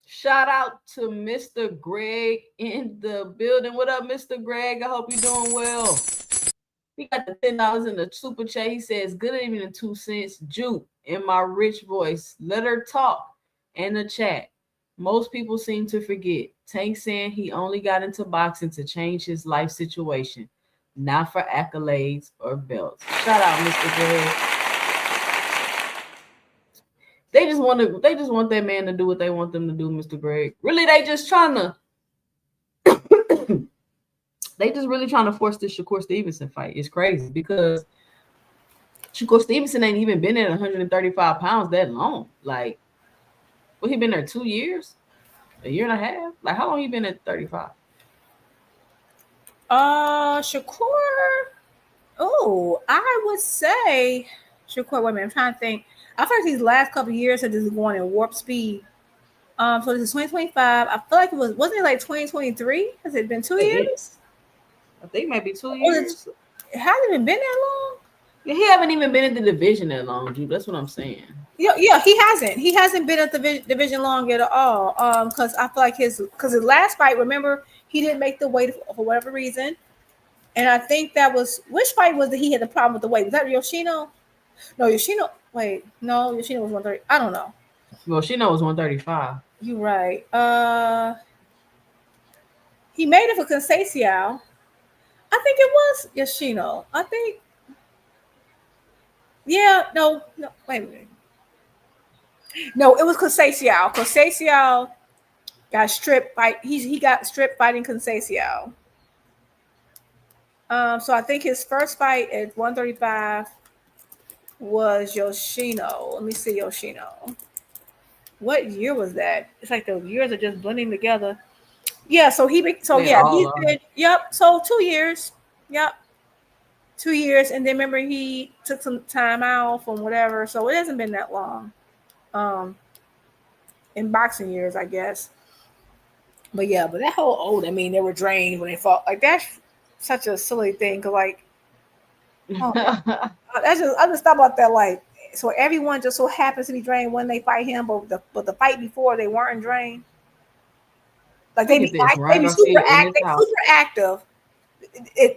Shout out to Mr. Greg in the building. What up, Mr. Greg? I hope you're doing well. He got the $10 in the super chat. He says, good evening, 2 cents. Juke in my rich voice. Let her talk in the chat. Most people seem to forget. Tank saying he only got into boxing to change his life situation, not for accolades or belts. Shout out, Mr. Greg. They just want that man to do what they want them to do, Mr. Greg. Really, they just really trying to force this Shakur Stevenson fight. It's crazy because Shakur Stevenson ain't even been at 135 pounds that long. Like, well, he been there 2 years, a year and a half. Like, how long he been at 35? Shakur. Oh, I would say Shakur. Wait a minute, I'm trying to think. I feel like these last couple of years have just going in warp speed. So this is 2025. I feel like wasn't it like 2023? Has it been 2 years? I think maybe 2 years. It hasn't even been that long. Yeah, he haven't even been in the division that long, Jude. That's what I'm saying. Yeah, he hasn't. He hasn't been at the division long at all. Because I feel like his last fight, remember, he didn't make the weight for whatever reason. And I think that was which fight was that he had the problem with the weight? Was that Yoshino? No, Yoshino. Wait, no, Yoshino was 130. I don't know. Yoshino was 135. You're right. He made it for Conceição. I think it was Yoshino. I think. Yeah, no, wait a minute. No, it was Conceição. Conceição got stripped by he got stripped fighting Conceição. So I think his first fight at 135 was Yoshino. Let me see Yoshino. What year was that? It's like the years are just blending together. Yeah, so he's been, yep. So 2 years. Yep. 2 years. And then remember he took some time out from whatever. So it hasn't been that long. In boxing years, I guess. But yeah, but that whole they were drained when they fought. Like that's such a silly thing. Cause like I just thought about that. Like, so everyone just so happens to be drained when they fight him, but the fight before they weren't drained. Like they be super active.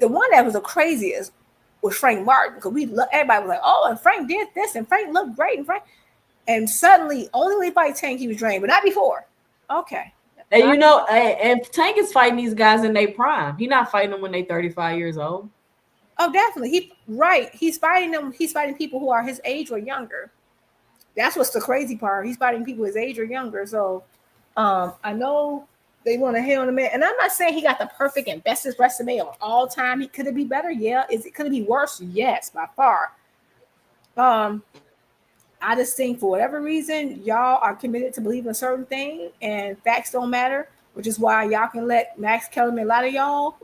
The one that was the craziest was Frank Martin because everybody was like, oh, and Frank did this, and Frank looked great, and suddenly only when he fight Tank he was drained, but not before. Okay. And and Tank is fighting these guys in their prime. He's not fighting them when they're 35 years old. Oh, definitely. He's fighting them. He's fighting people who are his age or younger. That's what's the crazy part. He's fighting people his age or younger. So I know they want to hate on the man. And I'm not saying he got the perfect and bestest resume of all time. Could it be better? Yeah. Could it be worse? Yes, by far. I just think for whatever reason, y'all are committed to believe in a certain thing and facts don't matter, which is why y'all can let Max Kellerman lie to y'all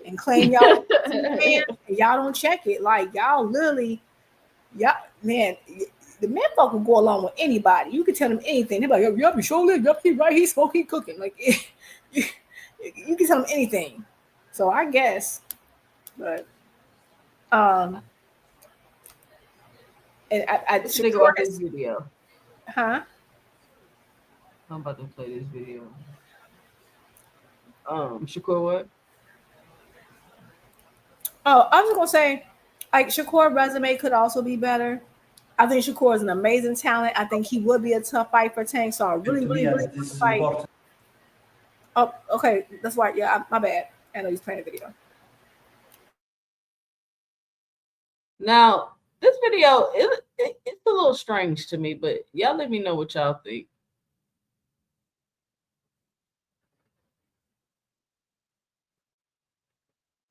and claim y'all and y'all don't check it. Like y'all literally, man, the men folk will go along with anybody. You can tell them anything. They're like, yup, he right, he smoking, cooking. Like you can tell them anything. So I guess, but and I think about this video. Huh? I'm about to play this video. Shakur, what? Oh, I was gonna say, like Shakur's resume could also be better. I think Shakur is an amazing talent. I think he would be a tough fight for Tank. So I really want to fight. Oh, okay. That's why. Yeah, my bad. I know he's playing a video. Now, this video, it's a little strange to me, but y'all let me know what y'all think.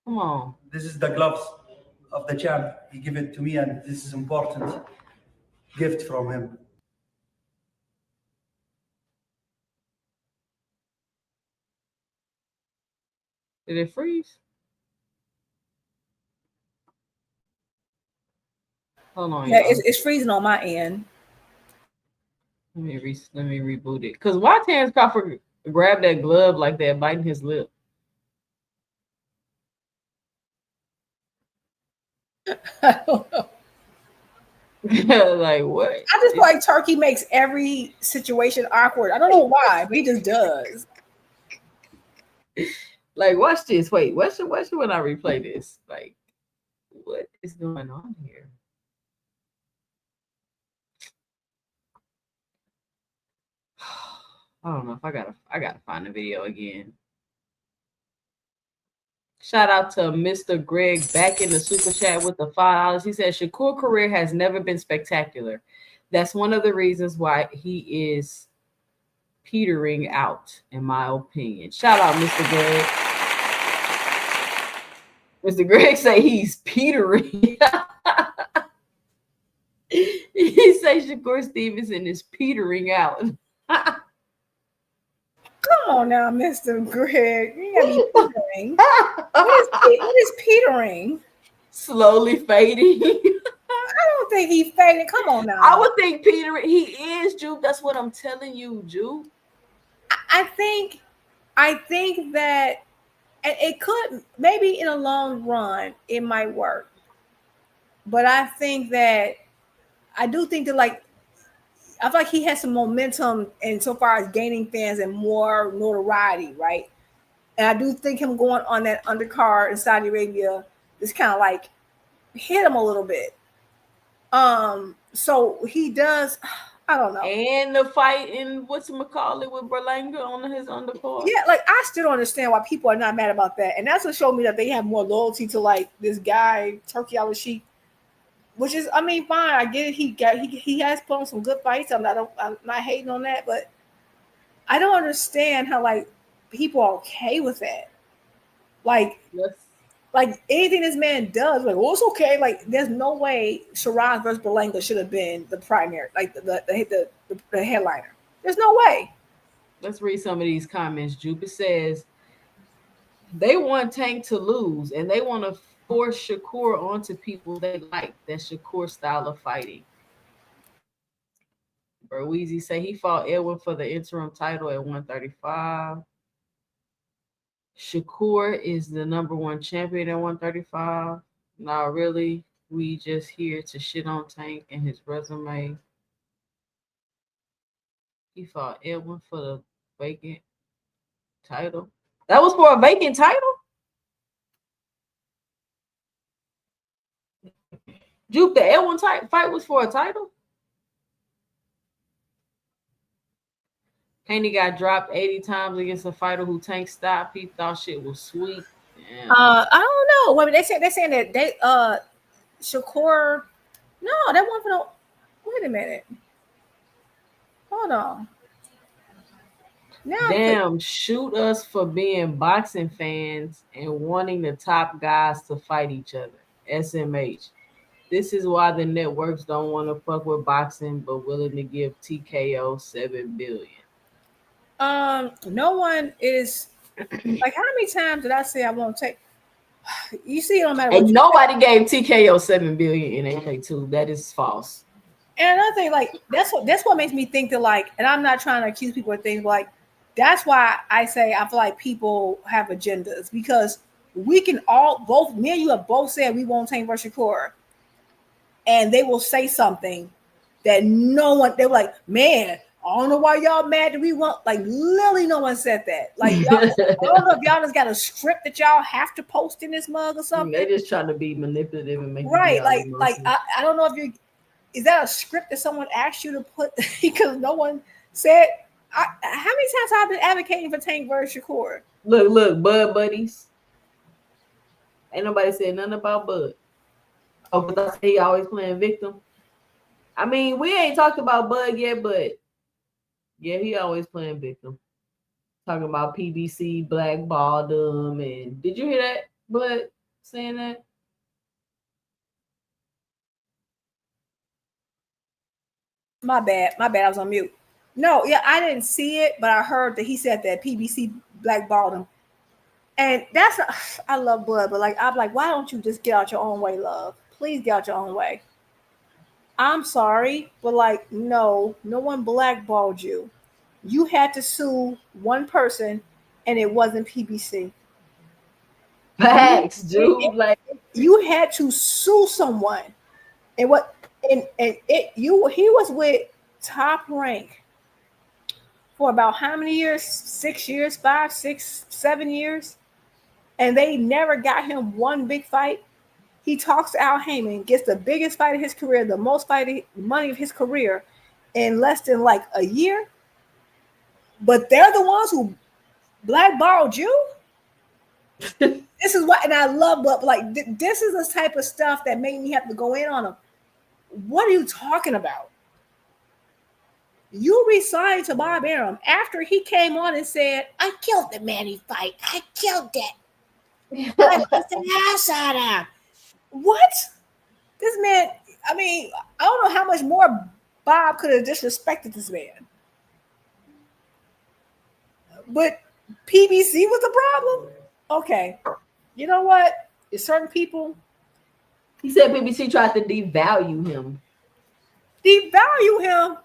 Come on. This is the gloves of the champ. He gave it to me, and this is important gift from him. Did it freeze? Hold on. Yeah, it's freezing on my end. Let me reboot it. Cause why Terence Crawford grabbed that glove like that, biting his lip? I don't know. Like what? I just feel like Turkey makes every situation awkward. I don't know why, but he just does. Like, watch this. Wait, watch it when I replay this. Like, what is going on here? I don't know if I gotta find the video again. Shout out to Mr. Greg back in the super chat with the $5. He said Shakur career has never been spectacular. That's one of the reasons why he is petering out, in my opinion. Shout out, Mr. Greg. Mr. Greg say he's petering. He say Shakur Stevenson is petering out. Come on now, Mr. Greg. You gotta be petering. What is petering? Slowly fading. I don't think he's fading. Come on now. I would think petering. He is, Juke. That's what I'm telling you, Juke. I think that, and it could, maybe in a long run, it might work. But I think that, I do think that, like, I feel like he has some momentum in so far as gaining fans and more notoriety, right? And I do think him going on that undercard in Saudi Arabia just kind of like hit him a little bit. So he does, I don't know. And the fight in whatchamacallit with Berlanga on his undercard. Yeah, like I still don't understand why people are not mad about that. And that's what showed me that they have more loyalty to like this guy, Turkey Al-Sheikh. Which is, I mean, fine. I get it. He has put on some good fights. I'm not hating on that, but I don't understand how like people are okay with that. Like, yes. Like anything this man does, like, well, it's okay. Like, there's no way Shiraz versus Berlanga should have been the primary, like the headliner. There's no way. Let's read some of these comments. Jupiter says they want Tank to lose, and they want to force Shakur onto people they like. That Shakur style of fighting. Berweezy say he fought Edwin for the interim title at 135. Shakur is the #1 champion at 135. Not really. We just here to shit on Tank and his resume. He fought Edwin for the vacant title. That was for a vacant title? Juke, the Edwin fight was for a title? Haney got dropped 80 times against a fighter who Tank stopped. He thought shit was sweet. Damn. I don't know. Well, they're saying that they Shakur. No, that one for no. Wait a minute. Hold on. Now, damn, shoot us for being boxing fans and wanting the top guys to fight each other. SMH. This is why the networks don't want to fuck with boxing, but willing to give TKO $7 billion. No one is like, how many times did I say I won't take? You see, it don't matter. And nobody gave TKO $7 billion in AK2. That is false. And another thing, like that's what makes me think that, like, and I'm not trying to accuse people of things, but like that's why I say I feel like people have agendas, because we can all, both me and you have both said we won't Tank versus Shakur, and they will say something that no one, they're like, man, I don't know why y'all mad that we want, like, literally no one said that. Like, y'all, I don't know if y'all just got a script that y'all have to post in this mug or something. They're just trying to be manipulative and make right. Like I don't know if is that a script that someone asked you to put because no one said. how many times have I been advocating for Tank versus Shakur? Look, Bud buddies. Ain't nobody said nothing about Bud. Oh, but I say he always playing victim. I mean, we ain't talked about Bud yet, but yeah, he always playing victim. Talking about PBC blackballed him, and did you hear that, Bud, saying that? My bad. I was on mute. No, yeah, I didn't see it, but I heard that he said that PBC blackballed him. And I love Bud, but like, I'm like, why don't you just get out your own way, love? Please get out your own way. I'm sorry, but like, no one blackballed you. You had to sue one person, and it wasn't PBC. Facts, dude. Like, you had to sue someone, and he was with Top Rank for about how many years? 6 years, 5, 6, 7 years, and they never got him one big fight. He talks to Al Heyman, gets the biggest fight of his career, the most money of his career, in less than like a year. But they're the ones who blackballed you. This is what, and I love, but like this is the type of stuff that made me have to go in on them. What are you talking about? You resigned to Bob Arum after he came on and said, "I killed the Manny fight. I killed that. I put the ass out of him." What? This man, I mean, I don't know how much more Bob could have disrespected this man. But PBC was the problem? Okay. You know what? It's certain people. He said PBC tried to devalue him. Devalue him?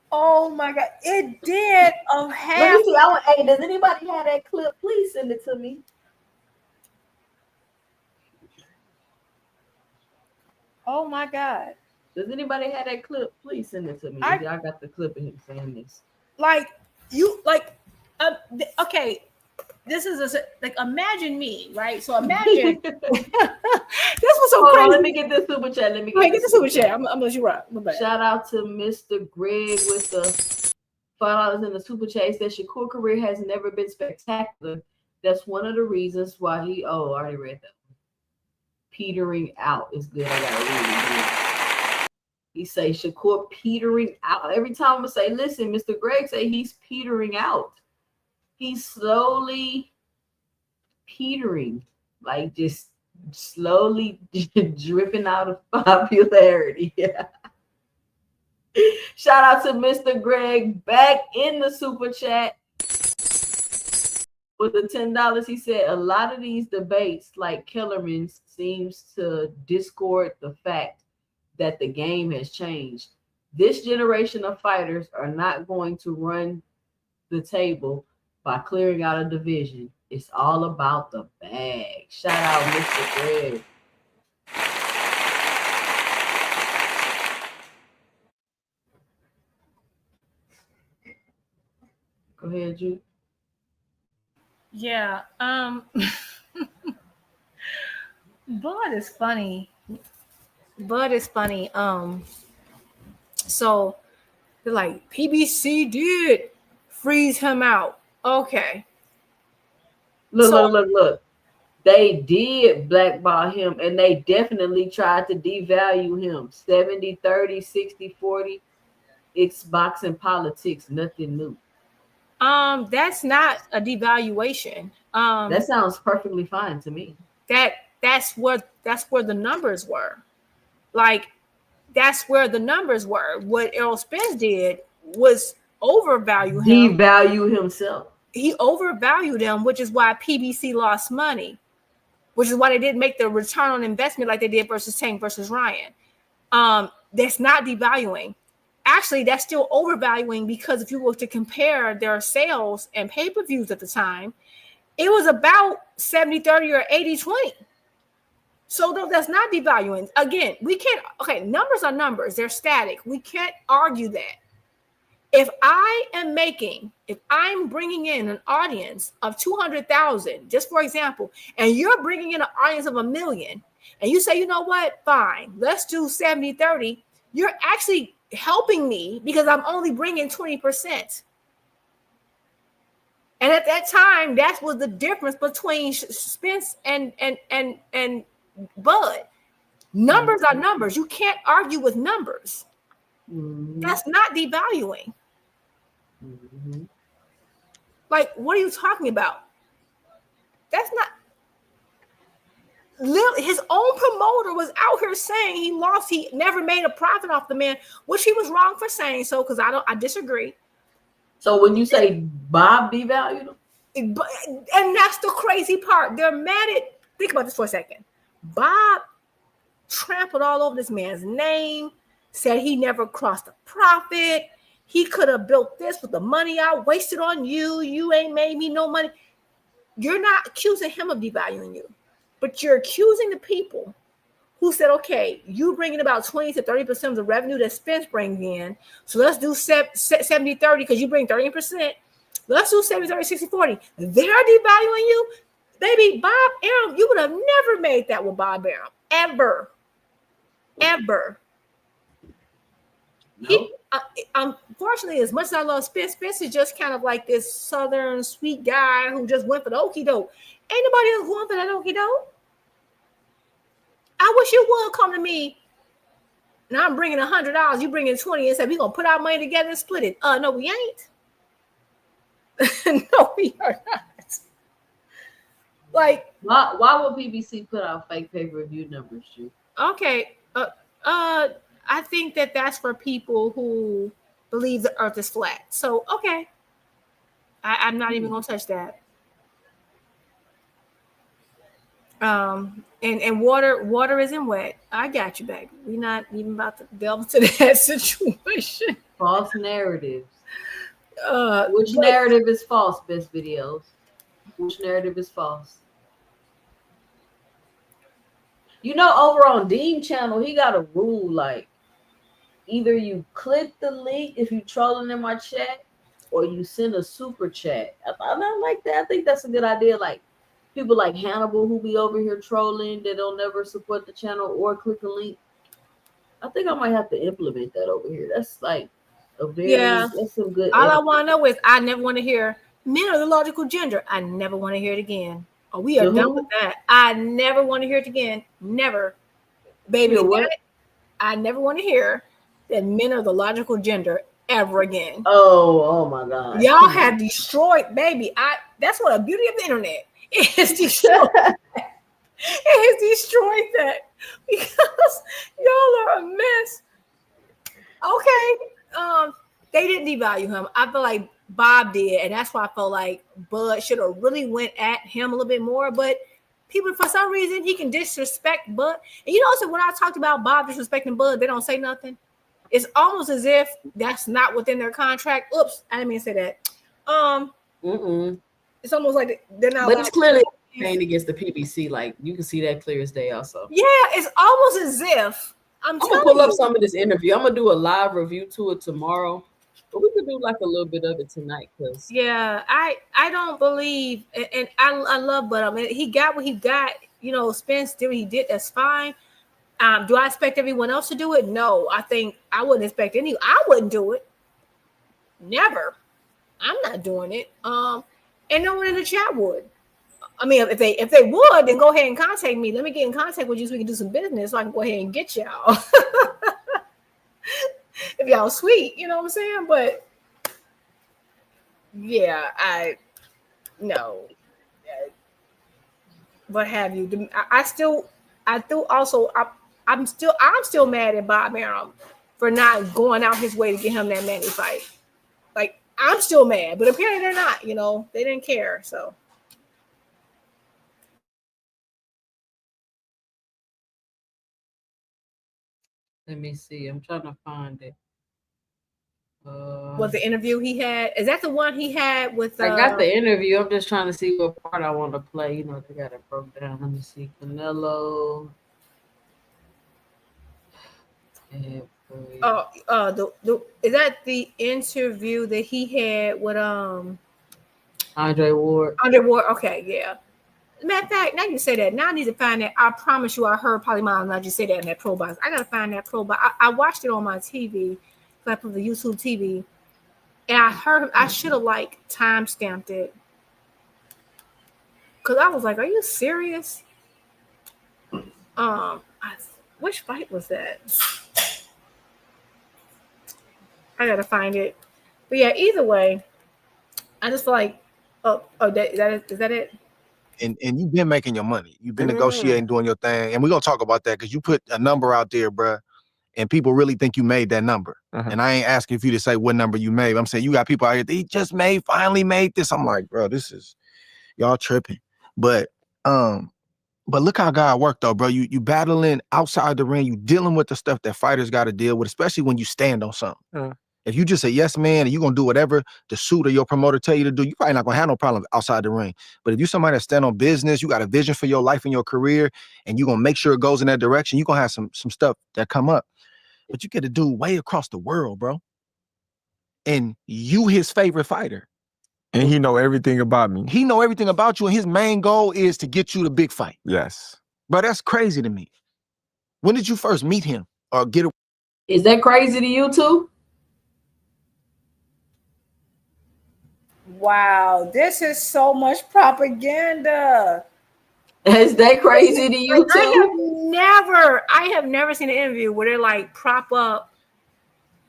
Oh my God. It did. Let me see. Hey, does anybody have that clip? Please send it to me. Oh my God. Does anybody have that clip? Please send it to me. I got the clip of him saying this. Like, okay. This is like, imagine me, right? So imagine this was so crazy. Let me get this super chat. Get the super chat. I'm gonna let you rock. Shout out to Mr. Greg with the $5 in the super chat. He said Shakur career has never been spectacular. That's one of the reasons why I already read that. Petering out is good. I gotta read it. He say Shakur petering out. Every time I say, listen, Mr. Greg say he's petering out. He's slowly petering, like just slowly dripping out of popularity. Yeah. Shout out to Mr. Greg back in the super chat with the $10. He said a lot of these debates, like Kellerman's, seems to discord the fact that the game has changed. This generation of fighters are not going to run the table by clearing out a division. It's all about the bag. Shout out Mr. Greg. Go ahead, Jude. Yeah. Bud is funny. So they're like, PBC did freeze him out. Okay. Look. They did blackball him, and they definitely tried to devalue him. 70-30, 60-40. It's boxing politics, nothing new. That's not a devaluation. That sounds perfectly fine to me. That's where the numbers were. Like, that's where the numbers were. What Errol Spence did was overvalue him. Devalue himself. He overvalued him, which is why PBC lost money, which is why they didn't make the return on investment like they did versus Tank versus Ryan. That's not devaluing. Actually, that's still overvaluing, because if you were to compare their sales and pay-per-views at the time, it was about 70-30 or 80-20. So no, that's not devaluing. Again, we can't, okay, numbers are numbers. They're static. We can't argue that. If I'm bringing in an audience of 200,000, just for example, and you're bringing in an audience of 1 million, and you say, you know what, fine, let's do 70-30, you're actually helping me because I'm only bringing 20%. And at that time, that was the difference between Spence and Bud. Numbers are numbers. You can't argue with numbers. That's not devaluing. Like, what are you talking about? That's not. His own promoter was out here saying he lost. He never made a profit off the man, which he was wrong for saying so. Because I disagree. So when you say Bob devalued him, and that's the crazy part. They're mad at. Think about this for a second. Bob trampled all over this man's name. Said he never crossed a profit. He could have built this with the money I wasted on you. You ain't made me no money. You're not accusing him of devaluing you, but you're accusing the people who said, okay, you bringing about 20 to 30% of the revenue that Spence brings in. So let's do 70-30 because you bring 30%. Let's do 70-30, 60-40. They're devaluing you. Baby, Bob Arum, you would have never made that with Bob Arum. Ever. No. Unfortunately, as much as I love Spence, Spence is just kind of like this southern sweet guy who just went for the okie doke. Ain't nobody else going for that okie doke. I wish you would come to me. Now I'm bringing $100. You bringing 20 and say we're gonna put our money together and split it. No, we ain't. No, we are not. Like, why would PBC put out fake pay-per-view numbers, G? Okay. I think that's for people who believe the earth is flat. So, okay. I'm not even going to touch that. And water isn't wet. I got you, baby. We're not even about to delve into that situation. False narratives. Which narrative is false, Best Videos? Which narrative is false? You know, over on Dean channel, he got a rule like either you click the link if you trolling in my chat, or you send a super chat. I don't like that. I think that's a good idea. Like people like Hannibal who be over here trolling that don't never support the channel or click a link. I think I might have to implement that over here. That's like a very that's some good. All I want to know is I never want to hear men are the logical gender. I never want to hear it again. Oh, we are done with that. I never want to hear it again. Never. Baby, what? I never want to hear that men are the logical gender ever again. Oh my God. Y'all have destroyed, baby. That's what a beauty of the internet. It has destroyed that. It has destroyed that because y'all are a mess. Okay. They didn't devalue him. I feel like Bob did, and that's why I felt like Bud should have really went at him a little bit more. But people, for some reason, he can disrespect Bud. And you know, so when I talked about Bob disrespecting Bud, they don't say nothing. It's almost as if that's not within their contract. Oops, I didn't mean to say that. It's almost like they're not. But it's clearly paying against the PBC. Like you can see that clear as day. Also, yeah, it's almost as if I'm gonna pull up some of this interview. I'm gonna do a live review to it tomorrow. But we could do like a little bit of it tonight, because I don't believe, and I love Bud. I mean, he got what he got. You know, Spence did what he did. That's fine. Do I expect everyone else to do it? No, I think I wouldn't expect any. I wouldn't do it. Never. I'm not doing it. And no one in the chat would. I mean, if they would, then go ahead and contact me. Let me get in contact with you so we can do some business. So I can go ahead and get y'all. If y'all sweet, you know what I'm saying? But yeah, what have you? I'm still mad at Bob Arum for not going out his way to get him that Manny fight. Like, I'm still mad, but apparently they're not. You know, they didn't care. So. Let me see. I'm trying to find it. Was the interview he had? Is that the one he had with? I got the interview. I'm just trying to see what part I want to play. You know, they got it broke down. Let me see. Canelo. Is that the interview that he had with Andre Ward? Andre Ward. Okay, yeah. Matter of fact, now you say that. Now I need to find that. I promise you, I heard probably my not just say that in that pro box. I gotta find that pro box. I watched it on my TV, like from the YouTube TV, and I heard I should have like time stamped it because I was like, "Are you serious?" Which fight was that? I gotta find it. But yeah, either way, I just feel like, is that it? And you've been making your money. You've been negotiating, doing your thing. And we're going to talk about that because you put a number out there, bruh, and people really think you made that number. And I ain't asking for you to say what number you made. I'm saying you got people out here, they just finally made this. I'm like, bro, this is, y'all tripping. But look how God worked though, bro. You battling outside the ring, you dealing with the stuff that fighters got to deal with, especially when you stand on something. If you just a yes man and you're gonna do whatever the suit or your promoter tell you to do, you probably not gonna have no problem outside the ring. But if you somebody that stand on business, you got a vision for your life and your career, and you're gonna make sure it goes in that direction, you're gonna have some stuff that come up. But you get a dude way across the world, bro. And you his favorite fighter. And he know everything about me. He know everything about you, and his main goal is to get you the big fight. Yes. But that's crazy to me. When did you first meet him or get a— Is that crazy to you too? Wow, this is so much propaganda. Is that crazy to you too? I have never seen an interview where they're like prop up.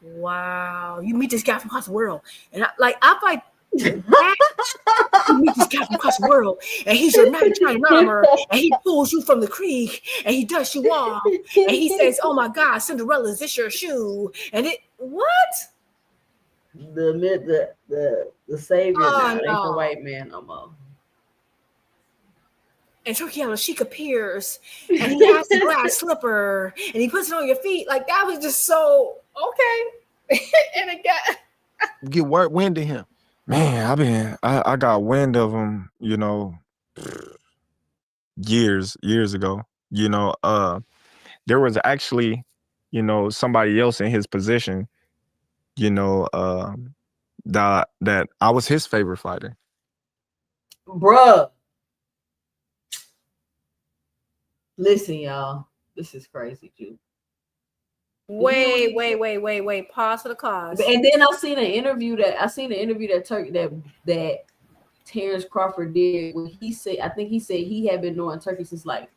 Wow, you meet this guy from across the world, and I'm like, you meet this guy from across the world, and he's your nighttime armor, and he pulls you from the creek, and he dusts you off, and he says, "Oh my God, Cinderella, is this your shoe?" And what? The savior ain't the white man no more. And Turkey Sheik appears, and he has the glass slipper, and he puts it on your feet. Like that was just so okay. And it got get wind of him. Man, I got wind of him, years ago. There was actually, somebody else in his position, that I was his favorite fighter. Bruh. Listen, y'all. This is crazy, dude. Wait. Pause for the cause. And then I seen an interview that Terence Crawford did when he said, I think he said he had been knowing Turkey since like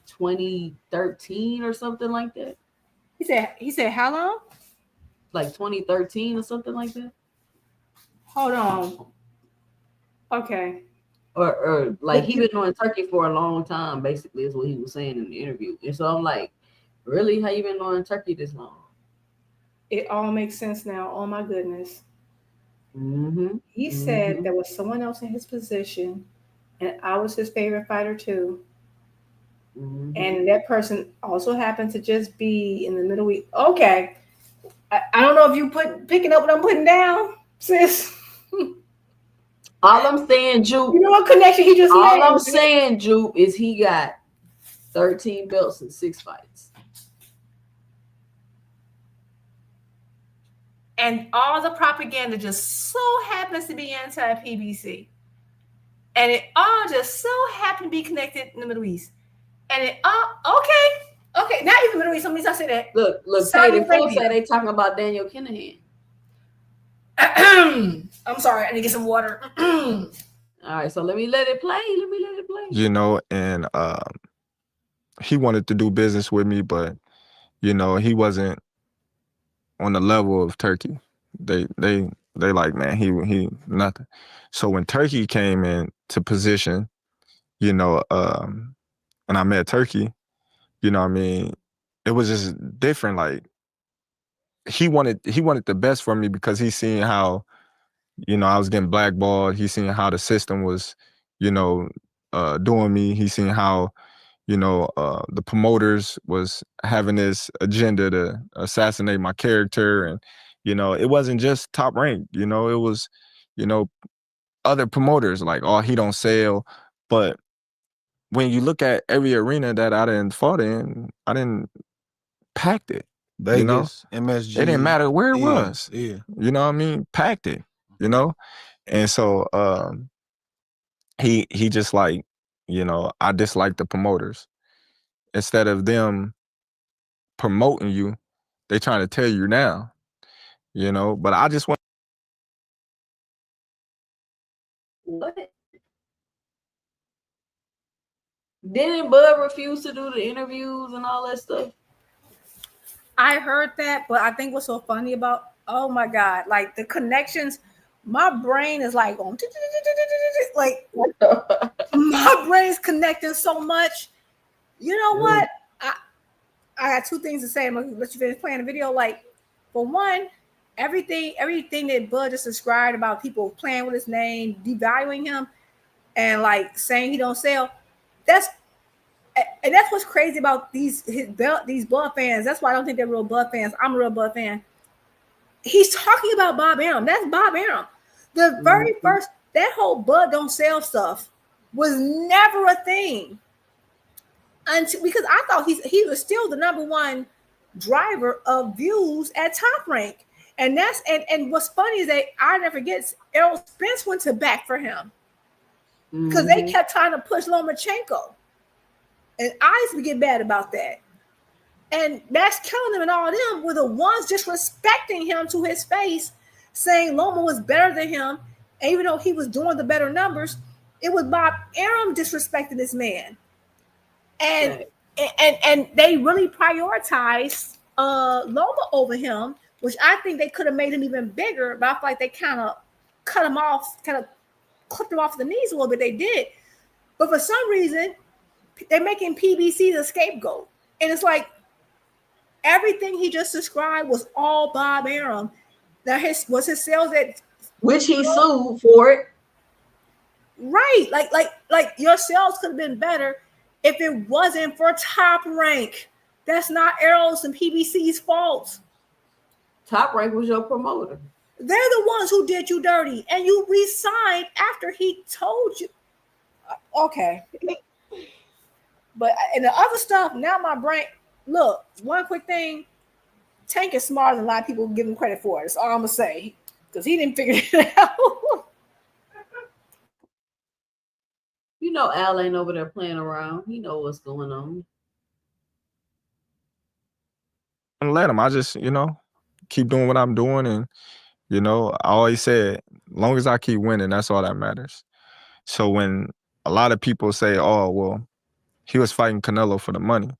2013 or something like that. He said how long? Like 2013 or something like that. Hold on. Okay. Or like he been knowing Turkey for a long time, basically, is what he was saying in the interview. And so I'm like, really? How you been knowing Turkey this long? It all makes sense now. Oh my goodness. He Mm-hmm. said there was someone else in his position, and I was his favorite fighter too. Mm-hmm. And that person also happened to just be in the Middle East. Okay. I don't know if you picking up what I'm putting down, sis. All I'm saying, Jupe. You know what connection he just made? All I'm saying, Jupe, is he got 13 belts and 6 fights. And all the propaganda just so happens to be anti-PBC. And it all just so happened to be connected in the Middle East. And it okay, not even Middle East. Somebody say that. Look, Katie folks say they talking about Daniel Kinahan. I'm sorry, I need to get some water. All right, so let me let it play. And he wanted to do business with me, but he wasn't on the level of Turkey. They like, man, he nothing. So when Turkey came into position, and I met Turkey, it was just different. Like he wanted the best for me because he seen how, I was getting blackballed. He seen how the system was, doing me. He seen how, the promoters was having this agenda to assassinate my character. And, it wasn't just Top Rank, it was, other promoters like, oh, he don't sell. But when you look at every arena that I didn't fought in, I didn't packed it. Vegas, MSG. It didn't matter where it was. Yeah. Packed it, And so he just like, you know, I dislike the promoters. Instead of them promoting you, they trying to tell you now, you know. But I just want. What? Didn't Bud refuse to do the interviews and all that stuff? I heard that, but I think what's so funny about, oh my God, like the connections, my brain is like on, like my brain's connecting so much. You know what? I got two things to say. I'm gonna let you finish playing the video. Like, for one, everything that Bud just described about people playing with his name, devaluing him, and like saying he don't sell, that's what's crazy about these Bud fans. That's why I don't think they're real Bud fans. I'm a real Bud fan. He's talking about Bob Arum. That's Bob Arum. The very first, that whole Bud don't sell stuff was never a thing. Because I thought he was still the number one driver of views at Top Rank. And that's and what's funny is that I never forget Errol Spence went to bat for him. Because they kept trying to push Lomachenko. And I used to get mad about that. And that's killing them, and all of them were the ones disrespecting him to his face, saying Loma was better than him. And even though he was doing the better numbers, it was Bob Arum disrespecting this man. And they really prioritized Loma over him, which I think they could have made him even bigger, but I feel like they kind of cut him off, kind of clipped him off the knees a little bit. They did. But for some reason, they're making PBC the scapegoat. And it's like everything he just described was all Bob Arum. Now his sales at which he sued for it. Right. Like your sales could have been better if it wasn't for Top Rank. That's not Errol's and PBC's fault. Top Rank was your promoter. They're the ones who did you dirty, and you re-signed after he told you. Okay. But in the other stuff, now my brain, look, one quick thing, Tank is smarter than a lot of people give him credit for. That's all I'm going to say, because he didn't figure it out. You know Al ain't over there playing around. He know what's going on. And let him. I just, you know, keep doing what I'm doing. And, you know, I always said, as long as I keep winning, that's all that matters. So when a lot of people say, oh, well, he was fighting Canelo for the money.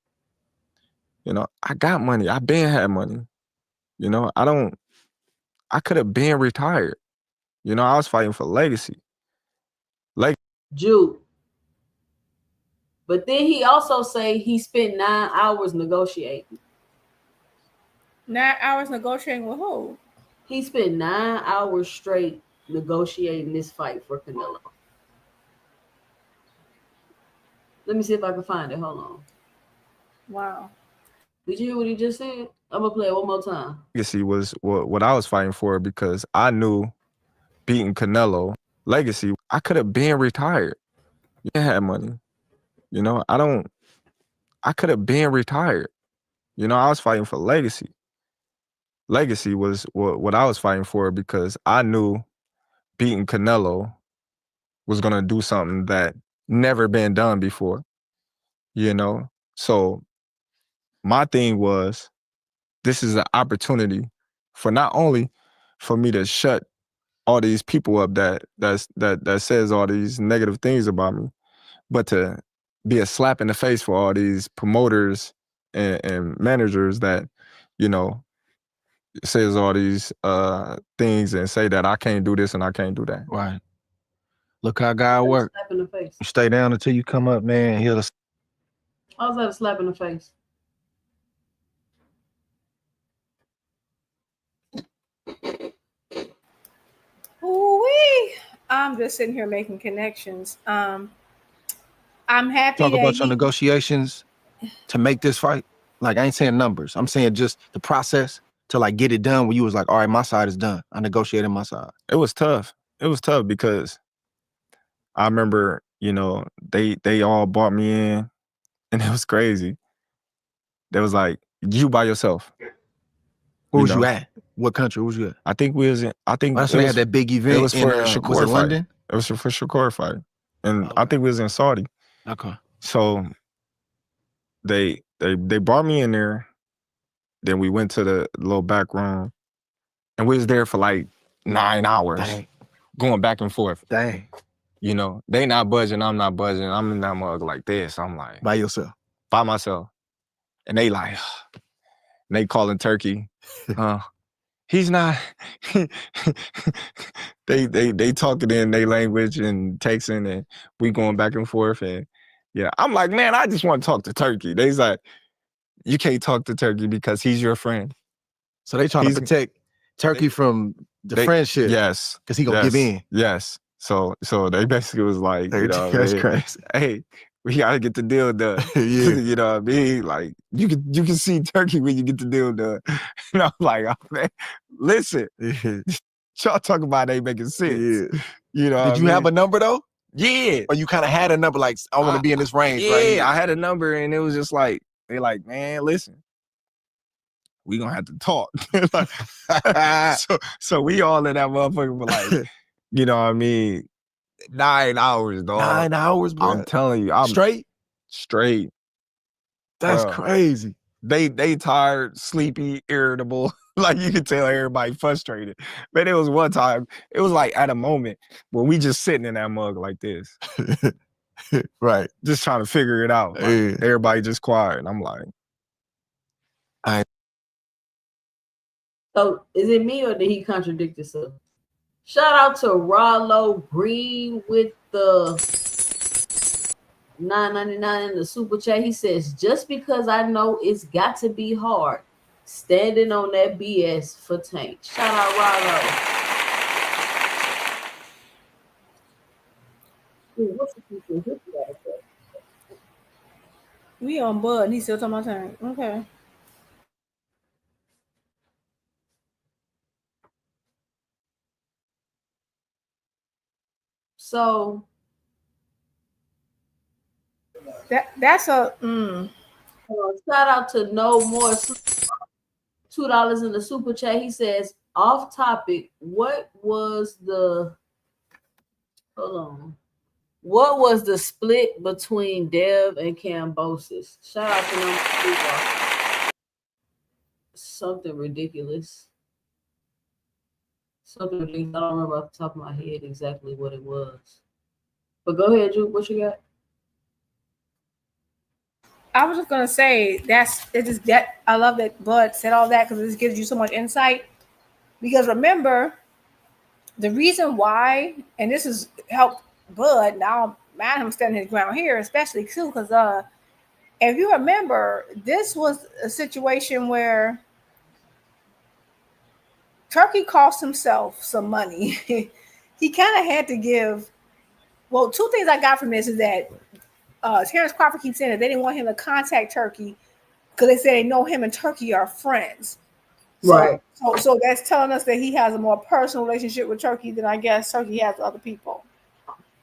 You know, I got money. I been had money. You know, I could have been retired. You know, I was fighting for legacy. Jude. But then he also say he spent 9 hours negotiating. 9 hours negotiating with who? He spent 9 hours straight negotiating this fight for Canelo. Let me see if I can find it. Hold on. Wow. Did you hear what he just said? I'm going to play it one more time. Legacy was what I was fighting for, because I knew beating Canelo, legacy, I could have been retired. You had money. You know, I could have been retired. You know, I was fighting for legacy. Legacy was what I was fighting for, because I knew beating Canelo was going to do something that never been done before, you know? So my thing was, this is an opportunity for not only for me to shut all these people up that says all these negative things about me, but to be a slap in the face for all these promoters and managers that, you know, says all these things and say that I can't do this and I can't do that. Right. Look how God works. Slap in the face. You stay down until you come up, man. He'll. How's that a slap in the face? Ooh-wee. I'm just sitting here making connections. I'm happy. Talk about your negotiations to make this fight. Like, I ain't saying numbers. I'm saying just the process to like get it done where you was like, all right, my side is done. I negotiated my side. It was tough. It was tough because I remember, you know, they all brought me in and it was crazy. They was like, you by yourself. Where was you at? What country was you at? I think we was in, I think that's when they had that big event. It was for Shakur was it London? It was for Shakur fight. and I think we was in Saudi. Okay. So they brought me in there. Then we went to the little back room, and we was there for like 9 hours, going back and forth. Dang. You know, they not budging, I'm not budging. I'm in that mug like this. I'm like by yourself, by myself, and they like, and they calling Turkey. He's not. they talking in their language and texting, and we going back and forth. And yeah, I'm like, man, I just want to talk to Turkey. They's like, you can't talk to Turkey because he's your friend. So they trying to protect Turkey from the friendship. Yes, because he gonna give in. Yes. So they basically was like, you know, that's crazy. Hey, we gotta get the deal done. You know what I mean? Like you can see Turkey when you get the deal done. And I'm like, oh, man, listen, y'all talking about ain't making sense. You know, did you have a number though? Yeah. Or you kind of had a number like I want to be in this range. Yeah, right? I had a number, and it was just like they like, man, listen, we gonna have to talk. so we all in that motherfucker for like, you know what I mean, 9 hours, dog. 9 hours, bro. I'm telling you, I'm straight. That's bro. crazy. They tired, sleepy, irritable. Like you could tell everybody frustrated. But it was one time, it was like at a moment where we just sitting in that mug like this. Right. Just trying to figure it out. Like, everybody just quiet. And I'm like, So is it me or did he contradict himself? Shout out to Rollo Green with the $9.99 in the super chat. He says, just because I know it's got to be hard, standing on that BS for Tank. Shout out Rollo. We on Bud. He's still talking about Tank. Okay. So that's a shout out to No More $2 in the super chat. He says, off topic, what was the split between Dev and Cambosis? Shout out to them. Something ridiculous. Something ridiculous. I don't remember off the top of my head exactly what it was. But go ahead, Juke. What you got? I was just gonna say that I love that Bud said all that because this gives you so much insight. Because remember, the reason why, and this has helped Bud. Now I'm mad him standing his ground here, especially too, because if you remember, this was a situation where Turkey cost himself some money. He kind of had to give. Well, two things I got from this is that Terence Crawford keeps saying that they didn't want him to contact Turkey because they said they know him and Turkey are friends. Right. So that's telling us that he has a more personal relationship with Turkey than I guess Turkey has with other people.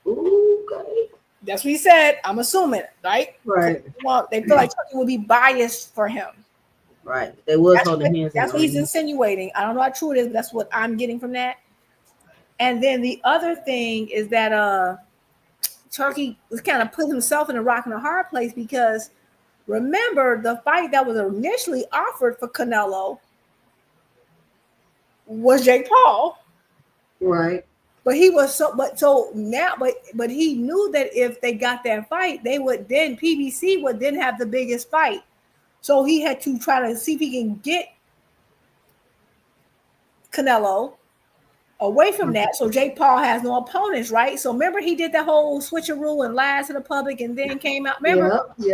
Okay. That's what he said. I'm assuming, right? Right. Well, they feel like Turkey will be biased for him. Right. They was holding hands. That's what he's insinuating. I don't know how true it is, but that's what I'm getting from that. And then the other thing is that Turkey was kind of put himself in a rock and a hard place because remember the fight that was initially offered for Canelo was Jake Paul. Right. But he was but he knew that if they got that fight, PBC would then have the biggest fight. So he had to try to see if he can get Canelo away from that. So Jake Paul has no opponents, right? So remember he did that whole switcheroo and lies to the public and then came out. Remember? He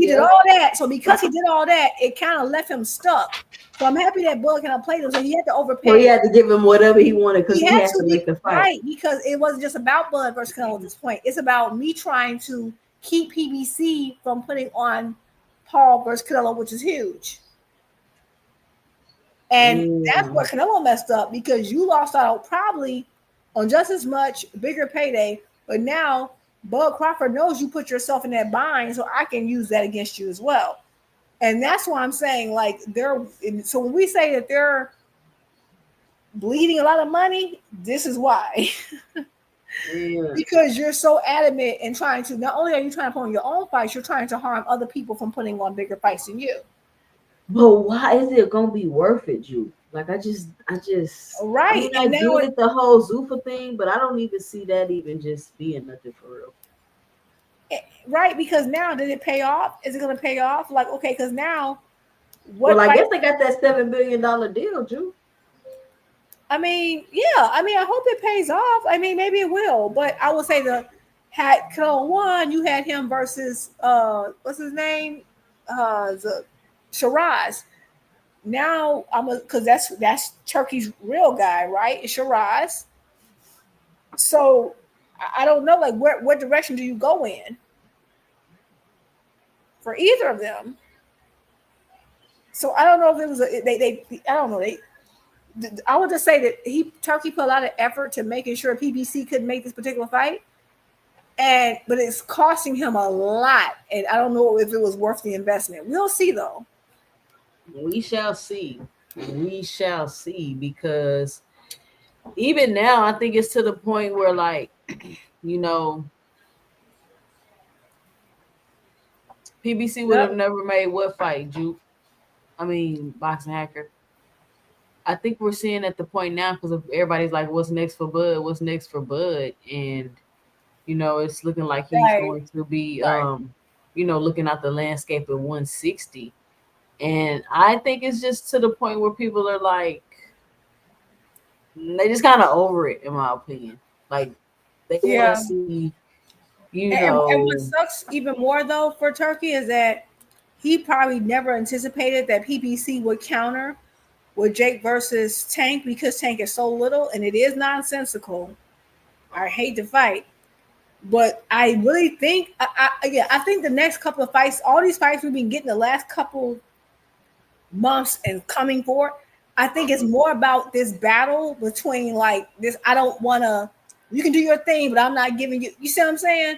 did all that. So because he did all that, it kind of left him stuck. So I'm happy that Bud kind of played him. So he had to overpay. Well, he had to give him whatever he wanted because he had to make the fight. Right, because it wasn't just about Bud versus Canelo at this point. It's about me trying to keep PBC from putting on Paul versus Canelo, which is huge. And that's what Canelo messed up because you lost out probably on just as much bigger payday. But now Bud Crawford knows you put yourself in that bind, so I can use that against you as well. And that's why I'm saying, like, so when we say that they're bleeding a lot of money, this is why. because you're so adamant in trying to. Not only are you trying to put on your own fights, you're trying to harm other people from putting on bigger fights than you. But why is it gonna be worth it, Ju? Like I just right. I mean, I get it, the whole Zuffa thing, but I don't even see that even just being nothing for real. Right, because now did it pay off? Is it gonna pay off? Like, okay, because now well, I guess they got that $7 billion deal, Ju. I mean, yeah, I mean, I hope it pays off. I mean, maybe it will, but I would say had Canelo won, you had him versus what's his name? The Shiraz. Now because that's Turkey's real guy, right? It's Shiraz. So I don't know, like what direction do you go in for either of them? So I don't know if it was I don't know, I would just say that Turkey put a lot of effort to making sure PBC couldn't make this particular fight, but it's costing him a lot, and I don't know if it was worth the investment. We'll see, though. We shall see. We shall see, because even now, I think it's to the point where, like, you know, PBC would have never made what fight, Juke? I mean, Boxing Hacker. I think we're seeing at the point now, because everybody's like, what's next for Bud? What's next for Bud? And, you know, it's looking like he's going to be, you know, looking at the landscape at 160. And I think it's just to the point where people are like, they just kind of over it, in my opinion. Like, they want to see, you know. And what sucks even more, though, for Turkey is that he probably never anticipated that PBC would counter with Jake versus Tank, because Tank is so little, and it is nonsensical. I hate to fight, but I really think, I think the next couple of fights, all these fights we've been getting the last couple months and coming forward, I think it's more about this battle between like this. I don't want to. You can do your thing, but I'm not giving you. You see what I'm saying?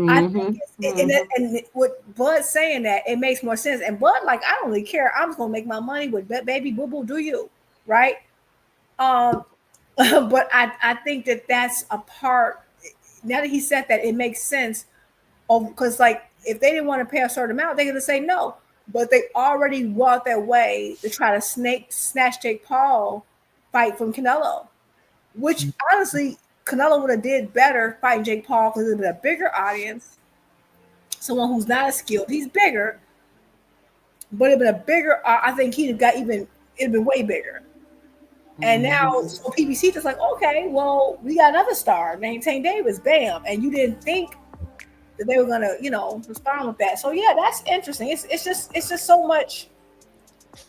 I think and with Bud saying that, it makes more sense. And Bud, like, I don't really care. I'm just gonna make my money with baby boo boo. Do you, right? But I think that's a part. Now that he said that, it makes sense. Because like, if they didn't want to pay a certain amount, they're gonna say no. But they already walked their way to try to snatch Jake Paul fight from Canelo, which honestly, Canelo would have did better fighting Jake Paul, because it would have been a bigger audience, someone who's not as skilled. He's bigger, but it'd been a bigger. I think it'd been way bigger. And now, so PBC just like, okay, well, we got another star named Tank Davis, bam, and you didn't think that they were gonna, you know, respond with that. So yeah, that's interesting. It's just so much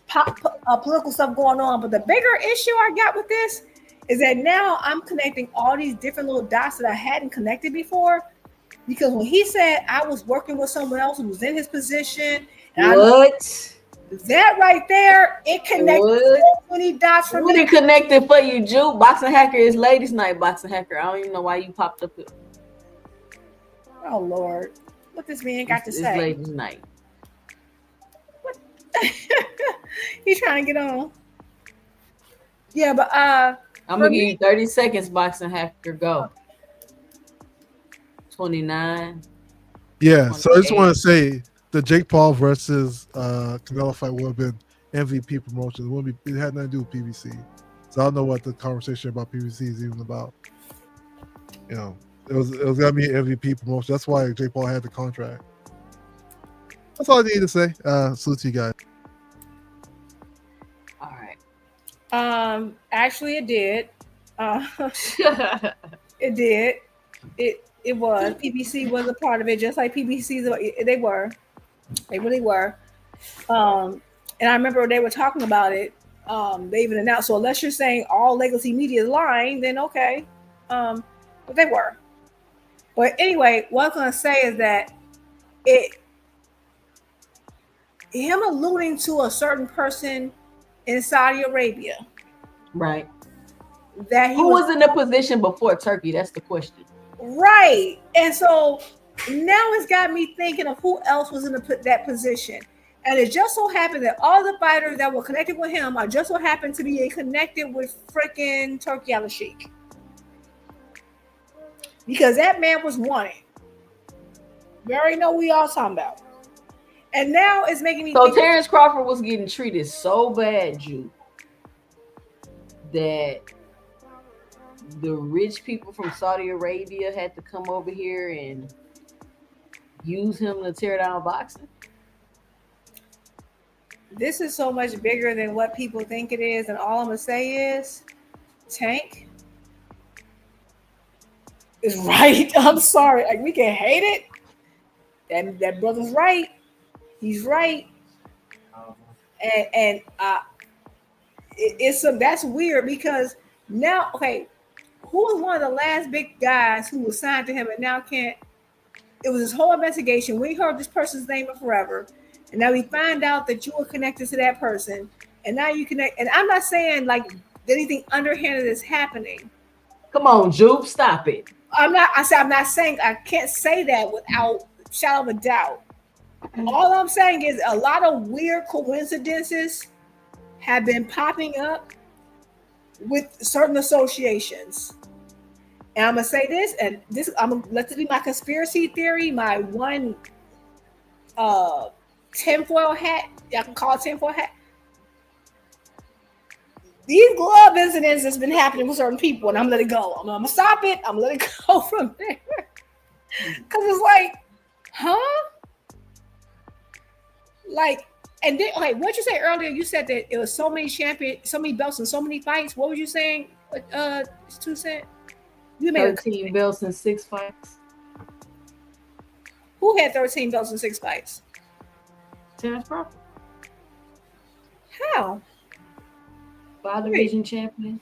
political stuff going on. But the bigger issue I got with this is that now I'm connecting all these different little dots that I hadn't connected before, because when he said I was working with someone else who was in his position, that right there, it connected so many dots for me. It connected for you, Juke. Boxing Hacker is ladies' night. Boxing Hacker. I don't even know why you popped up here. Oh Lord, what this man got to say? It's ladies' night. He's trying to get on. Yeah, but I'm gonna give you 30 seconds, Boxing Hacker. Go. 29. Yeah, 28. So I just want to say the Jake Paul versus Canelo fight would have been MVP promotion. It had nothing to do with PBC. So I don't know what the conversation about PBC is even about. You know, it was gonna be an MVP promotion. That's why Jake Paul had the contract. That's all I need to say. Salute to you guys. All right. Actually, it did. It did. It was. PBC was a part of it, just like PBC's. They were. They really were. And I remember they were talking about it. They even announced. So unless you're saying all legacy media is lying, then okay. But they were. But anyway, what I was gonna say is that him alluding to a certain person in Saudi Arabia, right? That who was in the position before Turkey? That's the question. Right. And so now it's got me thinking of who else was in that position. And it just so happened that all the fighters that were connected with him are just so happened to be connected with freaking Turkey Al-Sheikh. because that man was wanted. We already know what we all talking about. And now it's making me think Terence Crawford was getting treated so bad, Ju, that the rich people from Saudi Arabia had to come over here and use him to tear down boxing. This is so much bigger than what people think it is, and all I'm gonna say is, Tank is right. I'm sorry, like we can hate it. That brother's right. He's right. And that's weird because now, okay, who was one of the last big guys who was signed to him and now can't? It was this whole investigation. We heard this person's name forever, and now we find out that you were connected to that person, and now you connect. And I'm not saying like anything underhanded is happening. Come on, Jupe, stop it. I'm not saying I can't say that without shadow of a doubt. All I'm saying is a lot of weird coincidences have been popping up with certain associations. And I'm gonna say this, and this I'm gonna let this be my conspiracy theory, my one tinfoil hat. Y'all can call it tinfoil hat. These glove incidents that's been happening with certain people, and I'm gonna let it go. I'm gonna stop it. I'm gonna let it go from there. Cause it's like, huh? Like, and then okay, what you say earlier? You said that it was so many so many belts and so many fights. What were you saying? It's 2 cents. You made 13 belts and 6 fights. Who had 13 belts and 6 fights? Terence Crawford. How? 5 division champion.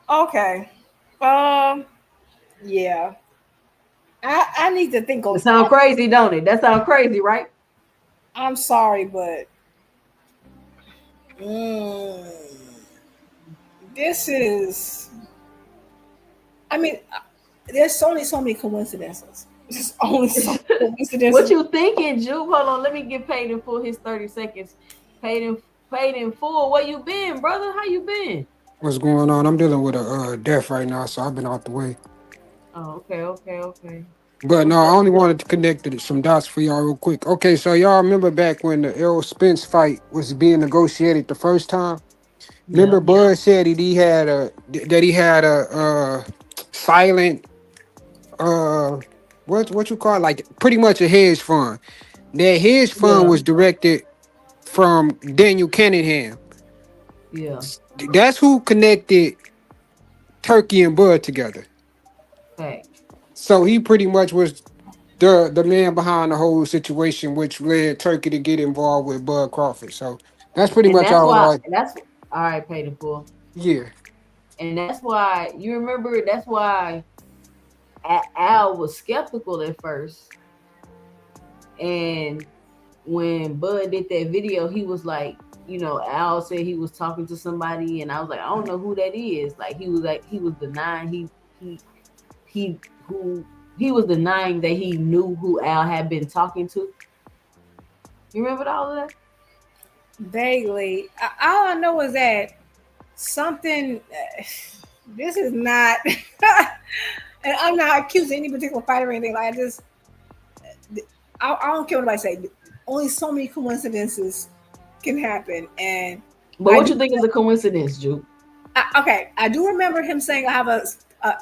Okay. Yeah. I need to think on that. Sound crazy, don't it? That sounds crazy, right? I'm sorry, but this is. I mean, there's only so many coincidences. There's only so many coincidences. What you thinking, Jupe? Hold on, let me get paid in full. His 30 seconds. Paid in full. Where you been, brother? How you been? What's going on? I'm dealing with a death right now, so I've been out the way. Oh, okay. But no, I only wanted to connect some dots for y'all real quick. Okay, so y'all remember back when the Errol Spence fight was being negotiated the first time? Remember Bud said he had a silent what you call it? Like pretty much a hedge fund. That hedge fund was directed from Daniel Cunningham. Yeah. That's who connected Turkey and Bud together. Right. So he pretty much was the man behind the whole situation, which led Turkey to get involved with Bud Crawford. So that's pretty much all. That's all right. Paid in full. Yeah. And that's why you remember. That's why Al was skeptical at first, and when Bud did that video, he was like, Al said he was talking to somebody, and I was like, I don't know who that is. Like he was denying he was denying that he knew who Al had been talking to. You remember all of that? Vaguely. All I know is that something. This is not, and I'm not accusing any particular fighter or anything. Like I don't care what anybody say. Only so many coincidences can happen, but what you think is a coincidence, Jupe? Okay, I do remember him saying I have a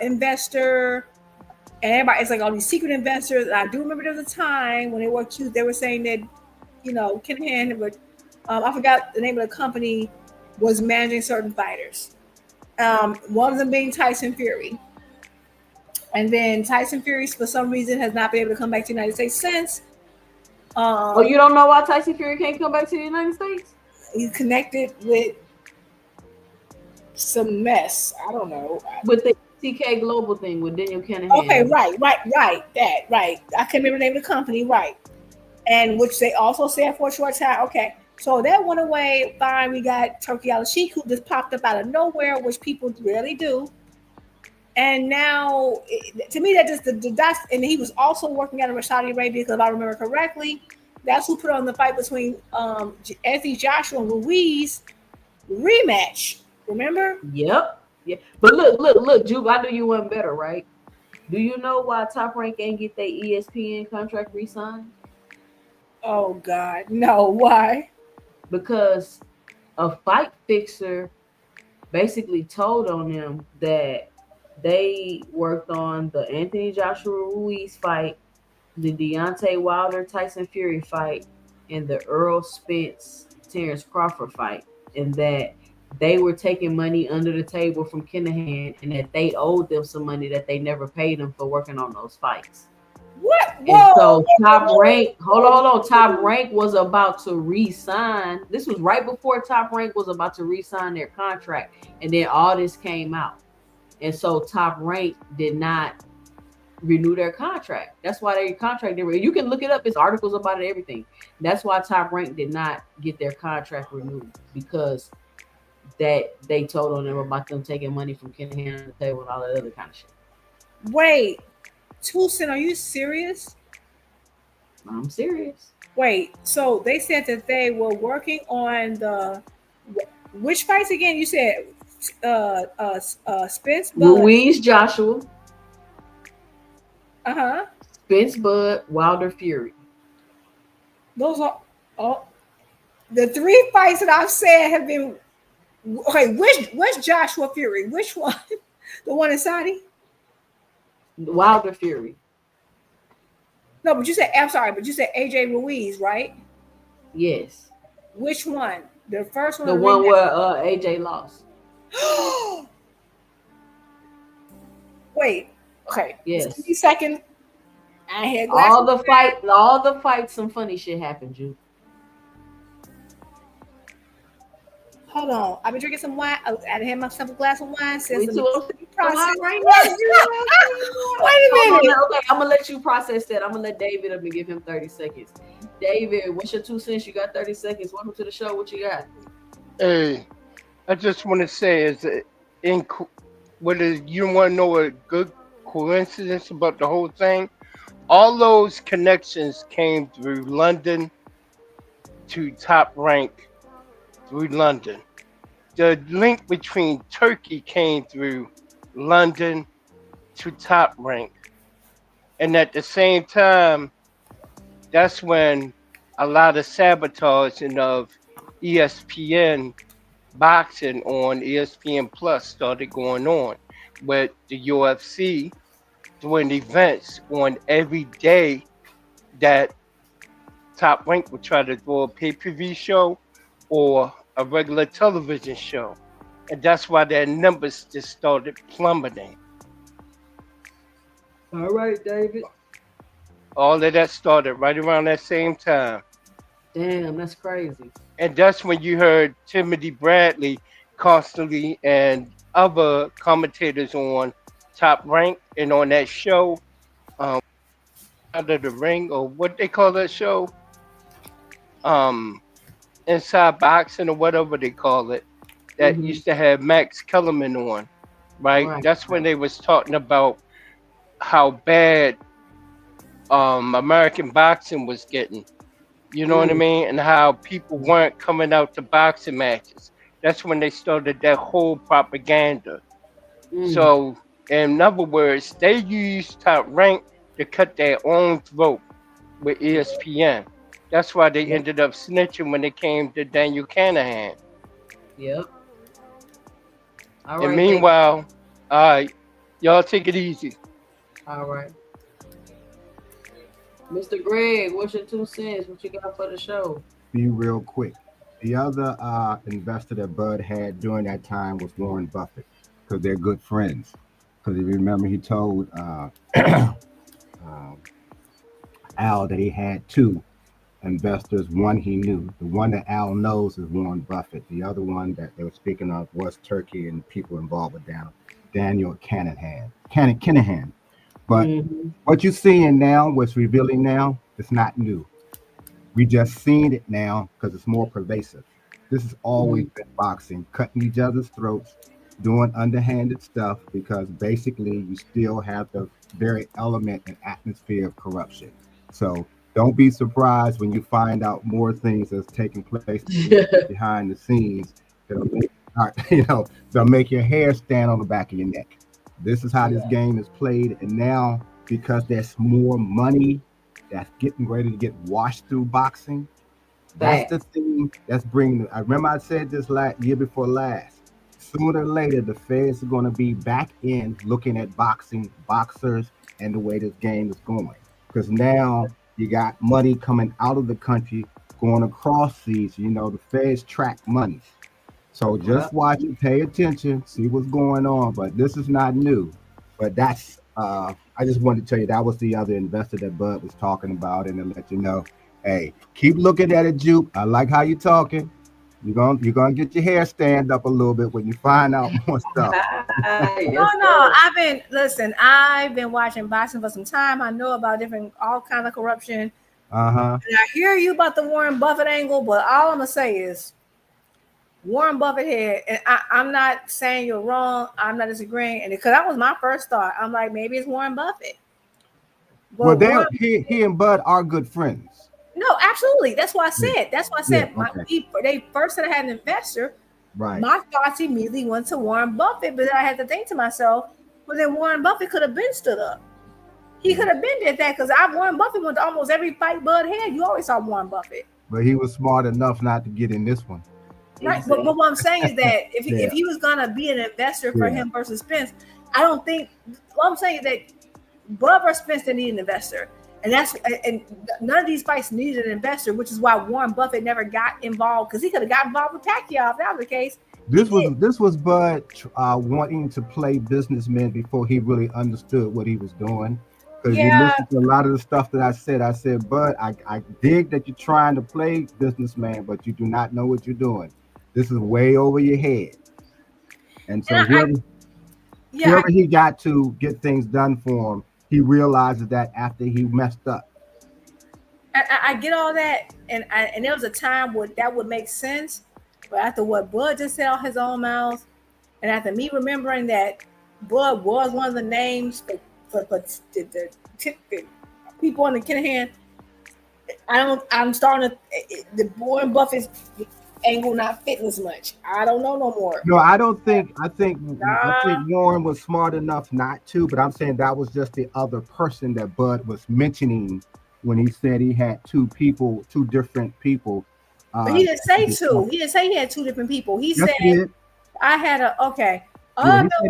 investor, and everybody, it's like all these secret investors. And I do remember there was a time when they were saying that, Cunningham, but I forgot the name of the company, was managing certain fighters. One of them being Tyson Fury. And then Tyson Fury, for some reason, has not been able to come back to the United States since. You don't know why Tyson Fury can't come back to the United States? He's connected with some mess. I don't know. With the TK Global thing with Daniel Cunningham. Okay, right. I can't remember the name of the company, right. And which they also said for a short time. Okay, so that went away. Fine, we got Turkey Al-Sheikh, who just popped up out of nowhere, which people rarely do. And now, to me, that just that's, and he was also working out of Saudi Arabia, because if I remember correctly, that's who put on the fight between Anthony Joshua and Ruiz rematch Remember? Yep. Yeah. But look, Juve, I knew you wasn't better, right? Do you know why Top Rank ain't get their ESPN contract re-signed? Oh God, no. Why? Because a fight fixer basically told on them that they worked on the Anthony Joshua Ruiz fight, the Deontay Wilder Tyson Fury fight, and the Earl Spence Terence Crawford fight, and that they were taking money under the table from Kinahan, and that they owed them some money that they never paid them for working on those fights. What? And so Top Rank, hold on. Top Rank was about to re-sign. This was right before Top Rank was about to re-sign their contract, and then all this came out. And so Top Rank did not renew their contract. That's why their contract didn't. You can look it up. It's articles about it, everything. That's why Top Rank did not get their contract renewed, because that they told on them about them taking money from Kinahan on the table and all that other kind of shit. Wait, Toussaint, are you serious? I'm serious. Wait, so they said that they were working on the which fights again? You said Spence Bud. Ruiz Joshua. Spence Bud, Wilder Fury. Those are all the three fights that I've said have been. Okay, which Joshua Fury? Which one? The one in Saudi? Wilder Fury. No, but you said, I'm sorry, but you said AJ Ruiz, right? Yes. Which one? The first one? The one where AJ lost. Wait. Okay. Yes. 60 seconds. I had all the fights, some funny shit happened, Jude. Hold on. I've been drinking some wine. I had myself a glass of wine since the process. Right now. Wait a minute. Okay, I'm gonna let you process that. I'm gonna let David up and give him 30 seconds. David, what's your 2 cents? You got 30 seconds. Welcome to the show. What you got? Hey, I just want to say is you want to know a good coincidence about the whole thing? All those connections came through London to Top Rank through London. The link between Turkey came through London to Top Rank. And at the same time, that's when a lot of sabotaging of ESPN boxing on ESPN Plus started going on, with the UFC doing events on every day that Top Rank would try to do a pay-per-view show or a regular television show. And that's why their numbers just started plummeting. All right, David. All of that started right around that same time. Damn, that's crazy. And that's when you heard Timothy Bradley constantly and other commentators on Top Rank and on that show, Out of the Ring, or what they call that show, Inside Boxing or whatever they call it, that used to have Max Kellerman on, right? That's when they was talking about how bad American boxing was getting. You know what I mean? And how people weren't coming out to boxing matches. That's when they started that whole propaganda. So, in other words, they used Top Rank to cut their own throat with ESPN. That's why they ended up snitching when it came to Daniel Kinahan. Yep. All And meanwhile, y'all take it easy. All right. Mr. Greg, what's your 2 cents? What you got for the show? Be real quick. The other investor that Bud had during that time was Warren Buffett, because they're good friends. Because if you remember, he told Al that he had 2 investors. One he knew. The one that Al knows is Warren Buffett. The other one that they were speaking of was Turkey and people involved with Daniel Kinahan. But what you're seeing now, what's revealing now, it's not new. We just seen it now because it's more pervasive. This has always been boxing, cutting each other's throats, doing underhanded stuff, because basically you still have the very element and atmosphere of corruption. So don't be surprised when you find out more things that's taking place behind the scenes that'll make They'll make your hair stand on the back of your neck. This is how this game is played, and now because there's more money that's getting ready to get washed through boxing, that's the thing that's bringing. I remember I said this year before last. Sooner or later, the feds are going to be back in looking at boxers, and the way this game is going. Because now you got money coming out of the country, going across seas. The feds track monies. So just watch it, pay attention, see what's going on. But this is not new. But that's, I just wanted to tell you, that was the other investor that Bud was talking about, and to let you know, hey, keep looking at it, Juke. I like how you're talking. You're gonna get your hair stand up a little bit when you find out more stuff. No, I've been watching boxing for some time. I know about all kinds of corruption. And I hear you about the Warren Buffett angle, but all I'm gonna say is Warren Buffett here, and I'm not saying you're wrong. I'm not disagreeing, and because that was my first thought, I'm like, maybe it's Warren Buffett. But he and Bud are good friends. No, absolutely. That's why I said. That's why I said. They first said I had an investor. Right. My thoughts immediately went to Warren Buffett, but then I had to think to myself, well, then Warren Buffett could have been stood up. He could have been did that because Warren Buffett went to almost every fight Bud had. You always saw Warren Buffett. But he was smart enough not to get in this one. Right. But what I'm saying is that if he was gonna be an investor for him versus Spence, I don't think. What I'm saying is that Bud versus Spence didn't need an investor. And none of these fights needed an investor, which is why Warren Buffett never got involved, because he could have got involved with Pacquiao if that was the case. This was Bud wanting to play businessman before he really understood what he was doing. Because you listen to a lot of the stuff that I said, Bud, I dig that you're trying to play businessman, but you do not know what you're doing. This is way over your head. And so whoever he got to get things done for him, he realizes that after he messed up. I get all that, and there was a time where that would make sense, but after what Bud just said out his own mouth, and after me remembering that Bud was one of the names for the people on the Kinahan, I'm starting to the Warren Buffett's angle not fitting as much. I don't know no more. No, I think Warren was smart enough not to, but I'm saying that was just the other person that Bud was mentioning when he said he had two different people. But he didn't say two. He didn't say he had two different people. He said I had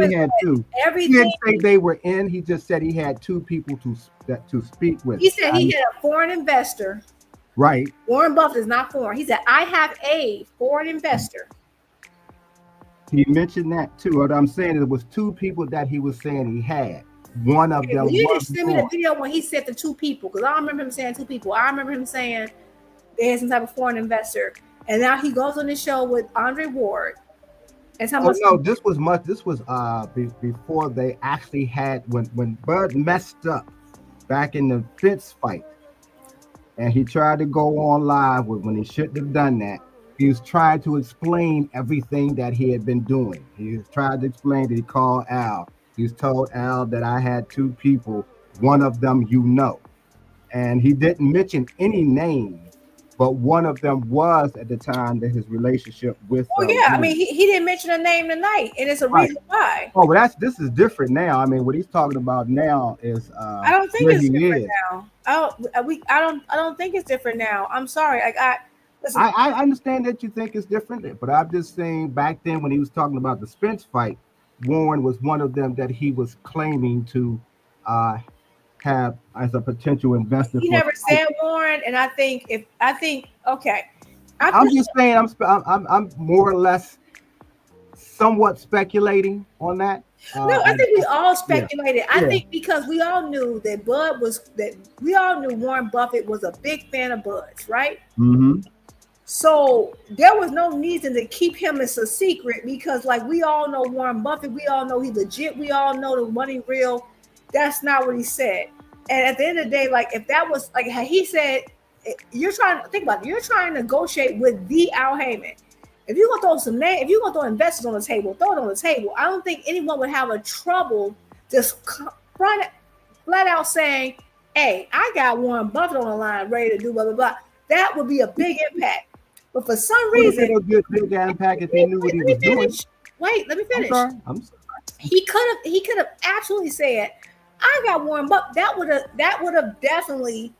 he had two. Everything. He didn't say they were in. He just said he had two people to speak with. He said he had a foreign investor. Right. Warren Buffett is not foreign. He said, I have a foreign investor. He mentioned that too. What I'm saying is it was two people that he was saying he had. One of them. You just send me the video when he said the two people, because I don't remember him saying two people. I remember him saying they had some type of foreign investor. And now he goes on the show with Andre Ward. And this was before they actually had when Bud messed up back in the Fitz fight. And he tried to go on live when he shouldn't have done that. He was trying to explain everything that he had been doing. He was trying to explain that he called Al. He's told Al that I had two people, one of them and he didn't mention any names, but one of them was at the time that his relationship with. I mean, he didn't mention a name tonight, and it's a reason why. Oh, well, this is different now. I mean, what he's talking about now is. I don't think it's different now. I don't think it's different now. I'm sorry. I understand that you think it's different, but I'm just saying back then when he was talking about the Spence fight, Warren was one of them that he was claiming to have as a potential investor. He never said Warren, and I think okay. I'm just saying I'm more or less somewhat speculating on that. No, I think we all speculated. I think because we all knew that Warren Buffett was a big fan of Bud's, right? Mm-hmm. So there was no reason to keep him as a secret, because like we all know Warren Buffett, we all know he's legit, we all know the money real. That's not what he said. And at the end of the day, like if that was like he said, you're trying to think about it, you're trying to negotiate with the Al Heyman. If you're gonna throw if you're gonna throw investors on the table, throw it on the table. I don't think anyone would have a trouble just flat out saying, "Hey, I got Warren Buffett on the line, ready to do blah blah blah." That would be a big impact. But for some reason, a good big impact if he knew what he was doing. Wait, let me finish. I'm sorry. He could have absolutely said, I got Warren Buffett. That would have definitely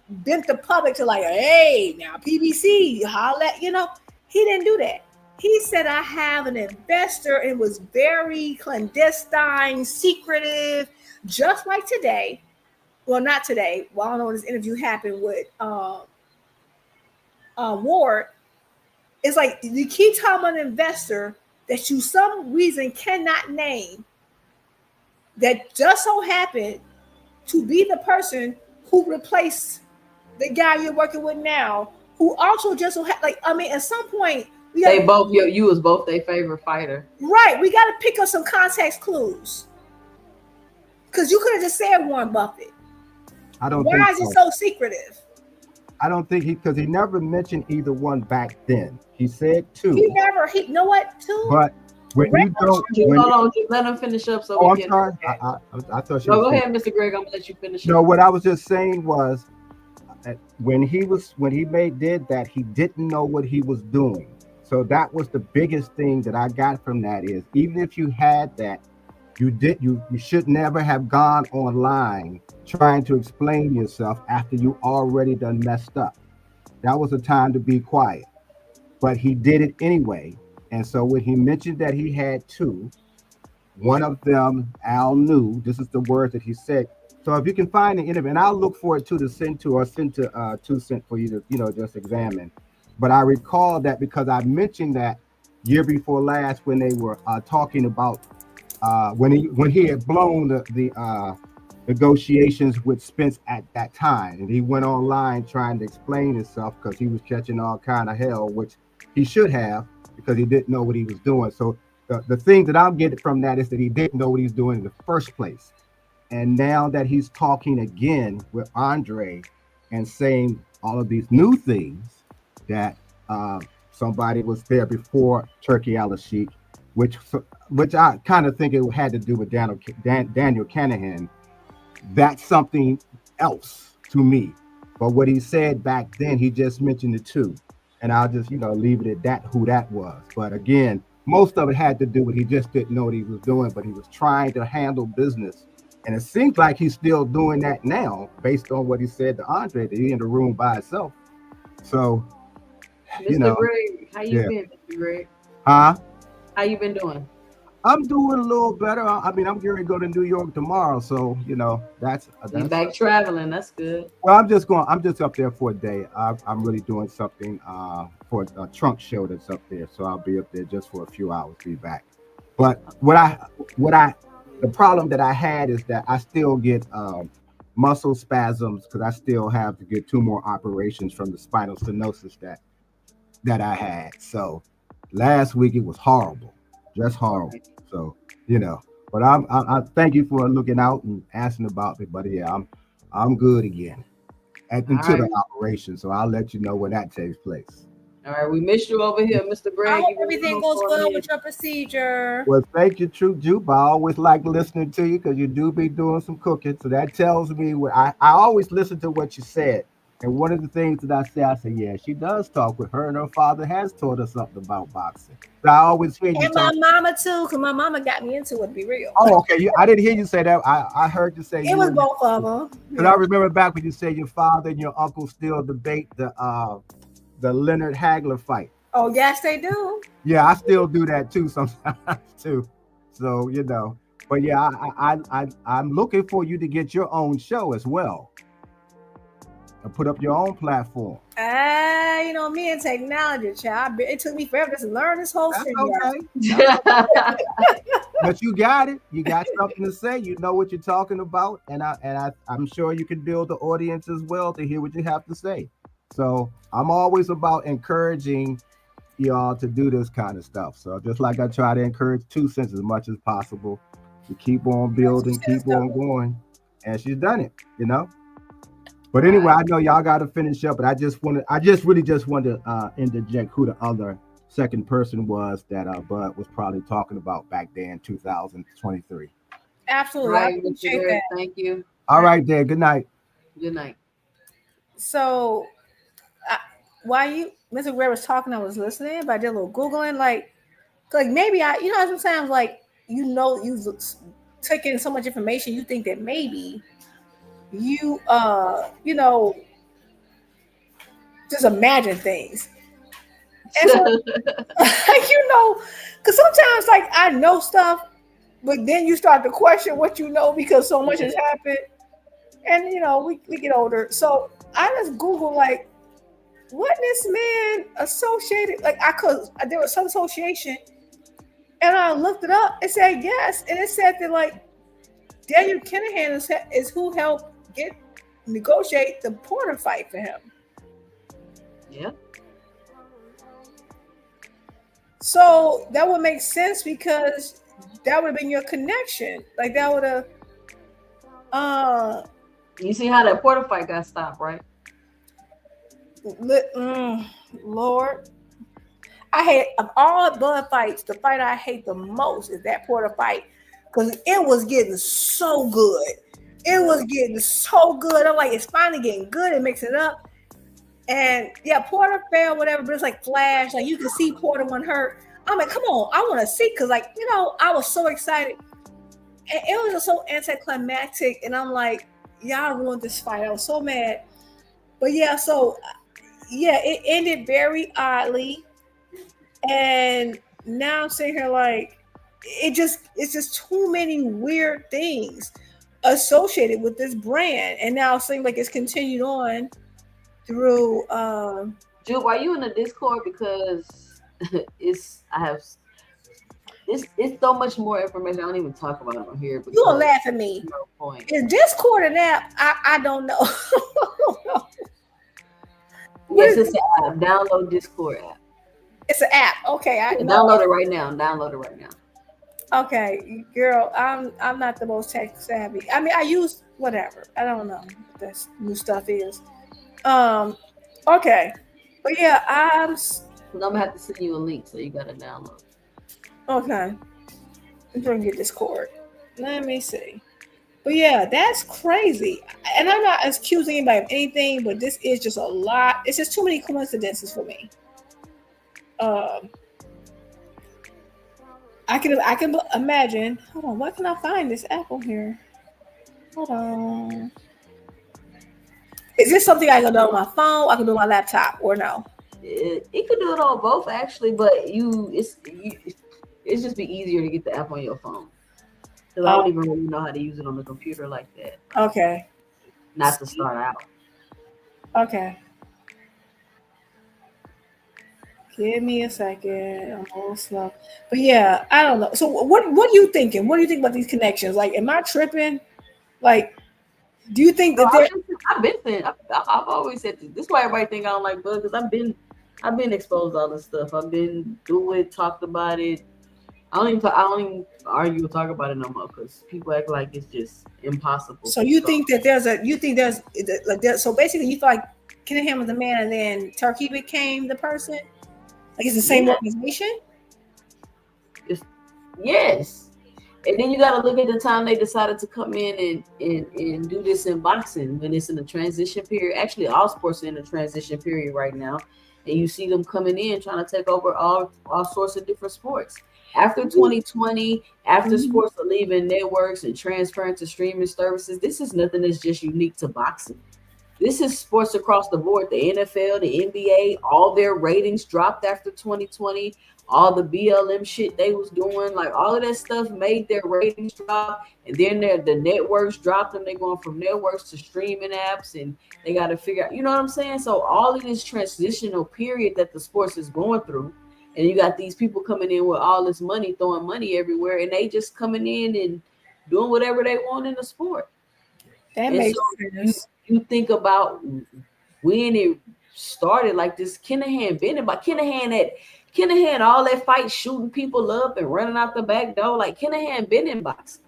bent the public to like, hey, now PBC, holla, he didn't do that. He said, I have an investor, and was very clandestine, secretive, just like today. Well, not today. Well, I don't know when this interview happened with Ward. It's like you keep talking about an investor that you some reason cannot name that just so happened to be the person who replaced the guy you're working with now, who also just so at some point you was both their favorite fighter, right? We got to pick up some context clues because you could have just said Warren Buffett. Why is it so secretive? I don't think because he never mentioned either one back then. He said two. He you know what, two? But when you don't, hold on, just let him finish up. So I'm sorry. I thought you. No, go ahead, Mr. Greg. I'm gonna let you finish. No, what I was just saying was, when he did that, he didn't know what he was doing. So that was the biggest thing that I got from that is even if you had that, you should never have gone online trying to explain yourself after you already done messed up. That was a time to be quiet. But he did it anyway. And so when he mentioned that he had two, one of them Al knew, this is the word that he said. So if you can find the interview, and I'll look for it to send to 2 Cent for you to just examine. But I recall that because I mentioned that year before last when they were talking about when he had blown the negotiations with Spence at that time, and he went online trying to explain himself because he was catching all kind of hell, which he should have because he didn't know what he was doing. So the thing that I'm getting from that is that he didn't know what he was doing in the first place. And now that he's talking again with Andre and saying all of these new things that somebody was there before Turkey Al-Sheikh, which I kind of think it had to do with Daniel Canahan. That's something else to me. But what he said back then, he just mentioned the two. And I'll just, leave it at that, who that was. But again, most of it had to do with he just didn't know what he was doing, but he was trying to handle business. And it seems like he's still doing that now, based on what he said to Andre, that he in the room by himself. So, Mr. Greg, how you been, Mr. Greg? Huh? How you been doing? I'm doing a little better. I mean, I'm going to go to New York tomorrow, so that's you back traveling. That's good. Well, I'm just up there for a day. I'm really doing something for a trunk show that's up there, so I'll be up there just for a few hours. Be back. But the problem that I had is that I still get muscle spasms because I still have to get 2 more operations from the spinal stenosis that I had. So last week it was horrible, just horrible. So but I thank you for looking out and asking about me. But yeah, I'm good again until the operation. So I'll let you know when that takes place. All right, we missed you over here, Mr. Greg. I hope everything goes well with your procedure. Well, thank you, True Jupe. I always like listening to you because you do be doing some cooking. So that tells me I always listen to what you said. And one of the things that I said, yeah, she does talk with her, and her father has taught us something about boxing. So I always hear you. And my mama too, because my mama got me into it, to be real. Oh, okay. I didn't hear you say that. I heard you say it was both of them. Because I remember back when you said your father and your uncle still debate the Leonard Hagler fight. Oh, yes, they do. Yeah, I still do that too sometimes too. So but yeah, I'm looking for you to get your own show as well. And put up your own platform. Me and technology, child. It took me forever to learn this whole thing. Okay. But you got it. You got something to say. You know what you're talking about, and I'm sure you can build the audience as well to hear what you have to say. So I'm always about encouraging y'all to do this kind of stuff. So just like I try to encourage 2 Cents as much as possible to keep on building, keep on going, and she's done it. But anyway, I know y'all got to finish up, but I just really wanted to interject who the other second person was that Bud was probably talking about back then, 2023. Absolutely. Right, I appreciate that. Thank you. All right, there. Good night. Good night. So, why Mr. Gray was talking, I was listening, but I did a little Googling, like maybe sometimes like, you've taken so much information, you think that maybe you, just imagine things. And so, because sometimes like I know stuff, but then you start to question what you know because so much has happened. And we get older. So I just Google like, what this man associated, like there was some association, and I looked it up. It said yes, and it said that like Daniel Kinahan is who helped negotiate the Porter fight for him. Yeah. So that would make sense because that would have been your connection. Like that would have. You see how that Porter fight got stopped, right? Lord, I hate of all blood fights. The fight I hate the most is that Porter fight because it was getting so good. It was getting so good. I'm like, it's finally getting good and mixing it up. And yeah, Porter fell, whatever, but it's like flash. Like you can see Porter when hurt. I'm like, come on, I want to see because like I was so excited. And it was just so anticlimactic, and I'm like, y'all ruined this fight. I was so mad. But yeah, so yeah, it ended very oddly. And now I'm sitting here like, it's just too many weird things associated with this brand. And now it seems like it's continued on through Jude, are you in the Discord? Because it's so much more information. I don't even talk about it on here. You gonna laugh at me? No point. Is Discord an app? I don't know. Yes, it's an app. Download Discord app. It's an app. Okay, download it right now. Download it right now. Okay, girl, I'm not the most tech savvy. I mean, I use whatever. I don't know what this new stuff is. Okay, but yeah, I'm gonna have to send you a link, so you gotta download. Okay, I'm trying to get Discord. Let me see. But yeah, that's crazy. And I'm not accusing anybody of anything, but this is just a lot. It's just too many coincidences for me. I can imagine. Hold on, why can I find this app on here? Hold on. Is this something I can do on my phone? I can do on my laptop, or no? It could do it on both actually, but it's just be easier to get the app on your phone. Because I don't even really know how to use it on the computer like that. Okay. Not to start out. Okay. Give me a second. I'm a little slow. But yeah, I don't know. So what are you thinking? What do you think about these connections? Like, am I tripping? Like, do you think that I've been saying, I've always said this. This is why everybody think I don't like Bud, because I've been exposed to all this stuff. I've been through it, talked about it. I don't even argue or talk about it no more because people act like it's just impossible. So you think that there's so basically you feel like Kinahan was the man and then Turkey became the person? Like it's the same organization? Yes. And then you got to look at the time they decided to come in and do this in boxing when it's in a transition period. Actually, all sports are in a transition period right now. And you see them coming in trying to take over all sorts of different sports. After 2020, after sports are leaving networks and transferring to streaming services, this is nothing that's just unique to boxing. This is sports across the board. The NFL, the NBA, all their ratings dropped after 2020. All the BLM shit they was doing, like all of that stuff made their ratings drop. And then the networks dropped them. They're going from networks to streaming apps, and they got to figure out, you know what I'm saying? So all of this transitional period that the sports is going through, and you got these people coming in with all this money, throwing money everywhere, and they just coming in and doing whatever they want in the sport. That makes sense. You think about when it started, like this Kinahan Bennett, but Kinahan all that fight, shooting people up and running out the back door, like Kinahan been in boxing.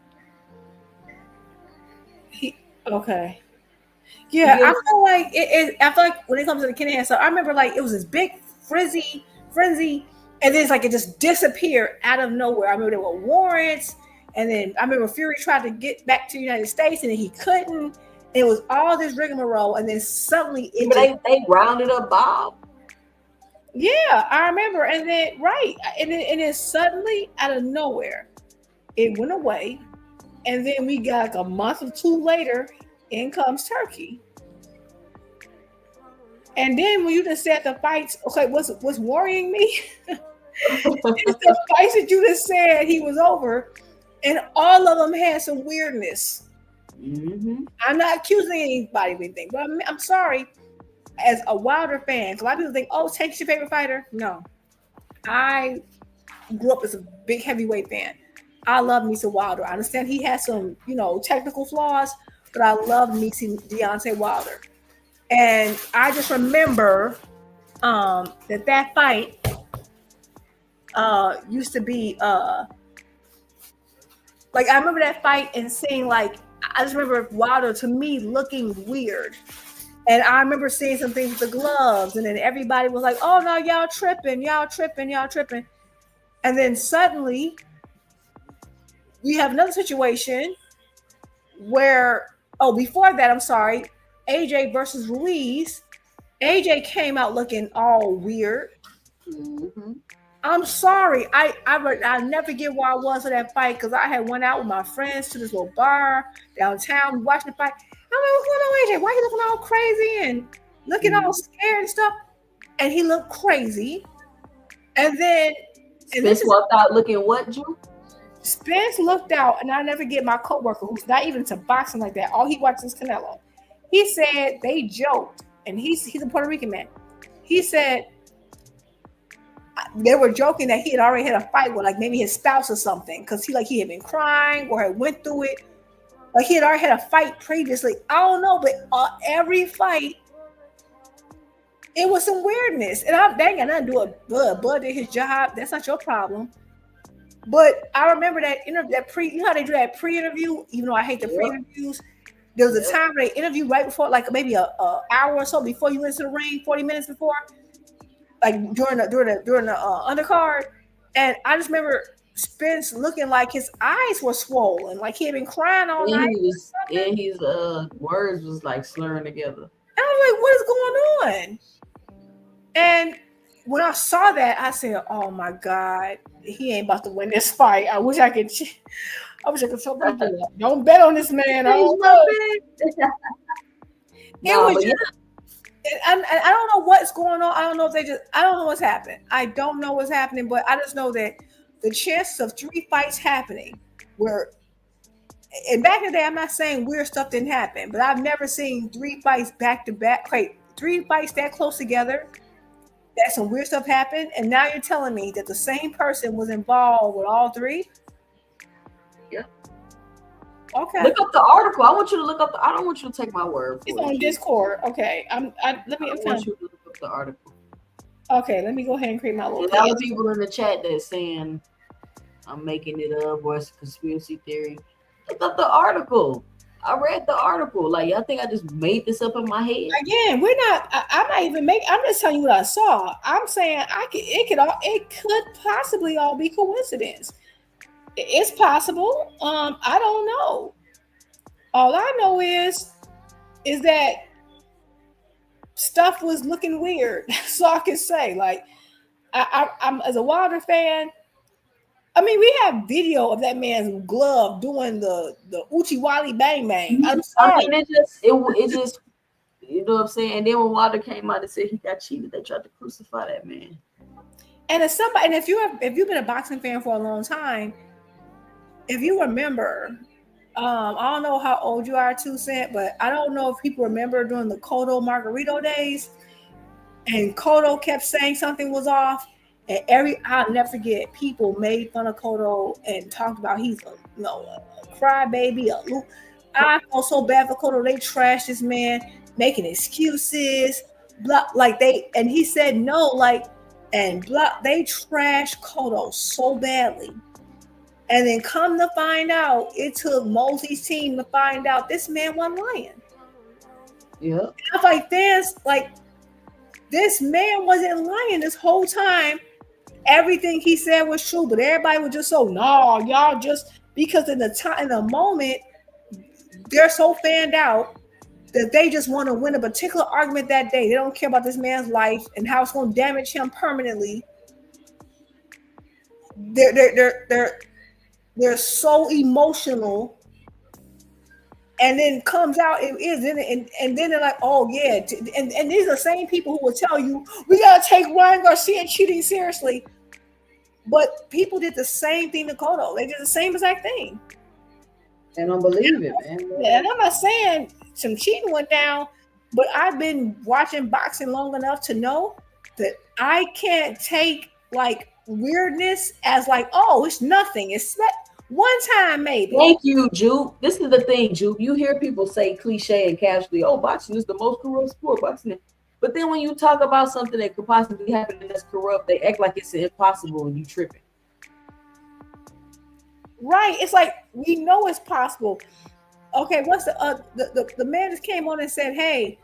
Okay. Yeah, I feel like I feel like when it comes to the Kinahan stuff, I remember like it was this big frenzy, and then it's like it just disappeared out of nowhere. I remember there were warrants, and then I remember Fury tried to get back to the United States, and then he couldn't. It was all this rigmarole, and then suddenly they rounded up Bob. Yeah, I remember. And then and then suddenly out of nowhere, it went away. And then we got like a month or two later, in comes Turkey. And then when you just said the fights, okay, what's worrying me is the fights that you just said he was over, and all of them had some weirdness. Mm-hmm. I'm not accusing anybody of anything, but I'm sorry. As a Wilder fan, a lot of people think, "Oh, Tank's your favorite fighter." No, I grew up as a big heavyweight fan. I love me some Wilder. I understand he has some, technical flaws, but I love me some Deontay Wilder. And I just remember that fight used to be like, I remember that fight and seeing, like, I just remember Wilder to me looking weird. And I remember seeing some things with the gloves, and then everybody was like, "Oh no, y'all tripping. And then suddenly we have another situation where, before that, I'm sorry, AJ versus Ruiz. AJ came out looking all weird. Mm-hmm. I'm sorry. I never forget where I was at that fight, because I had went out with my friends to this little bar downtown watching the fight. I'm like, "What's going on, AJ? Why are you looking all crazy and looking all scared and stuff?" And he looked crazy. And then Spence walked out looking what, Drew? Spence looked out, and I never get my coworker, who's not even into boxing like that. All he watches is Canelo. He said they joked, and he's a Puerto Rican man. He said they were joking that he had already had a fight with, like, maybe his spouse or something, because he had been crying or had went through it. Like, he had already had a fight previously. I don't know, but every fight, it was some weirdness. And that ain't got nothing to do with Bud. Bud did his job. That's not your problem. But I remember that interview, you know how they do that pre-interview? Even though I hate the pre-interviews, there was a time they interview right before, like maybe a hour or so before you went to the ring, 40 minutes before, like during the undercard. And I just remember Spence looking like his eyes were swollen, like he had been crying all night. And his words was like slurring together. And I was like, "What is going on?" And when I saw that, I said, "Oh my God, he ain't about to win this fight." I wish I could tell my boy, "Don't bet on this man." I don't know. I don't know what's going on. I don't know if I don't know what's happening. I don't know what's happening, but I just know that the chances of 3 fights happening and back in the day, I'm not saying weird stuff didn't happen, but I've never seen 3 fights back to back. Wait, 3 fights that close together, that some weird stuff happened. And now you're telling me that the same person was involved with all 3? Yeah. Okay. Look up the article. I want you to look up I don't want you to take my word for it. It's on Discord. Okay. I want you to look up the article. Okay, let me go ahead and create my little. There's other people in the chat that's saying I'm making it up or it's a conspiracy theory. Look up the article. I read the article. Like, I think I just made this up in my head. Again, we're not. I'm not even making. I'm just telling you what I saw. I'm saying it could possibly all be coincidence. It's possible. I don't know. All I know is that stuff was looking weird. So I can say, like, I'm as a Wilder fan. I mean, we have video of that man's glove doing the Uchi Wally bang bang. I'm sorry. I mean, it just, you know what I'm saying? And then when Wilder came out and said he got cheated, they tried to crucify that man. And if you've been a boxing fan for a long time, if you remember, I don't know how old you are, 2 Cent, but I don't know if people remember during the Cotto Margarito days, and Cotto kept saying something was off. And I'll never forget, people made fun of Cotto and talked about he's a crybaby. I felt so bad for Cotto. They trashed this man, making excuses. And he said no, they trashed Cotto so badly. And then come to find out, it took Mosey's team to find out this man wasn't lying. Yeah. And I was like, this man wasn't lying this whole time. Everything he said was true, but everybody was just so, no, y'all just, because in the moment, they're so fanned out that they just want to win a particular argument that day. They don't care about this man's life and how it's going to damage him permanently. They're so emotional, and then comes out it is, and then they're like, oh yeah, and these are the same people who will tell you we gotta take Ryan Garcia cheating seriously. But people did the same thing to Cotto. They did the same exact thing. And don't believe it, man. And I'm not saying some cheating went down, but I've been watching boxing long enough to know that I can't take like weirdness as like, oh, it's nothing. It's one time maybe. Thank you, Jupe. This is the thing, Jupe. You hear people say cliche and casually, oh, boxing is the most corrupt sport. Boxing. But then when you talk about something that could possibly happen that's corrupt, they act like it's impossible and you tripping. Right. It's like, we know it's possible. Okay, what's the man just came on and said, hey,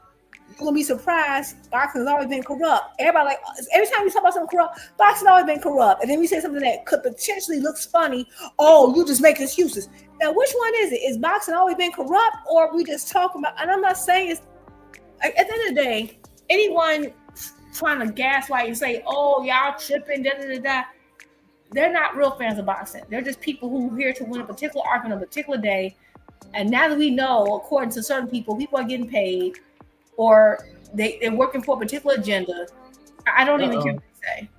you're gonna be surprised, boxing has always been corrupt. Everybody like, every time we talk about something corrupt, boxing has always been corrupt. And then we say something that could potentially looks funny. Oh, you just make excuses. Now, which one is it? Is boxing always been corrupt, or are we just talking about, and I'm not saying it's, at the end of the day, anyone trying to gaslight and say, oh, y'all tripping, da da da da, they're not real fans of boxing. They're just people who are here to win a particular argument on a particular day. And now that we know, according to certain people are getting paid, or they're working for a particular agenda. I don't even care what they say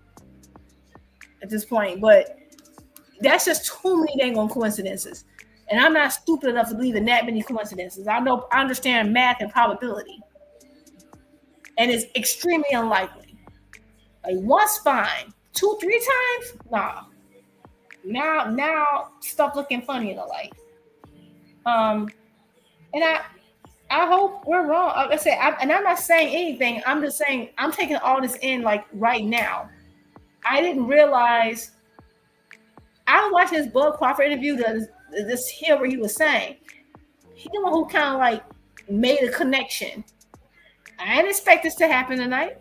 at this point, but that's just too many dang on coincidences. And I'm not stupid enough to believe in that many coincidences. I understand math and probability. And it's extremely unlikely. Like once fine, 2-3 times, nah. Now stuff looking funny in the light. And I hope we're wrong. Like I said, I'm not saying anything. I'm just saying I'm taking all this in like right now. I didn't realize. I was watching this Bud Crawford interview this here where he was saying he the one who kind of like made a connection. I didn't expect this to happen tonight.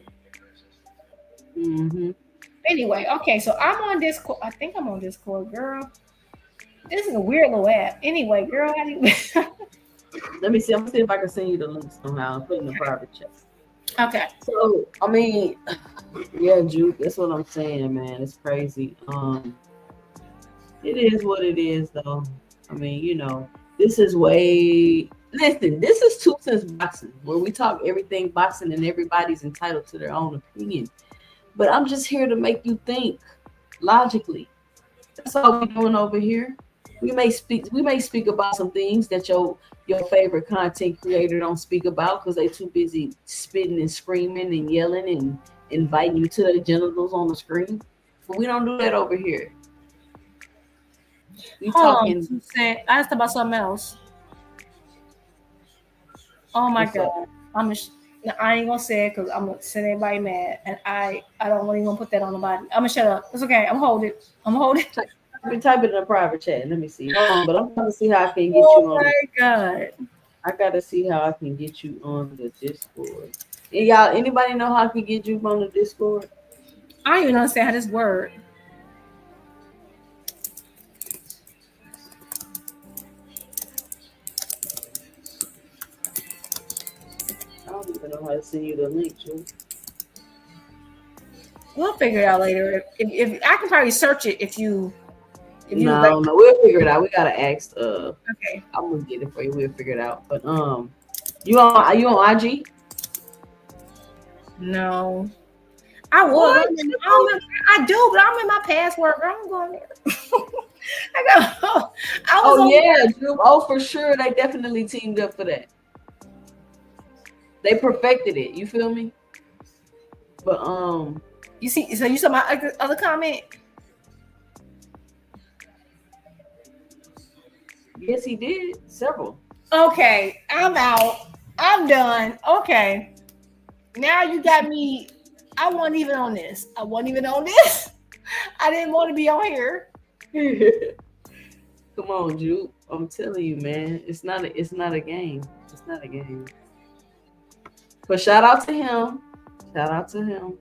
Mm-hmm. Anyway, okay, so I'm on Discord. I think I'm on Discord, girl. This is a weird little app. Anyway, girl, how do you? Let me see. I'm gonna see if I can send you the link somehow and put in the private chat. Okay. So I mean, yeah, Juke, that's what I'm saying, man. It's crazy. It is what it is, though. I mean, you know, this is this is 2 Cents Boxing, where we talk everything boxing and everybody's entitled to their own opinion. But I'm just here to make you think logically. That's all we're doing over here. We may speak about some things that your favorite content creator don't speak about because they too busy spitting and screaming and yelling and inviting you to their genitals on the screen. But we don't do that over here. We talking. I asked about something else. Oh my God! I ain't gonna say it because I'm gonna send everybody mad, and I don't really want to put that on nobody. I'm gonna shut up. It's okay. I'm holding. Let me type it in a private chat. Let me see. But I'm trying to see how I can get you on. Oh my God! I gotta see how I can get you on the Discord. And y'all, anybody know how I can get you on the Discord? I don't even understand how this works. I don't even know how to send you the link, Joe. We'll figure it out later. If I can probably search it if you no, we'll figure it out. We gotta ask. Okay, I'm gonna get it for you. We'll figure it out. But you on IG? No, I was. I do, but I'm in my password. I'm going there. Drew. Oh, for sure. They definitely teamed up for that. They perfected it. You feel me? But you see, so you saw my other comment. Yes, he did. Several. Okay, I'm out. I'm done. Okay. Now you got me. I wasn't even on this. I didn't want to be on here. Come on, Juke. I'm telling you, man. It's not a game. It's not a game. But shout out to him.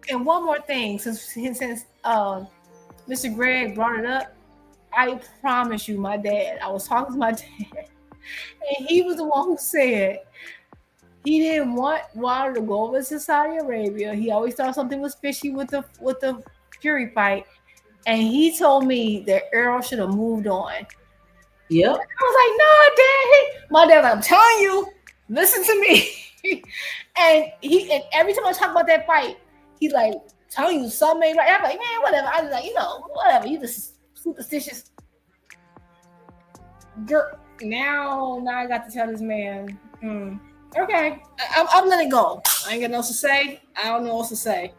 And one more thing, since Mr. Greg brought it up, I promise you, my dad. I was talking to my dad, and he was the one who said, he didn't want Wilder to go over to Saudi Arabia. He always thought something was fishy with the Fury fight, and he told me that Errol should have moved on. Yep. I was like, no, Dad. My dad, I'm telling you, listen to me. and every time I talk about that fight, he's like telling you something ain't right. I'm like, man, whatever. I was like, whatever. You just superstitious. Girl, now I got to tell this man. Okay, I'm letting it go. I ain't got nothing else to say. I don't know what else to say.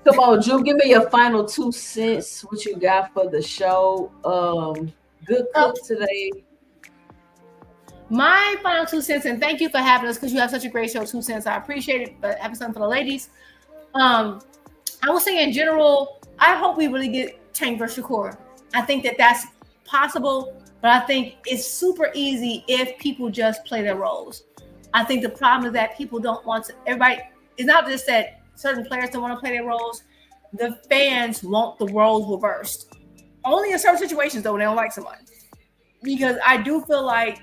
Come on, Drew, give me your final 2 cents. What you got for the show? Good cook today. My final 2 cents, and thank you for having us because you have such a great show. 2 cents, I appreciate it. But having something for the ladies. I will say in general, I hope we really get Tank versus Shakur. I think that's possible, but I think it's super easy if people just play their roles. I think the problem is that people don't want to. Everybody, it's not just that certain players don't want to play their roles. The fans want the roles reversed. Only in certain situations, though, when they don't like someone. Because I do feel like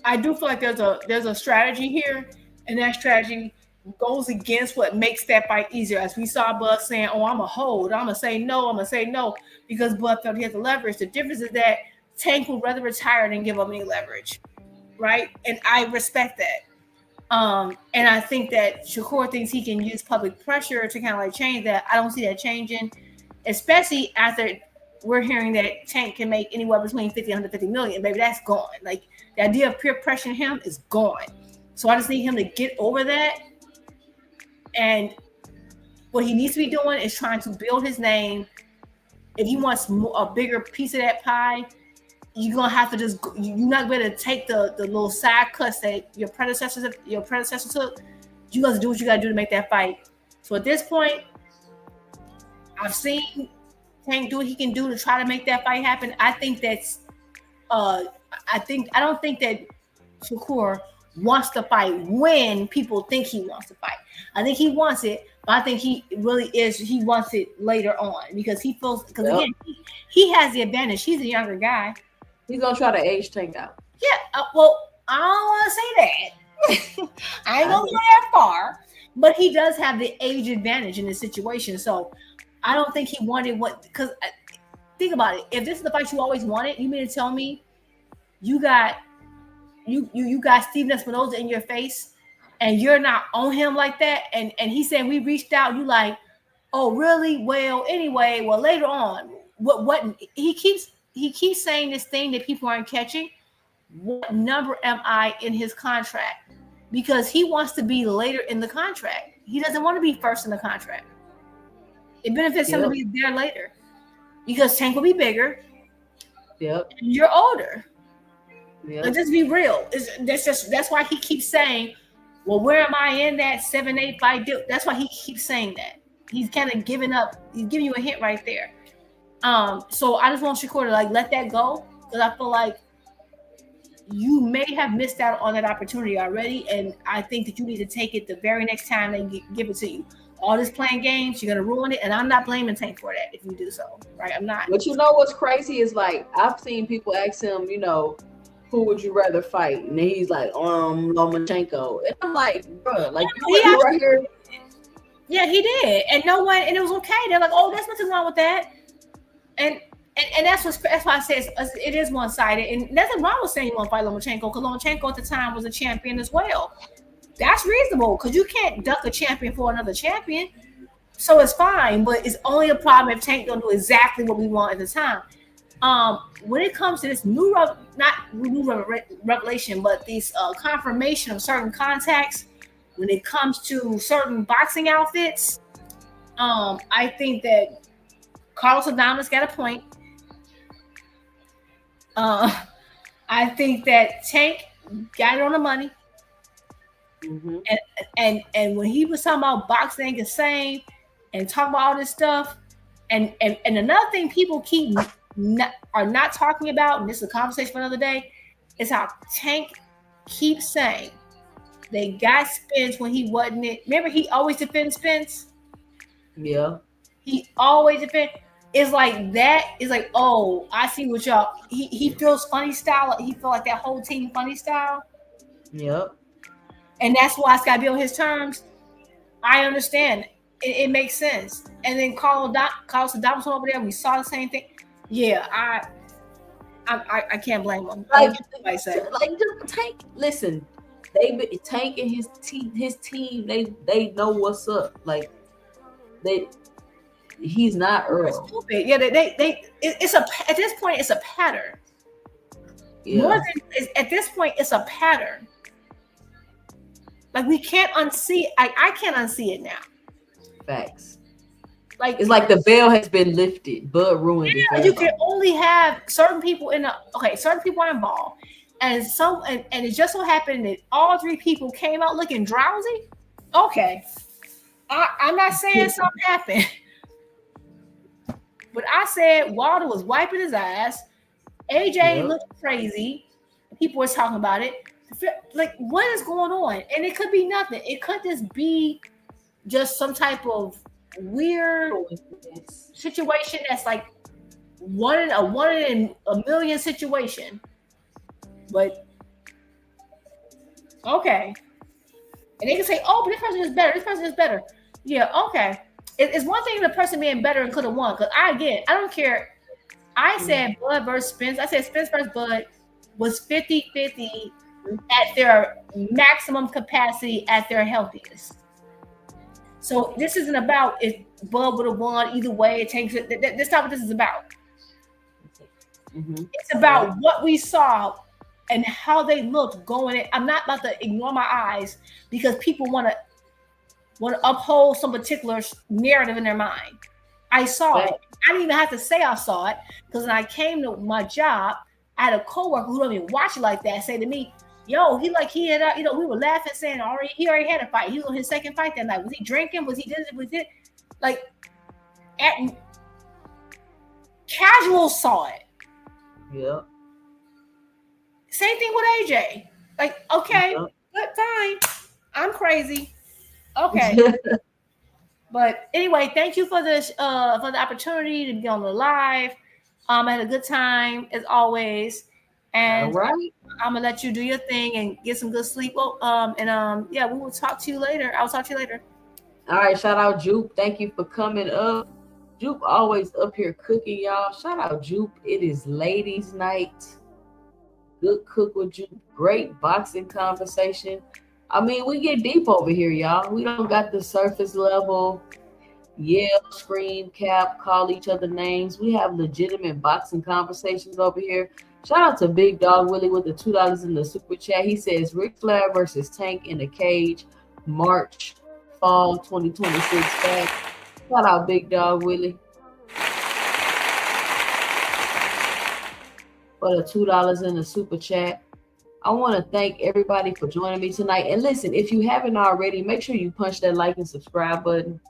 there's a strategy here, and that strategy goes against what makes that fight easier. As we saw Bud saying, "Oh, I'm a hold. I'm gonna say no," because Bud felt he had the leverage. The difference is that Tank would rather retire than give up any leverage, right? And I respect that. And I think that Shakur thinks he can use public pressure to kind of like change that. I don't see that changing, especially after we're hearing that Tank can make anywhere between 50 and 150 million. Baby, that's gone. Like the idea of peer pressuring him is gone. So I just need him to get over that. And what he needs to be doing is trying to build his name. If he wants a bigger piece of that pie, you're gonna have to you're not going to take the little side cuts that your predecessor took. You got to do what you got to do to make that fight. So at this point, I've seen Tank do what he can do to try to make that fight happen. I think that's I don't think that Shakur wants to fight when people think he wants to fight. I think he wants it, but I think he wants it later on because he feels, because again, he has the advantage. He's a younger guy. He's gonna try to age Tank out. Yeah, well, I don't want to say that. I ain't gonna go that far, but he does have the age advantage in this situation. So I don't think he wanted because think about it. If this is the fight you always wanted, you mean to tell me you got Steven Espinosa in your face and you're not on him like that? And he said we reached out, you like, oh really? Well, anyway, later on, what he keeps saying this thing that people aren't catching. What number am I in his contract? Because he wants to be later in the contract. He doesn't want to be first in the contract. It benefits him to be there later because Tank will be bigger. Yep. And you're older. Yep. Let's just be real. That's why he keeps saying, well, where am I in that 7-8 fight deal? That's why he keeps saying that. He's kind of giving up. He's giving you a hint right there. So I just want Shakur to let that go because I feel like you may have missed out on that opportunity already, and I think that you need to take it the very next time they give it to you. All this playing games, you're gonna ruin it, and I'm not blaming Tank for that if you do so. Right? I'm not. But you know what's crazy is I've seen people ask him, who would you rather fight? And then he's like, Lomachenko. And I'm like, bro, you right here. Yeah, he did, and it was okay. They're like, oh, there's nothing wrong with that, and that's why I say it is one-sided, and nothing wrong with saying you want to fight Lomachenko because Lomachenko at the time was a champion as well. That's reasonable because you can't duck a champion for another champion, so it's fine. But it's only a problem if Tank don't do exactly what we want at the time. When it comes to this revelation, but these confirmation of certain contacts, when it comes to certain boxing outfits, I think that Carlos Adames got a point. I think that Tank got it on the money. Mm-hmm. And when he was talking about boxing ain't the same and talking about all this stuff, and another thing people are not talking about, and this is a conversation for another day, is how Tank keeps saying they got Spence when he wasn't it. Remember, he always defends Spence. Yeah, he always defends. It's like that. It's like, oh, I see what y'all. He feels funny style. He feel like that whole team funny style. Yep. and that's why it's got to be on his terms. I understand. It makes sense. And then Carlos Adamson over there, we saw the same thing. Yeah, I can't blame him. Like Tank. Listen, Tank and his team. They know what's up. Like he's not Earl. Stupid. Yeah, it's at this point it's a pattern. Yeah. At this point it's a pattern. Like we can't unsee. I can't unsee it now. Facts. Like it's like the veil has been lifted. Bud ruined it. Yeah, you can only have certain people certain people are involved, and it just so happened that all three people came out looking drowsy. Okay, I'm not saying something happened, but I said Walter was wiping his ass. AJ looked crazy. People were talking about it. Like, what is going on? And it could be nothing. It could just be some type of weird situation that's like one in a million situation. But okay. And they can say, oh, but this person is better. This person is better. Yeah, okay. It's one thing the person being better and could have won. Because I don't care. I said Bud versus Spence. I said Spence versus Bud was 50-50 at their maximum capacity, at their healthiest. So this isn't about if Bud would have won either way. It takes it. That's not what this is about. It's about what we saw and how they looked going in. I'm not about to ignore my eyes because people want to uphold some particular narrative in their mind. I saw it. I didn't even have to say I saw it because when I came to my job, I had a coworker who don't even watch it like that say to me, yo, he had, we were laughing saying he already had a fight. He was on his second fight that night. Was he drinking? Was he this? Was it? Like, casuals saw it. Yeah. Same thing with AJ. Like, okay, good, fine. I'm crazy. Okay. But anyway, thank you for this for the opportunity to be on the live. I had a good time as always. And I'm gonna let you do your thing and get some good sleep. Well, we will talk to you later. I'll talk to you later. All right, shout out Jupe. Thank you for coming up. Jupe always up here cooking, y'all. Shout out Jupe. It is ladies' night. Good cook with Jupe. Great boxing conversation. I mean, we get deep over here, y'all. We don't got the surface level, yell, scream, cap, call each other names. We have legitimate boxing conversations over here. Shout out to Big Dog Willie with the $2 in the super chat. He says Ric Flair versus Tank in a cage, March, fall 2026 back. Shout out Big Dog Willie for the $2 in the super chat. I want to thank everybody for joining me tonight. And listen, if you haven't already, make sure you punch that like and subscribe button.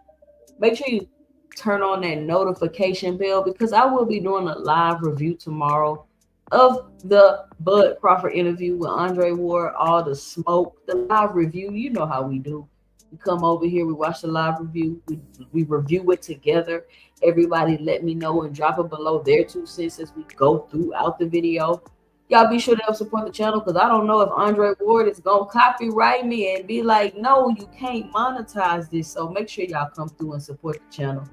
Make sure you turn on that notification bell because I will be doing a live review tomorrow of the Bud Crawford interview with Andre Ward, all the smoke, the live review. You know how we do. We come over here, we watch the live review, we review it together. Everybody let me know and drop it below their 2 cents as we go throughout the video. Y'all be sure to help support the channel because I don't know if Andre Ward is going to copyright me and be like, no, you can't monetize this. So make sure y'all come through and support the channel.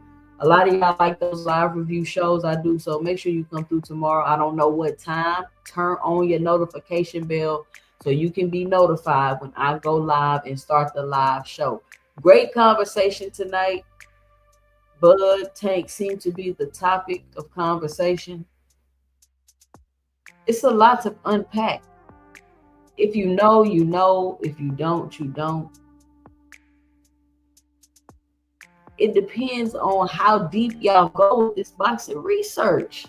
A lot of y'all like those live review shows I do. So make sure you come through tomorrow. I don't know what time. Turn on your notification bell so you can be notified when I go live and start the live show. Great conversation tonight. Bud, Tank seem to be the topic of conversation. It's a lot to unpack. If you know, you know. If you don't, you don't. It depends on how deep y'all go with this boxing research.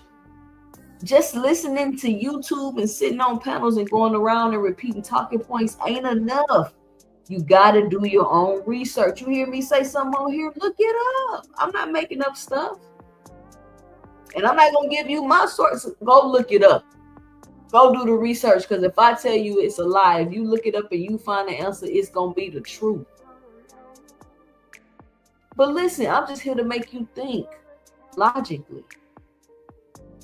Just listening to YouTube and sitting on panels and going around and repeating talking points ain't enough. You got to do your own research. You hear me say something on here? Look it up. I'm not making up stuff. And I'm not going to give you my source. Go look it up. Go do the research, because if I tell you it's a lie, if you look it up and you find the answer, it's going to be the truth. But listen, I'm just here to make you think logically.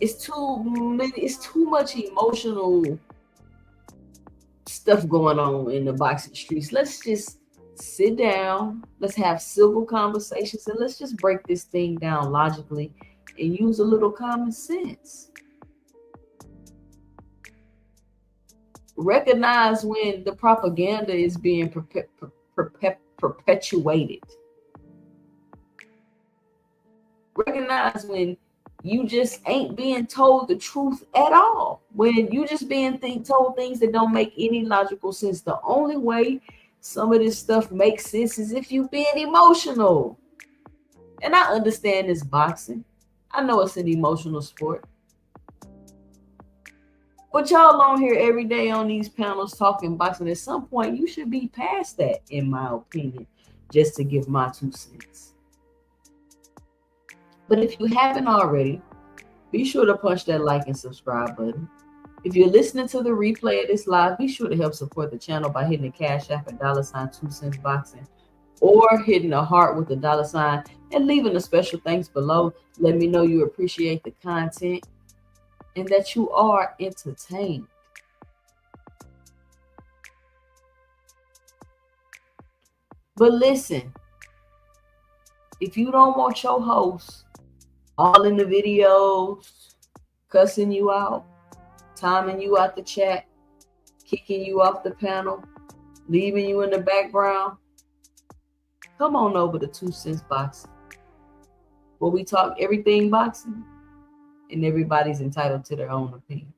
It's too much emotional stuff going on in the boxing streets. Let's just sit down. Let's have civil conversations, and let's just break this thing down logically and use a little common sense. Recognize when the propaganda is being perpetuated. Recognize when you just ain't being told the truth at all. When you just being told things that don't make any logical sense. The only way some of this stuff makes sense is if you being emotional. And I understand this boxing. I know it's an emotional sport. But y'all on here every day on these panels talking boxing. At some point, you should be past that, in my opinion, just to give my 2 cents. But if you haven't already, be sure to punch that like and subscribe button. If you're listening to the replay of this live, be sure to help support the channel by hitting the Cash App at $2 cents boxing, or hitting a heart with a $sign and leaving a special thanks below. Let me know you appreciate the content and that you are entertained. But listen, if you don't want your host all in the videos, cussing you out, timing you out the chat, kicking you off the panel, leaving you in the background, come on over to 2 Cents Boxing, where we talk everything boxing and everybody's entitled to their own opinion.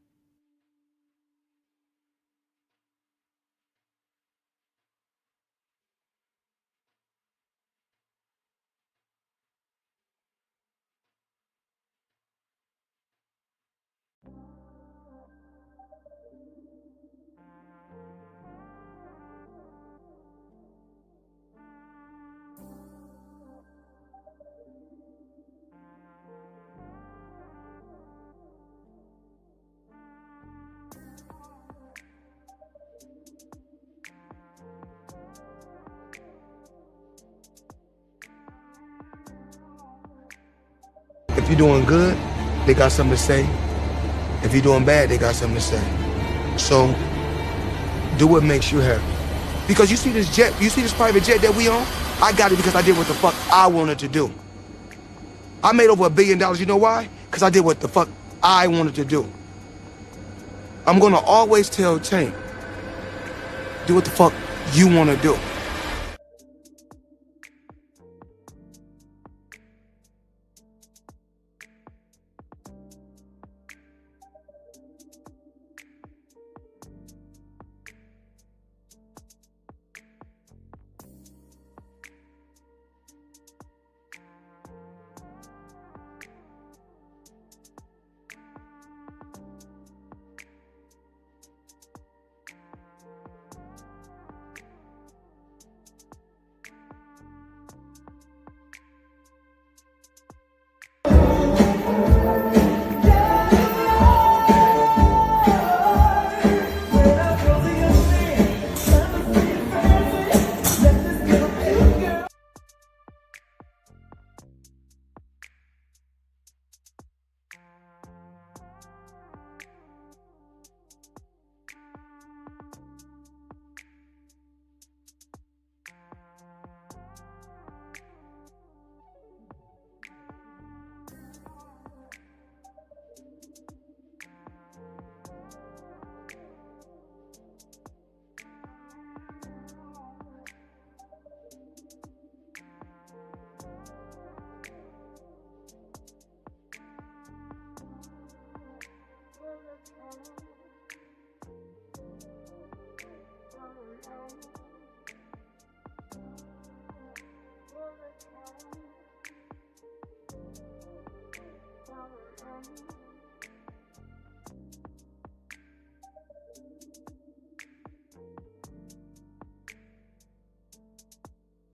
If you're doing good, they got something to say. If you're doing bad, they got something to say. So do what makes you happy. Because you see this jet, you see this private jet that we own? I got it because I did what the fuck I wanted to do. I made over $1 billion. You know why? Because I did what the fuck I wanted to do. I'm gonna always tell Tank, do what the fuck you wanna do.